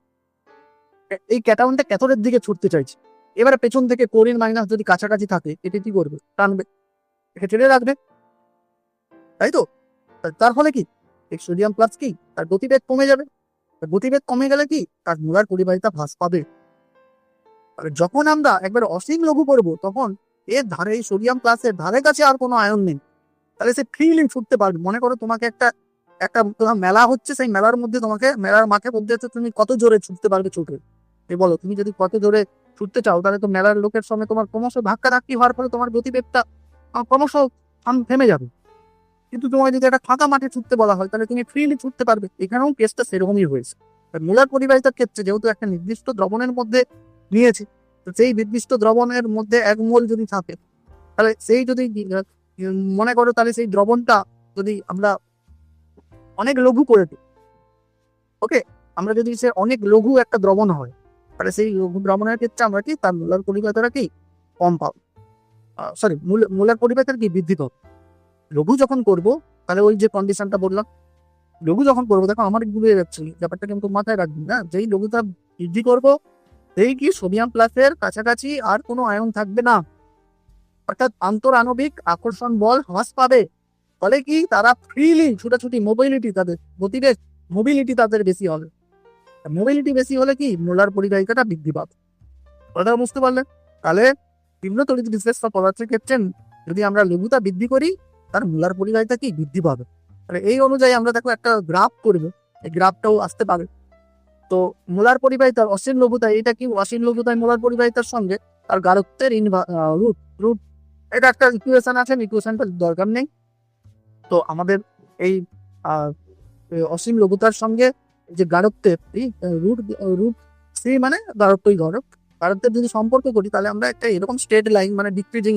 এই ক্যাটায়নটা ক্যাথোডের দিকে ছুটতে চাইছে, এবারে পেছন থেকে ক্লোরিন- যদি কাছাকাছি থাকে, এটা কি করবে, টানবে, একে টেনে রাখবে, তাই তো। তার ফলে কি সোডিয়াম+ কি তার গতিবেগ কমে যাবে, গতিবেগ কমে গেলে কি তার মোলার পরিবাহিতা হ্রাস পাবে। যখন আমরা একবার অসীম লঘু করবো, তখন এর ধারে সোডিয়াম+এর ধারে কাছে আর কোনো আয়ন নেই, তাহলে সে ফ্রিলি ছুটতে পারবে। মনে করো তোমাকে একটা তোমার মেলা হচ্ছে, সেই মেলার মধ্যে মেলার মাঠে বলতে হচ্ছে তুমি কত জোরে ছুটতে পারবে ছুটে। এই বলো, তুমি যদি কত জোরে ছুটতে চাও, তাহলে তো মেলার লোকের সঙ্গে তোমার ক্রমশ ধাক্কি হওয়ার ফলে তোমার গতিবেগটা ক্রমশ থেমে যাবে। কিন্তু তোমাকে যদি একটা ফাঁকা মাঠে ছুটতে বলা হয়, তাহলে তুমি ফ্রিলি ছুটতে পারবে। এখানেও কেসটা সেরকমই হয়েছে। মোলার পরিবাহিতার ক্ষেত্রে যেহেতু একটা নির্দিষ্ট দ্রবণের মধ্যে নিয়েছি, তো সেই নির্দিষ্ট দ্রবণের মধ্যে 1 মোল যদি থাকে, তাহলে সেই যদি মনে করো, তাহলে সেই দ্রবণটা যদি আমরা অনেক লঘু করে দিই, ওকে, আমরা যদি সে অনেক লঘু একটা দ্রবণ হয়, তাহলে সেই লঘু দ্রবণের ক্ষেত্রে আমরা কি তার মোলার পরিবাহিতাটা কি কম পাবো, মোলার পরিবাহিতার কি বৃদ্ধি পাবো। লঘু যখন করবো, তাহলে ওই যে কন্ডিশনটা বললাম, লঘু যখন করবো, দেখো আমার গুলিয়ে যাচ্ছে ব্যাপারটা, কিন্তু মাথায় রাখবি না, যেই লঘুতা বৃদ্ধি করবো, সেই কি সোডিয়াম+এর কাছাকাছি আর কোনো আয়ন থাকবে না, অর্থাৎ আন্তরাণবিক আকর্ষণ বল হ্রাস পাবে। ফলে কি তারা ফ্রিলি ছুটাছুটি, মোবিলিটি, তাদের গতিবেগ, মোবিলিটি তাদের বেশি হবে। মোবিলিটি বেশি হলে কি মোলার পরিবাহিতাটা বৃদ্ধি পাবে। কথা বুঝতে পারলেন? তাহলে তীব্র তড়িৎ বিশ্লেষ্য পদার্থের ক্ষেত্রে যদি আমরা লঘুতা বৃদ্ধি করি, তার মোলার পরিবাহিতা কি বৃদ্ধি পাবে। তাহলে এই অনুযায়ী আমরা দেখো একটা গ্রাফ করবো, এই গ্রাফটাও আসতে পারে। তো মোলার পরিবাহিতার অসীম লঘুতায়, এটা কি অসীম লঘুতায় মোলার পরিবাহিতার সঙ্গে তার গাঢ়ত্বের রুট রুট এটা একটা ইকুয়েশন আছে, ইকুয়েশনটা দরকার নেই। তো আমাদের এই অসীম লঘুতার সঙ্গে যে গাঢ়ত্বের রুট রুট সি মানে গাঢ়ত্বই গাঢ়ত্বের যদি সম্পর্ক করি, তাহলে আমরা একটা এরকম স্ট্রেট লাইন, মানে ডিক্রিজিং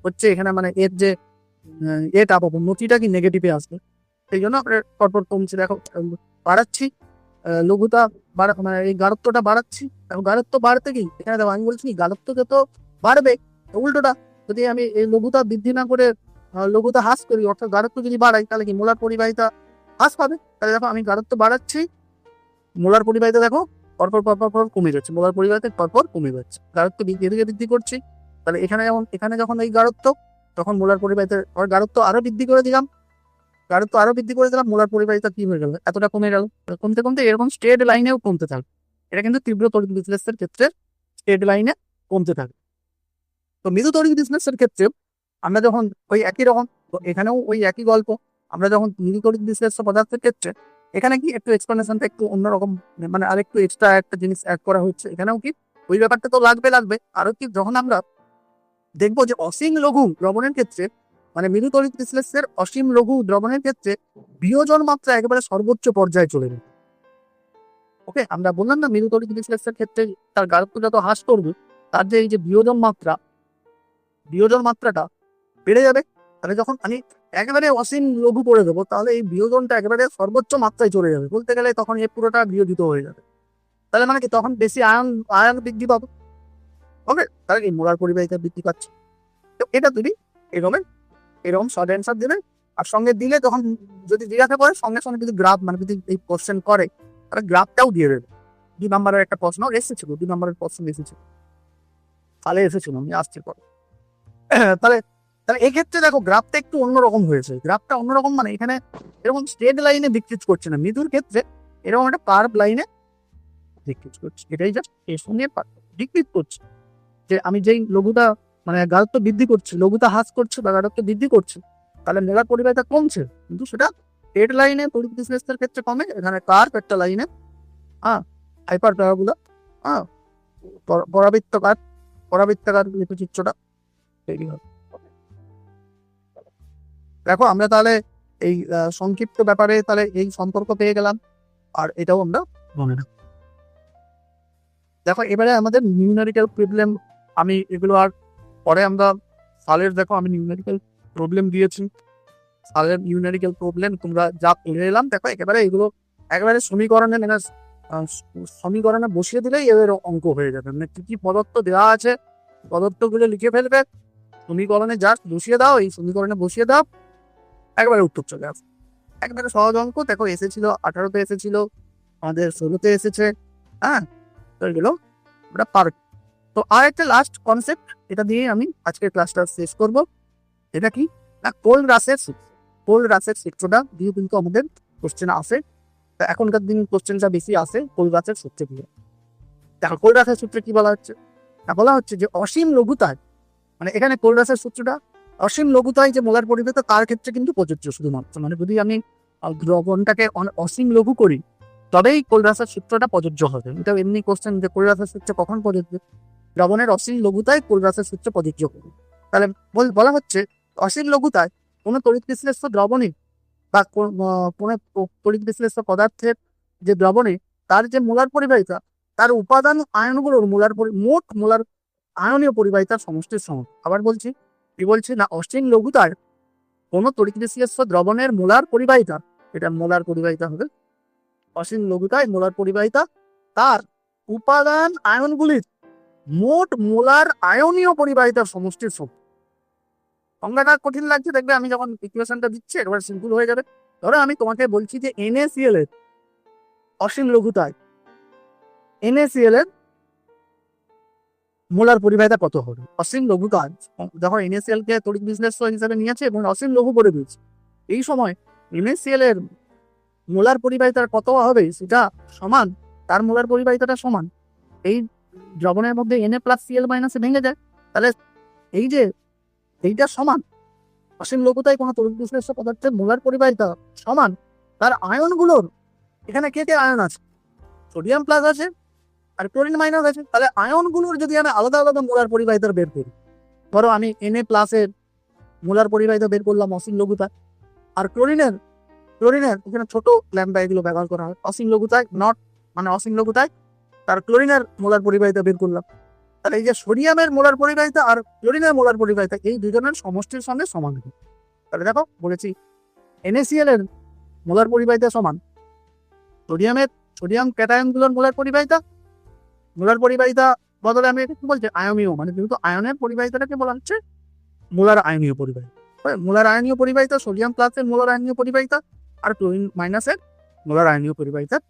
হচ্ছে এখানে, মানে এর যে এটা পাবো, নতিটা কি নেগেটিভে আসবে, সেই জন্য আমরা পরপর কমছে। দেখো বাড়াচ্ছি লঘুতা মানে এই গাঢ়ত্বটা বাড়াচ্ছি, গাঢ়ত্ব বাড়তে কি এখানে দেখো আমি বলছি গাঢ়ত্ব যত বাড়বে, উল্টোটা যদি আমি এই লঘুতা বৃদ্ধি না করে লঘুতা হ্রাস করি, অর্থাৎ গাঢ়ত্ব যদি বাড়াই, তাহলে কি মোলার পরিবাহিতা হ্রাস পাবে। তাহলে দেখো আমি গাঢ়ত্ব বাড়াচ্ছি, মোলার পরিবাহিতা দেখো পরপর কমে যাচ্ছে, মোলার পরিবাহিতা পরপর কমে যাচ্ছে, গাঢ়ত্ব বৃদ্ধি করছি। তাহলে এখানে যখন এই গাঢ়ত্ব, তখন মোলার পরিবাহিতা গাঢ়ত্ব আরো বৃদ্ধি করে দিলাম, মোলার পরিবাহিতা কি হয়ে গেল, এতটা কমে গেল, কমতে কমতে এরকম স্ট্রেট লাইনেও কমতে থাকবে। এটা কিন্তু তীব্র তড়িৎ বিশ্লেষণের ক্ষেত্রে স্ট্রেট লাইনে কমতে থাকবে। তো মৃদু তড়িৎ বিশ্লেষণের ক্ষেত্রে আমরা যখন ওই একই রকম, এখানেও ওই একই গল্প, আমরা যখন মৃদু তড়িৎ বিশ্লেষ্য পদার্থের ক্ষেত্রে, এখানে কি একটু এক্সপ্লেনেশনটা একটু অন্যরকম, মানে আরেকটু এক্সট্রা একটা জিনিস অ্যাড করা হচ্ছে। এখানেও কি ওই ব্যাপারটা তো লাগবে আরো কি, যখন আমরা দেখবো যে অসীম লঘু দ্রবণের ক্ষেত্রে, মানে মৃদু তড়িৎ বিশ্লেষণের অসীম লঘু দ্রবণের ক্ষেত্রে বিয়োজন মাত্রা একেবারে সর্বোচ্চ পর্যায়ে চলে যাবে। ওকে, আমরা বললাম না মৃদু তড়িৎ বিশ্লেষণের ক্ষেত্রে তার গাঢ়ত্ব যত হ্রাস করবে, তার যে এই যে বিয়োজন মাত্রাটা বেড়ে যাবে। তাহলে যখন আমি একেবারে অসীম লঘু করে দেবো, তাহলে এই বিয়োজনটা একেবারে সর্বোচ্চ মাত্রায় চলে যাবে, বলতে গেলে তখন এই পুরোটা বিয়োজিত হয়ে যাবে। তাহলে মানে কি, তখন বেশি আয়ন আয়ন বৃদ্ধি পাবো। ওকে, তাহলে এই মোলার পরিবাহিতা বৃদ্ধি পাচ্ছে। তো এটা তুমি এরকম এরকম শর্ট অ্যান্সার দেবে। আর সঙ্গে দিলে তখন যদি জিজ্ঞাসা করে সঙ্গে সঙ্গে যদি গ্রাফ, মানে যদি এই কোশ্চেন করে তাহলে গ্রাফটাও দিয়ে দেবে। 2 নম্বরের একটা প্রশ্ন এসেছিল, 2 নম্বরের প্রশ্ন এসেছিল, তাহলে এসেছিল, আমি আসছি পরে। তাহলে তাহলে এক্ষেত্রে দেখো গ্রাফটা একটু অন্যরকম হয়েছে। গ্রাফটা অন্যরকম মানে এখানে এরকম স্ট্রেট লাইনে ডিক্রিজ করছে না, মৃদুর ক্ষেত্রে এরকম একটা কার্ভ লাইনে ডিক্রিজ করছে। এটাই জাস্ট এর সঙ্গে ডিক্রিজ করছে, যে আমি যেই লঘুটা মানে গাঢ়ত্ব বৃদ্ধি করছি, লঘুতা হ্রাস করছে বা গাঢ়ত্ব বৃদ্ধি করছে, তাহলে মোলার পরিবাহিতা কমছে, কিন্তু সেটা স্ট্রেট লাইনে তড়িৎ বিশ্লেষণের ক্ষেত্রে কমে। এখানে কার্ভ একটা লাইনে হাইপার প্যারাবোলা পরাবৃত্তাকার পরাবৃত্তাকার চিত্রটা তৈরি হবে। দেখো আমরা তাহলে এই সংক্ষিপ্ত ব্যাপারে তাহলে এই সম্পর্ক পেয়ে গেলাম, আর এটাও আমরা মনে রাখবো। দেখো এবারে আমাদের নিউমেরিক্যাল প্রবলেম, আমি এগুলো আর পরে আমরা সালের, দেখো আমি নিউমেরিক্যাল প্রবলেম দিয়েছি, সালের নিউমেরিক্যাল প্রবলেম তোমরা যা পড়ে এলাম, দেখো একেবারে এগুলো একেবারে সমীকরণে মানে সমীকরণে বসিয়ে দিলেই এদের অঙ্ক হয়ে যাবে। মানে কি কি পদার্থ দেওয়া আছে পদার্থগুলো লিখে ফেলবে, সমীকরণে জাস্ট বসিয়ে দাও, এই সমীকরণে বসিয়ে দাও, একবারে উত্তর চলে আসবে। একবারে সহজ অঙ্ক। দেখো এসেছিল 18তে, এসেছিল আমাদের 16তে এসেছে। হ্যাঁ, তো এগুলো আমরা পারব। তো আর একটা লাস্ট কনসেপ্ট, এটা দিয়ে আমি আজকের ক্লাসটা শেষ করব। এটা কি না, কোলরাসের সূত্র। কোলরাসের সূত্রটা দিয়ে কিন্তু আমাদের কোশ্চেন আসে, তা এখনকার দিন কোশ্চেনটা বেশি আসে কোলরাসের সূত্রে দিয়ে। দেখো কোলরাসের সূত্রে কি বলা হচ্ছে, বলা হচ্ছে যে অসীম লঘুতায়, মানে এখানে কোলরাসের সূত্রটা অসীম লঘুতায় যে মোলার পরিবাহিতা তার ক্ষেত্রে কিন্তু প্রযোজ্য শুধুমাত্র। মানে যদি আমি দ্রবণটাকে অসীম লঘু করি তবেই কোলরাসের সূত্রটা প্রযোজ্য হবে। এটা এমনি কোশ্চেন যে কোলরাসের সূত্র কখন প্রযোজ্য, দ্রবণের অসীম লঘুতায় কোলরাসের সূত্র প্রযোজ্য হবে। তাহলে বলা হচ্ছে অসীম লঘুতায় কোনো তড়িৎ বিশ্লেষ্য দ্রবণে বা কোনো তড়িৎ বিশ্লেষ্য পদার্থের যে দ্রবণে তার যে মোলার পরিবাহিতা, তার উপাদান আয়নগুলোর মোট মোলার আয়নীয় পরিবাহিতার সমষ্টির সমান। আবার বলছি, কি বলছি না, অসীম লঘুতায় কোনো তড়িৎ বিশ্লেষ্য দ্রবণের মোলার পরিবাহিতা, এটা মোলার পরিবাহিতা হবে, অসীম লঘুতায় মোলার পরিবাহিতা তার উপাদান আয়নগুলির মোট মোলার আয়নীয় পরিবাহিতার সমষ্টির সমান। সংজ্ঞাটা কঠিন লাগছে, দেখবে আমি যখন ইকুয়েশনটা দিচ্ছি একেবারে সিম্পল হয়ে যাবে। ধরো আমি তোমাকে বলছি যে NaCl এর অসীম লঘুতায় NaCl এর মোলার পরিবাহিতা কত হবে। অসীম লঘুতায় যখন NaCl কে তড়িৎ বিশ্লেষ্য হিসেবে নিয়েছে এবং অসীম লঘু করে দিয়েছে, এই সময় NaCl এর মোলার পরিবাহিতার কত হবে সেটা সমান, তার মোলার পরিবাহিতাটা সমান এই দ্রবণের মধ্যে Na+Cl- ভেঙে যায়। তাহলে এই যে এইটা সমান, অসীম লঘুতায় কোনো তড়িৎ বিশ্লেষ্য পদার্থের মোলার পরিবাহিতা সমান তার আয়নগুলোর, এখানে কে কে আয়ন আছে, সোডিয়াম প্লাস আছে আর ক্লোরিন মাইনাস আছে। তাহলে আয়নগুলোর যদি আমি আলাদা আলাদা মোলার পরিবাহিতা বের করি, ধরো আমি Na+ এর মোলার পরিবাহিতা বের করলাম অসীম লঘুতায়, আর ক্লোরিনের এখানে ছোট ল্যাম্ডা এগুলো ব্যবহার করা হয় অসীম লঘুতায়, নট মানে অসীম লঘুতায় তার ক্লোরিনের মোলার পরিবাহিতা বের করলাম। তাহলে এই যে সোডিয়ামের মোলার পরিবাহিতা আর ক্লোরিনের মোলার পরিবাহিতা এই দুজনের সমষ্টির সঙ্গে সমান হবে। তাহলে দেখো বলেছি NaCl এর মোলার পরিবাহিতা সমান সোডিয়াম ক্যাটায়নগুলোর মোলার পরিবাহিতা বদলে আমি এটা কি বলছি, আয়নীয়, মানে যেহেতু আয়নের পরিবাহিতাটাকে বলা হচ্ছে মোলার আয়নীয় পরিবাহিতা। মোলার আয়নীয় পরিবাহিতা সোডিয়াম প্লাসের মোলার আয়নীয় পরিবাহিতা আর ক্লোরিন মাইনাসের মোলার আয়নীয় পরিবাহিতার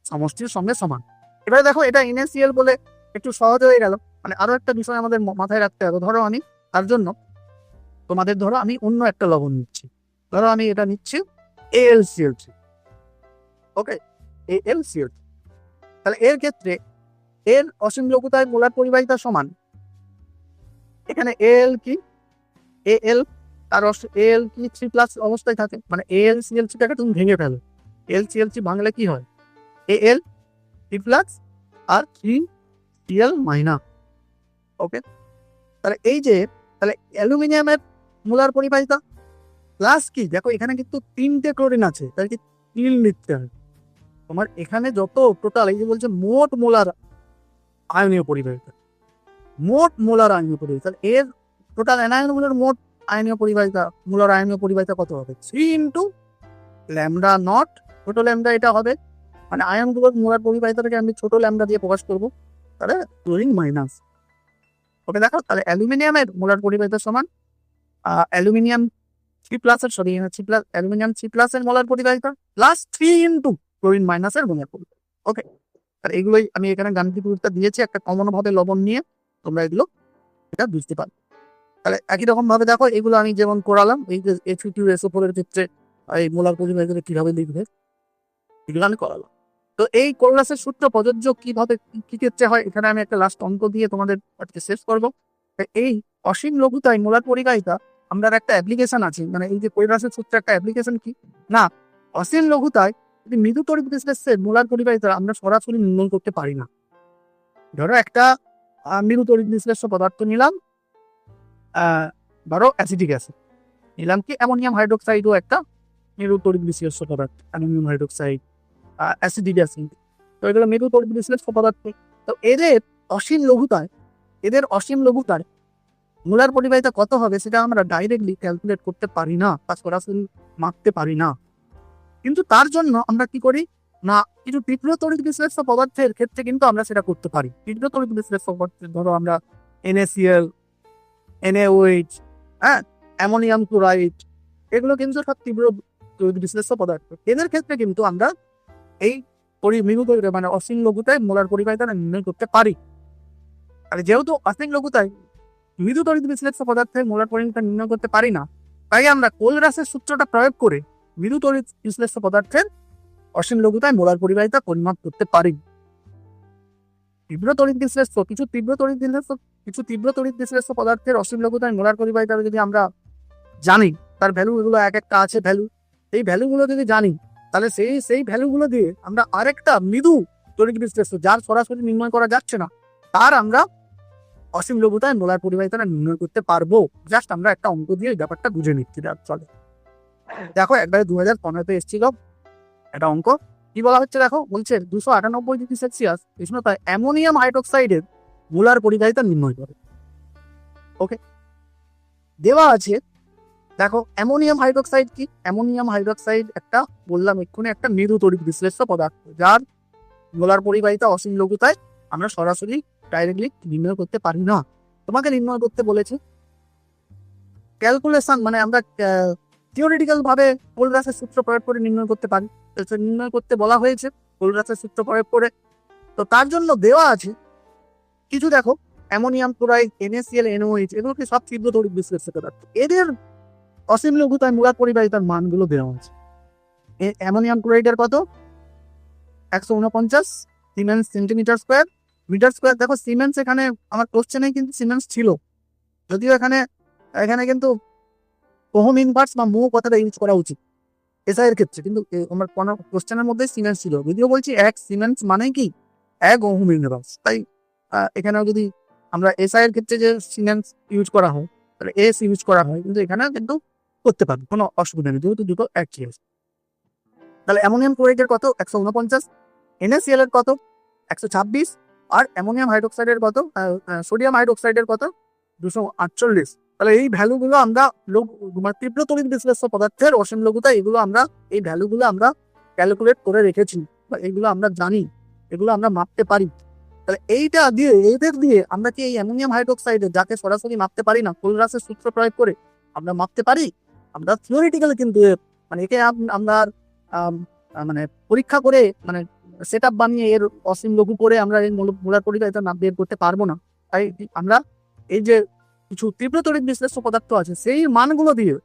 সমষ্টির সঙ্গে সমান। এবারে দেখো এটা NaCl বলে একটু সহজ হয়ে গেল। মানে আরো একটা বিষয় আমাদের মাথায় রাখতে হবে, ধরো আমি তার জন্য তোমাদের ধরো আমি অন্য একটা লবণ নিচ্ছি, ধরো আমি এটা নিচ্ছি AlCl3, ওকে, AlCl3। তাহলে এর ক্ষেত্রে এর অসীম লঘুতায় মোলার পরিবাহিতা সমান, এখানে Al কি Al তার Al কি 3+ অবস্থায় থাকে, মানে AlCl3টাকে তুমি ভেঙে ফেলো, AlCl3 ভাঙলে কি হয়, Al 3+ আর 3Cl-, ওকে। তাহলে এই যে তাহলে অ্যালুমিনিয়ামের মোলার পরিবাহিতা প্লাস কি, দেখো এখানে কিন্তু 3টে ক্লোরিন আছে, তাহলে কি 3 নিতে হবে তোমার। এখানে যত টোটাল এই যে বলছে মোট মোলার আয়নীয় পরিবাহিতা, তাহলে এর টোটাল অ্যানায়নগুলোর মোট আয়নীয় পরিবাহিতা, মোলার আয়নীয় পরিবাহিতা কত হবে? 3 ইন্টু ল্যামডা নট ছোট ল্যামডা, এটা হবে মানে আয়নগুলোর মোলার পরিবাহিতাটাকে আমি ছোট ল্যামডা দিয়ে প্রকাশ করবো, তাহলে ক্লোরিন মাইনাস। ওকে দেখো, তাহলে অ্যালুমিনিয়ামের মোলার পরিবাহিতা সমান অ্যালুমিনিয়াম অ্যালুমিনিয়াম 3+ এর মোলার পরিবাহিতা প্লাস 3 ইন্টু ক্লোরিন মাইনাসের মোলার পরিবাহিতা। ওকে, তাহলে এগুলোই আমি এখানে গাণিতিক রূপটা দিয়েছি একটা কমন ভাবে লবণ নিয়ে, তোমরা এগুলো এটা বুঝতে পারবে। তাহলে একই রকম ভাবে দেখো, এগুলো আমি যেমন করালাম, এই যে Fe2SO4 এর ক্ষেত্রে এই মোলার পরিবাহিতা কিভাবে লিখবে এগুলো আমি করালাম। তো এই কোলরাসের সূত্র প্রযোজ্য কিভাবে কি ক্ষেত্রে হয়, এখানে আমি একটা লাস্ট অঙ্ক দিয়ে তোমাদের আজকে শেষ করবো। এই অসীম লঘুতায় মোলার পরিবাহিতা আমরা একটা অ্যাপ্লিকেশন আছে, মানে এই যে কোলরাসের সূত্র একটা অ্যাপ্লিকেশন কি না, অসীম লঘুতায় যদি মৃদু তড়িৎ বিশ্লেষের মোলার পরিবাহিতা আমরা সরাসরি নির্ণয় করতে পারি না। ধরো একটা মৃদু তড়িৎ বিশ্লেষ্য পদার্থ নিলাম, ধরো অ্যাসিটিক অ্যাসিড নিলাম, কি অ্যামোনিয়াম হাইড্রোক্সাইডও একটা মৃদু তড়িৎ বিশ্লেষ্য পদার্থ, অ্যামোনিয়াম হাইড্রোক্সাইড, অ্যাসিডিক অ্যাসিড, তো এগুলো মৃদু তড়িৎ বিশ্লেষ্য পদার্থ। তো এদের অসীম লঘুতায় মোলার পরিবাহিতা কত হবে সেটা আমরা ডাইরেক্টলি ক্যালকুলেট করতে পারি না বা সরাসরি মাপতে পারি না। কিন্তু তার জন্য আমরা কি করি না, কিছু তীব্র তড়িৎ বিশ্লেষ্য পদার্থের ক্ষেত্রে কিন্তু আমরা সেটা করতে পারি। তীব্র তড়িৎ বিশ্লেষ্য পদার্থ ধরো আমরা NaCl, NaOH, অ্যামোনিয়াম ক্লোরাইড, এগুলো কিন্তু সব তীব্র তড়িৎ বিশ্লেষ্য পদার্থ। এদের ক্ষেত্রে কিন্তু আমরা এই মৃদু তড়িৎ মানে অসীম লঘুতায় মোলার পরিবাহিতা নির্ণয় করতে পারি। আর যেহেতু অসীম লঘুতায় মৃদু তড়িৎ বিশ্লেষ্য পদার্থের মোলার পরিবাহিতা নির্ণয় করতে পারি না, তাই আমরা কোলরাসের সূত্রটা প্রয়োগ করে মৃদু তড়িৎ বিশ্লেষ্য পদার্থের অসীম লঘুতায় মোলার পরিবাহিতা পরিমাপ করতে পারি। কিছু তীব্র তড়িৎ বিশ্লেষ্য পদার্থের অসীম লঘুতায় মোলার পরিবাহিতা যদি আমরা জানি, তার ভ্যালু এগুলো এক একটা আছে ভ্যালু, এই ভ্যালুগুলো যদি জানি, তাহলে সেই ভ্যালুগুলো দিয়ে আমরা আরেকটা মৃদু তড়িৎ বিশ্লেষ্য যার সরাসরি নির্ণয় করা যাচ্ছে না, তার আমরা অসীম লঘুতায় মোলার পরিবাহিতা নির্ণয় করতে পারবো। জাস্ট আমরা একটা অঙ্ক দিয়ে ব্যাপারটা বুঝে নিচ্ছি। চলে দেখো, একবারে 2015-তে এসেছিল একটা অঙ্ক, কি বলা হচ্ছে দেখো, বলছে 298 ডিগ্রি সেলসিয়াস উষ্ণতায় অ্যামোনিয়াম হাইড্রোক্সাইডের মোলার পরিবাহিতা নির্ণয় করে। ওকে, দেওয়া আছে দেখো অ্যামোনিয়াম হাইড্রোক্সাইড কি, অ্যামোনিয়াম হাইড্রোক্সাইড একটা বললাম এক্ষুনি একটা মৃদু তড়িৎ বিশ্লেষ্য পদার্থ যার মোলার পরিবাহিতা অসীম লঘুতায় আমরা সরাসরি ডাইরেক্টলি নির্ণয় করতে পারি না। তোমাকে নির্ণয় করতে বলেছে ক্যালকুলেশন, মানে আমরা থিওরিটিক্যাল ভাবে কোলরাসের সূত্র প্রয়োগ করে নির্ণয় করতে পারি, নির্ণয় করতে বলা হয়েছে কোলরাসের সূত্র প্রয়োগ করে। তো তার জন্য দেওয়া আছে কিছু, দেখো অ্যামোনিয়াম ক্লোরাইড, NaCl, NaOH, এগুলো কি সব তীব্র তড়িৎ বিশ্লেষ্য পদার্থ, এদের অসীম লঘুতায় মোলার পরিবাহিতার মানগুলো দেওয়া আছে। অ্যামোনিয়াম ক্লোরাইডের কত 149 siemens centimetre square metre square. দেখো সিমেন্স এখানে আমার কোশ্চেনে কিন্তু সিমেন্স ছিল, যদিও এখানে কিন্তু ওহম ইনভার্স বা মো কথাটা ইউজ করা উচিত এসআই এর ক্ষেত্রে, কিন্তু আমার কোনো কোশ্চেনের মধ্যে সিমেন্স ছিল, যদিও বলছি এক সিমেন্স মানে কি 1 ওহম ইনভার্স, তাই এখানেও যদি আমরা এসআই এর ক্ষেত্রে যে সিমেন্স ইউজ করা হয় তাহলে এস ইউজ করা হয়, কিন্তু এখানে কিন্তু করতে পারবে, কোনো অসুবিধা নেই, যেহেতু দুটো একই আছে। তাহলে অ্যামোনিয়াম ক্লোরাইডের কত 149, NaCl এর কত 126, আর অ্যামোনিয়াম হাইড্রোক্সাইডের কত সোডিয়াম হাইড্রোক্সাইডের কত 248। তাহলে এই ভ্যালুগুলো আমরা তীব্র তড়িৎ বিশ্লেষ্য পদার্থের অসীম লঘুতা, এগুলো আমরা এই ভ্যালুগুলো আমরা ক্যালকুলেট করে রেখেছি, এগুলো আমরা জানি, এগুলো আমরা মাপতে পারি। তাহলে এইটা দিয়ে এদের দিয়ে আমরা কি এই অ্যামোনিয়াম হাইড্রোক্সাইডের, যাকে সরাসরি মাপতে পারি না, কোলরাসের সূত্র প্রয়োগ করে আমরা মাপতে পারি। আমরা থিওরিটিক্যালি কিন্তু মানে একে আমরা মানে পরীক্ষা করে মানে সেট আপ বানিয়ে এর অসীম লঘু করে আমরা এই মোলার পরিবাহিতা না বের করতে পারবো না। তাই আমরা এই যে কিছু তীব্র তড়িৎ বিশ্লেষ্য পদার্থ আছে সেই মানগুলো দিয়ে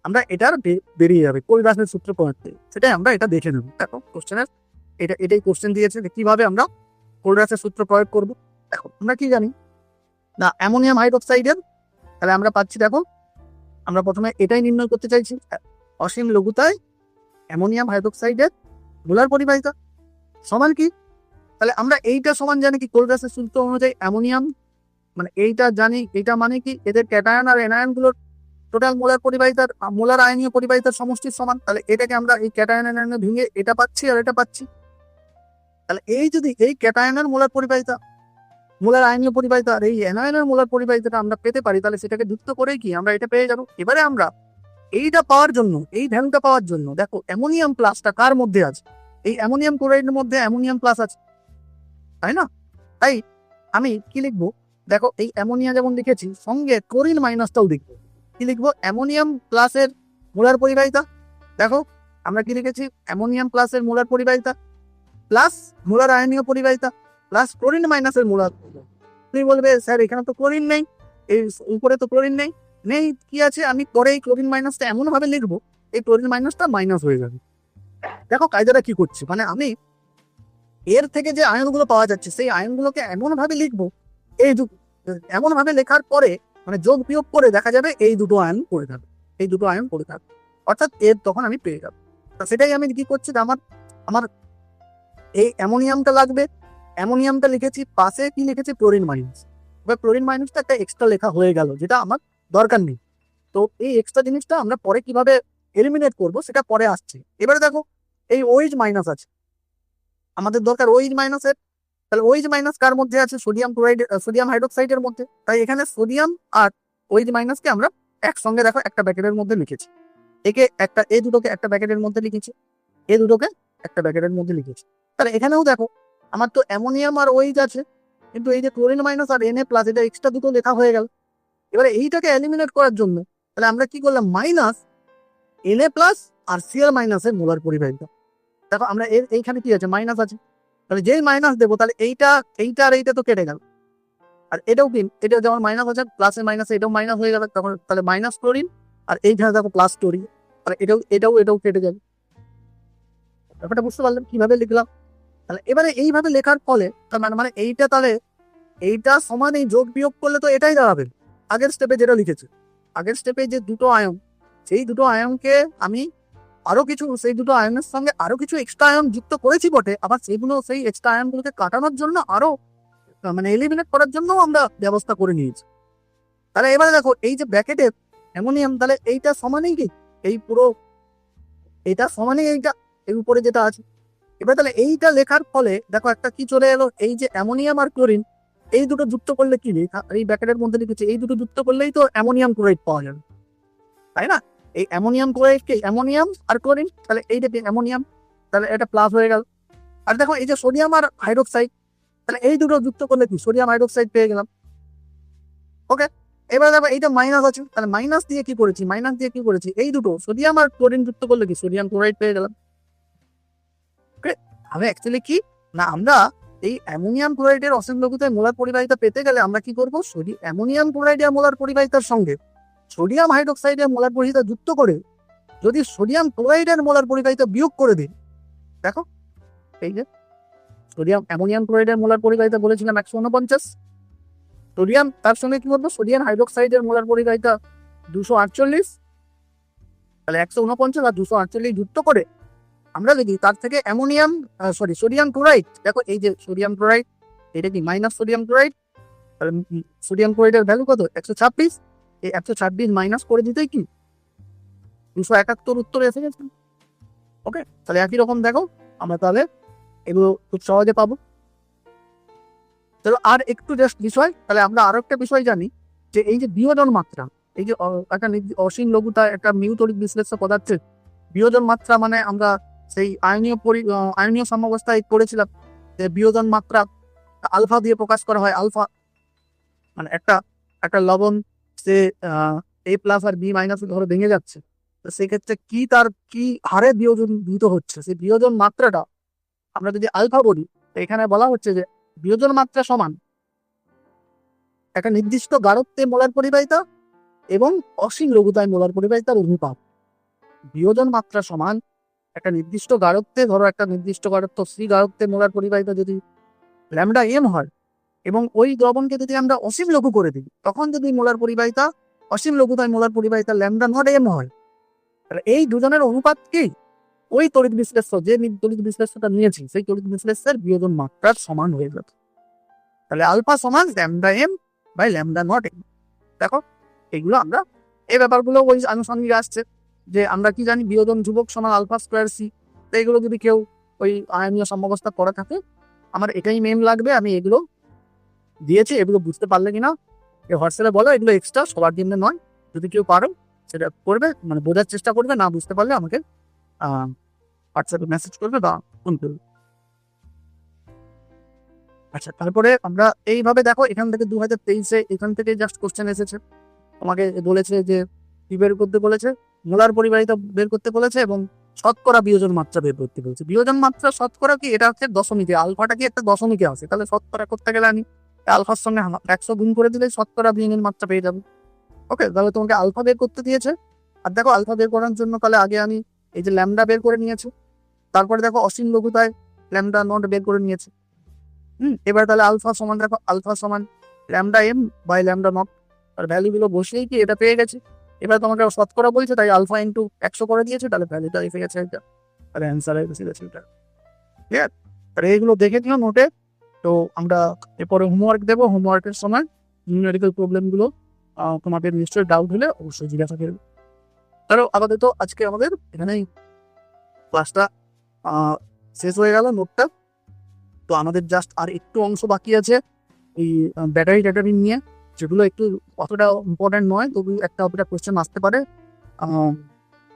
আমরা এটার বেরিয়ে যাবে কোলরাসের সূত্র প্রয়োগ করে, সেটাই আমরা এটা দেখে নেব। দেখো কোশ্চেনের এটাই কোশ্চেন দিয়েছে যে কিভাবে আমরা কোলরাসের সূত্র প্রয়োগ করব। দেখো আমরা কি জানি না, অ্যামোনিয়াম হাইড্রোক্সাইডের, তাহলে আমরা পাচ্ছি, দেখো আমরা প্রথমে এটাই নির্ণয় করতে চাইছি, অসীম লঘুতায় অ্যামোনিয়াম হাইড্রোক্সাইডের মোলার পরিবাহিতা সমান কি, তাহলে আমরা এইটা সমান জানি কি কোলরাসের সূত্র অনুযায়ী অ্যামোনিয়াম মানে এইটা জানি, এইটা মানে কি এদের ক্যাটায়ন আর এনায়ন গুলোর টোটাল মোলার পরিবাহিতার মোলার আয়নীয় পরিবাহিতার সমষ্টির সমান। তাহলে এটাকে আমরা এই ক্যাটায়ন এনায়ন ভেঙে এটা পাচ্ছি আর এটা পাচ্ছি। তাহলে এই যদি এই ক্যাটায়নের মোলার পরিবাহিতা মোলার আয়নীয় পরিবাহিতা আর এই অ্যানায়নের মোলার পরিবাহিতাটা আমরা পেতে পারি, তাহলে সেটাকে যুক্ত করে কি আমরা এটা পেয়ে যাবো। এবারে আমরা এইটা পাওয়ার জন্য, এই ভ্যালুটা পাওয়ার জন্য দেখো অ্যামোনিয়াম প্লাসটা কার মধ্যে আছে, এই অ্যামোনিয়াম ক্লোরাইডের মধ্যে অ্যামোনিয়াম প্লাস আছে, তাই না? তাই আমি কি লিখবো, দেখো এই অ্যামোনিয়া যেমন লিখেছি সঙ্গে ক্লোরিন মাইনাসটাও লিখবো। কি লিখবো, অ্যামোনিয়াম প্লাসের মোলার পরিবাহিতা, দেখো আমরা কি লিখেছি, অ্যামোনিয়াম প্লাসের মোলার পরিবাহিতা প্লাস মোলার আয়নীয় পরিবাহিতা প্লাস ক্লোরিন মাইনাসের মোলার। তুমি বলবে স্যার এখানে তো ক্লোরিন নেই, এই উপরে তো ক্লোরিন নেই, নেই কি আছে, আমি পরে এই ক্লোরিন মাইনাসটা এমন ভাবে লিখবো এই ক্লোরিন মাইনাসটা মাইনাস হয়ে যাবে। দেখো কায়দাটা কি করছি, মানে আমি এর থেকে যে আয়নগুলো পাওয়া যাচ্ছে সেই আয়নগুলোকে এমন ভাবে লিখবো, এই এমন ভাবে লেখার পরে মানে যোগ বিয়োগ করে দেখা যাবে এই দুটো আয়ন পড়ে থাকবে, এই দুটো আয়ন পড়ে থাকবে, অর্থাৎ এর তখন আমি পেয়ে যাবো। সেটাই আমি কি করছি, আমার আমার এই অ্যামোনিয়ামটা লাগবে, অ্যামোনিয়ামটা লিখেছি, পাশে কি লিখেছি ক্লোরিন মাইনাস। এবার ক্লোরিন মাইনাসটা একটা এক্সট্রা লেখা হয়ে গেল যেটা আমার দরকার নেই। তো এই এক্সট্রা জিনিসটা আমরা পরে কিভাবে এলিমিনেট করব সেটা পরে আসছে। এবারে দেখো এই ওইচ মাইনাস আছে, আমাদের দরকার ওইচ মাইনাসের, তাহলে ওইচ মাইনাস কার মধ্যে আছে, সোডিয়াম ক্লোরাইড, সোডিয়াম হাইড্রোক্সাইডের মধ্যে। তাই এখানে সোডিয়াম আর ওইচ মাইনাসকে আমরা একসঙ্গে দেখো একটা ব্র্যাকেটের মধ্যে লিখেছি, একে একটা, এই দুটোকে একটা ব্র্যাকেটের মধ্যে লিখেছি, এই দুটোকে একটা ব্র্যাকেটের মধ্যে লিখেছি। তাহলে এখানেও দেখো আমার তো অ্যামোনিয়াম আর ওইচ আছে, কিন্তু এই যে ক্লোরিন মাইনাস আর Na প্লাস এটা এক্সট্রা দুটো লেখা হয়ে গেল। এবারে এইটাকে এলিমিনেট করার জন্য তাহলে আমরা কি করলাম, মাইনাস Na প্লাস আর Cl মাইনাসের মোলার পরিবাহিতা। দেখো আমরা এইখানে কি আছে, মাইনাস আছে, তাহলে যেই মাইনাস দেবো তাহলে এইটা আর এইটা তো কেটে গেল, আর এটাও কি, এটা যেমন মাইনাস আছে প্লাসে মাইনাসে এটাও মাইনাস হয়ে গেল, তখন তাহলে মাইনাস ক্লোরিন, আর এইখানে দেখো প্লাস ক্লোরিন, আর এটাও কেটে যাবে। ব্যাপারটা বুঝতে পারলাম কিভাবে লিখলাম। তাহলে এবারে এইভাবে লেখার ফলে তার মানে এইটা, তাহলে এইটা সমান এই যোগ বিয়োগ করলে তো এটাই দাঁড়াবে আগের স্টেপে যেটা লিখেছে। আগের স্টেপে যে দুটো আয়ন, সেই দুটো আয়নকে আমি আরো কিছু, সেই দুটো আয়নের সঙ্গে আরো কিছু এক্সট্রা আয়ন যুক্ত করেছি বটে, আবার সেইগুলো সেই এক্সট্রা আয়নগুলোকে কাটানোর জন্য আরো মানে এলিমিনেট করার জন্য আমরা ব্যবস্থা করে নিয়েছি। তাহলে এবারে দেখো এই যে ব্র্যাকেটে অ্যামোনিয়াম, তাহলে এইটা সমানেই কি, এই পুরো এইটা সমানেই এইটা, এই উপরে যেটা আছে। এবার তাহলে এইটা লেখার ফলে দেখো একটা কি চলে এলো, এই যে অ্যামোনিয়াম আর ক্লোরিন এই দুটো যুক্ত করলে কি, এই ব্র্যাকেটের মধ্যে লিখেছি এই দুটো যুক্ত করলেই তো অ্যামোনিয়াম ক্লোরাইড পাওয়া যাবে, তাই না? এই অ্যামোনিয়াম ক্লোরাইডকে অ্যামোনিয়াম আর ক্লোরিন, তাহলে এইটা অ্যামোনিয়াম, তাহলে এটা প্লাস হয়ে গেল। আর দেখো এই যে সোডিয়াম আর হাইড্রোক্সাইড, তাহলে এই দুটো যুক্ত করলে কি সোডিয়াম হাইড্রোক্সাইড পেয়ে গেলাম। ওকে, এবার দেখো এইটা মাইনাস আছে, তাহলে মাইনাস দিয়ে কি করেছি, এই দুটো সোডিয়াম আর ক্লোরিন যুক্ত করলে কি সোডিয়াম ক্লোরাইড পেয়ে গেলাম। ওকে, আমি অ্যাকচুয়ালি কি না, আমরা এই অ্যামোনিয়াম ক্লোরাইডের অসীম লঘুতায় মোলার পরিবাহিতা পেতে গেলে আমরা কি করবো, অ্যামোনিয়াম ক্লোরাইডের মোলার পরিবাহিতার সঙ্গে সোডিয়াম হাইড্রোক্সাইডের মোলার পরিবাহিতা যুক্ত করে যদি সোডিয়াম ক্লোরাইডের মোলার পরিবাহিতা বিয়োগ করে দিই, দেখো এই যে সোডিয়াম অ্যামোনিয়াম ক্লোরাইডের মোলার পরিবাহিতা বলেছিলাম 149, সোডিয়াম তার সঙ্গে কি করবো, সোডিয়াম হাইড্রোক্সাইডের মোলার পরিবাহিতা 248, তাহলে 149 আর 248 যুক্ত করে আমরা যদি তার থেকে অ্যামোনিয়াম সোডিয়াম ক্লোরাইড, দেখো এই যে সোডিয়াম ক্লোরাইড, এটা কি মাইনাস সোডিয়াম ক্লোরাইড, সোডিয়াম ক্লোরাইডের ভ্যালু কত 126, এই 126 মাইনাস করে দিতেই কি 271 উত্তর এসে গেছে। ওকে, তাহলে একই রকম দেখো আমরা তাহলে এগুলো খুব সহজে পাবো। চলো আর একটু জাস্ট বিষয়, তাহলে আমরা আরো একটা বিষয় জানি যে এই যে বিয়োজন মাত্রা, এই যে একটা অসীম লঘুতা একটা মিউতরিক বিশ্লেষ্য পদার্থের বিয়োজন মাত্রা, মানে আমরা সেই আয়নীয় সাম্যাবস্থায় পড়েছিলাম যে বিয়োজন মাত্রা আলফা দিয়ে প্রকাশ করা হয়। আলফা মানে একটা লবণ সে A প্লাস আর B মাইনাস ধরে ভেঙে যাচ্ছে, তো সেক্ষেত্রে তার কি হারে বিয়োজন দ্রুত হচ্ছে, সেই বিয়োজন মাত্রাটা আমরা যদি আলফা বলি, এখানে বলা হচ্ছে যে বিয়োজন মাত্রা সমান একটা নির্দিষ্ট গাঢ়ত্বে মোলার পরিবাহিতা এবং অসীম লঘুতায় মোলার পরিবাহিতার অনুপাত। বিয়োজন মাত্রা সমান একটা নির্দিষ্ট গাঢ়ত্বে, ধরো একটা নির্দিষ্ট গাঢ়ত্ব C গাঢ়ত্বে মোলার পরিবাহিতা যদি ল্যামডা m হয়, এবং ওই দ্রবণকে যদি আমরা অসীম লঘু করে দিই, তখন যদি মোলার পরিবাহিতা অসীম লঘুতায় মোলার পরিবাহিতা ল্যামডা নট m হয়, তাহলে এই দুজনের অনুপাত কি ওই তড়িৎ বিশ্লেষ্য, যে তড়িৎ বিশ্লেষ্যটা নিয়েছি সেই তড়িৎ বিশ্লেষ্যের বিয়োজন মাত্রার সমান হয়ে যাবে। তাহলে আলফা সমান lambda m by lambda not m। দেখো এইগুলো আমরা এই ব্যাপারগুলো ওই আনুষঙ্গিক আসছে যে আমরা কি জানি বিয়োজন ধ্রুবক সমান আলফা স্কোয়ার C। তো এগুলো যদি কেউ ওই আয়নীয় সাম্যাবস্থা করা থাকে আমার এটাই মেম লাগবে, আমি এগুলো দিয়েছি, এগুলো বুঝতে পারলে কিনা হোয়াটসঅ্যাপে বলো, এগুলো এক্সট্রা সবার জন্য নয়। যদি কেউ পারো সেটা করবে, মানে বোঝার চেষ্টা করবে, না বুঝতে পারলে আমাকে হোয়াটসঅ্যাপে মেসেজ করবে বা ফোন করবে। আচ্ছা, তারপরে আমরা এইভাবে দেখো, এখান থেকে 2023-এ এখান থেকে জাস্ট কোশ্চেন এসেছে। তোমাকে বলেছে যে কি বের করতে বলেছে, মোলার পরিবাহিতা বের করতে বলেছে এবং শতকরা বিয়োজন মাত্রা বের করতে বলেছে। বিয়োজন মাত্রা শতকরা কি, এটা হচ্ছে দশমিকে, আলফাটা কি একটা দশমিকে আছে, তাহলে শতকরা করতে গেলে আমি আলফার সঙ্গে 100 গুণ করে দিলে শতকরা বিয়োগের মাত্রা পেয়ে যাবে। ওকে, তাহলে তোমাকে আলফা বের করতে দিয়েছে। আর দেখো আলফা বের করার জন্য তাহলে আগে আমি এই যে ল্যামডা বের করে নিয়েছি, তারপরে দেখো অসীম লঘুতায় ল্যামডা নট বের করে নিয়েছে। এবার তাহলে আলফা সমান, দেখো আলফা সমান lambda m by lambda naught, আর ভ্যালুগুলো বসিয়েই কি এটা পেয়ে গেছে। এবার তোমাকে শতকরা বলছে, তাই আলফা ইন্টু 100 করে দিয়েছে, তাহলে ভ্যালুটা এসে গেছে এটা, তাহলে অ্যান্সার এসে গেছে এটা। ঠিক আছে, তাহলে এইগুলো দেখে দিও নোটে। তো আমরা এরপরে হোমওয়ার্ক দেবো, হোমওয়ার্কের সময় নিউমেরিক্যাল প্রবলেমগুলো তোমাদের নিশ্চয়ই ডাউট হলে অবশ্যই জিজ্ঞাসা করবে। তাহলে আপাতত আজকে আমাদের এখানেই ক্লাসটা শেষ হয়ে গেল, নোটটা। তো আমাদের জাস্ট আর একটু অংশ বাকি আছে এই ব্যাটারি নিয়ে, যেগুলো একটু অতটা ইম্পর্টেন্ট নয়, তবু একটা অতটা কোশ্চেন আসতে পারে।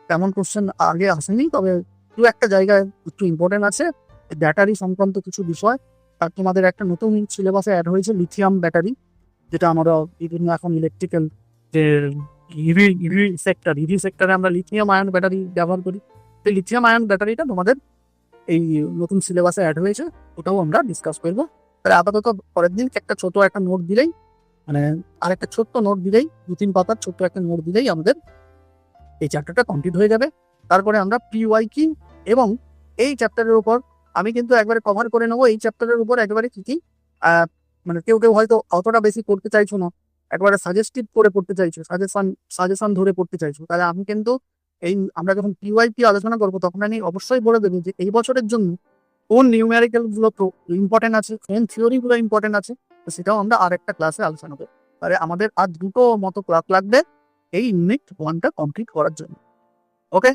তেমন কোশ্চেন আগে আসেনি, তবে দু একটা জায়গায় একটু ইম্পর্টেন্ট আছে ব্যাটারি সংক্রান্ত কিছু বিষয়। আর তোমাদের একটা নতুন সিলেবাসে অ্যাড হয়েছে লিথিয়াম ব্যাটারি, যেটা আমরা বিভিন্ন এখন ইলেকট্রিক্যাল যে ইভি সেক্টরে আমরা লিথিয়াম আয়ন ব্যাটারি ব্যবহার করি। তো লিথিয়াম আয়ন ব্যাটারিটা তোমাদের এই নতুন সিলেবাসে অ্যাড হয়েছে, ওটাও আমরা ডিসকাস করবো। তাহলে আপাতত পরের দিন একটা ছোট একটা নোট দিলেই, মানে আরেকটা ছোট্ট নোট দিলেই, 2-3 পাতার ছোট্ট একটা নোট দিলেই আমাদের এই চ্যাপ্টারটা কমপ্লিট হয়ে যাবে। তারপরে আমরা পিওয়াই কি এবং এই চ্যাপ্টারের উপর আমি কিন্তু একবারে কভার করে নেবো, এই চ্যাপ্টারের উপর একবারে কি কি মানে কেউ কেউ হয়তো অতটা বেশি পড়তে চাইছো না, একবারে সাজেস্টিভ করে পড়তে চাইছো, সাজেশন ধরে পড়তে চাইছো, তাহলে আমি কিন্তু এই আমরা যখন পিওয়াইপি আলোচনা করবো তখন আমি অবশ্যই বলে দেবো যে এই বছরের জন্য কোন নিউমেরিক্যাল গুলো ইম্পর্টেন্ট আছে, কোন থিওরি গুলো ইম্পর্টেন্ট আছে, তো সেটাও আমরা আরেকটা ক্লাসে আলোচনা করবো। তাহলে আমাদের আর 2টো মতো ক্লাস লাগবে এই ইউনিট 1টা কমপ্লিট করার জন্য। ওকে।